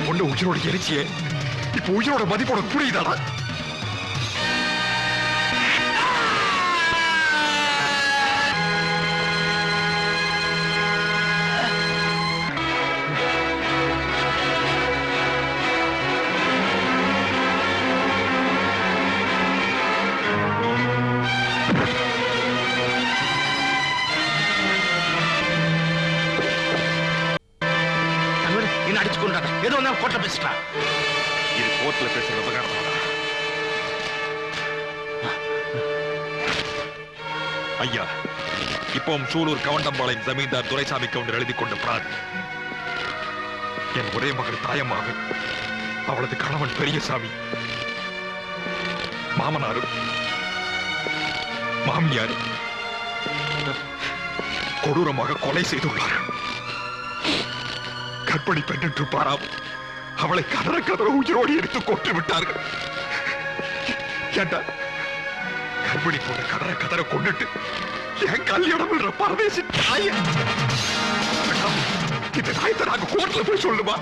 பொண்ணு உயிரோடு எரிச்சியே இப்ப உயிரோட மதிப்போட புரியுதாடா? என்ன அடிச்சு கொண்டாங்க ஏதோ ஒண்ணு கோட்டை பேசிட்டான். இது கோர்ட்ல பேசுற விவகாரம். ஐயா, இப்பவும் சூலூர் கவண்டம்பாளையம் ஜமீன்தார் துரைசாமி கவுண்டர் எழுதி கொண்ட பிரான். என் ஒரே மகள் தாயம்மாள், அவளது கணவன் பெரியசாமி, மாமனாரும் மாமியார் கொடூரமாக கொலை செய்துள்ளார்கள். கற்பழி பெண் என்று பாராமல் அவளை கதற கதற உயிரோடு எடுத்து கொன்று விட்டார்கள். கற்பழி போல கதற கதற கொண்டுட்டு என் கல்யாணம் என்ற பரதேசி தாய இந்த தாயத்தை நாங்க கோர்ட்ல போய் சொல்லுமா?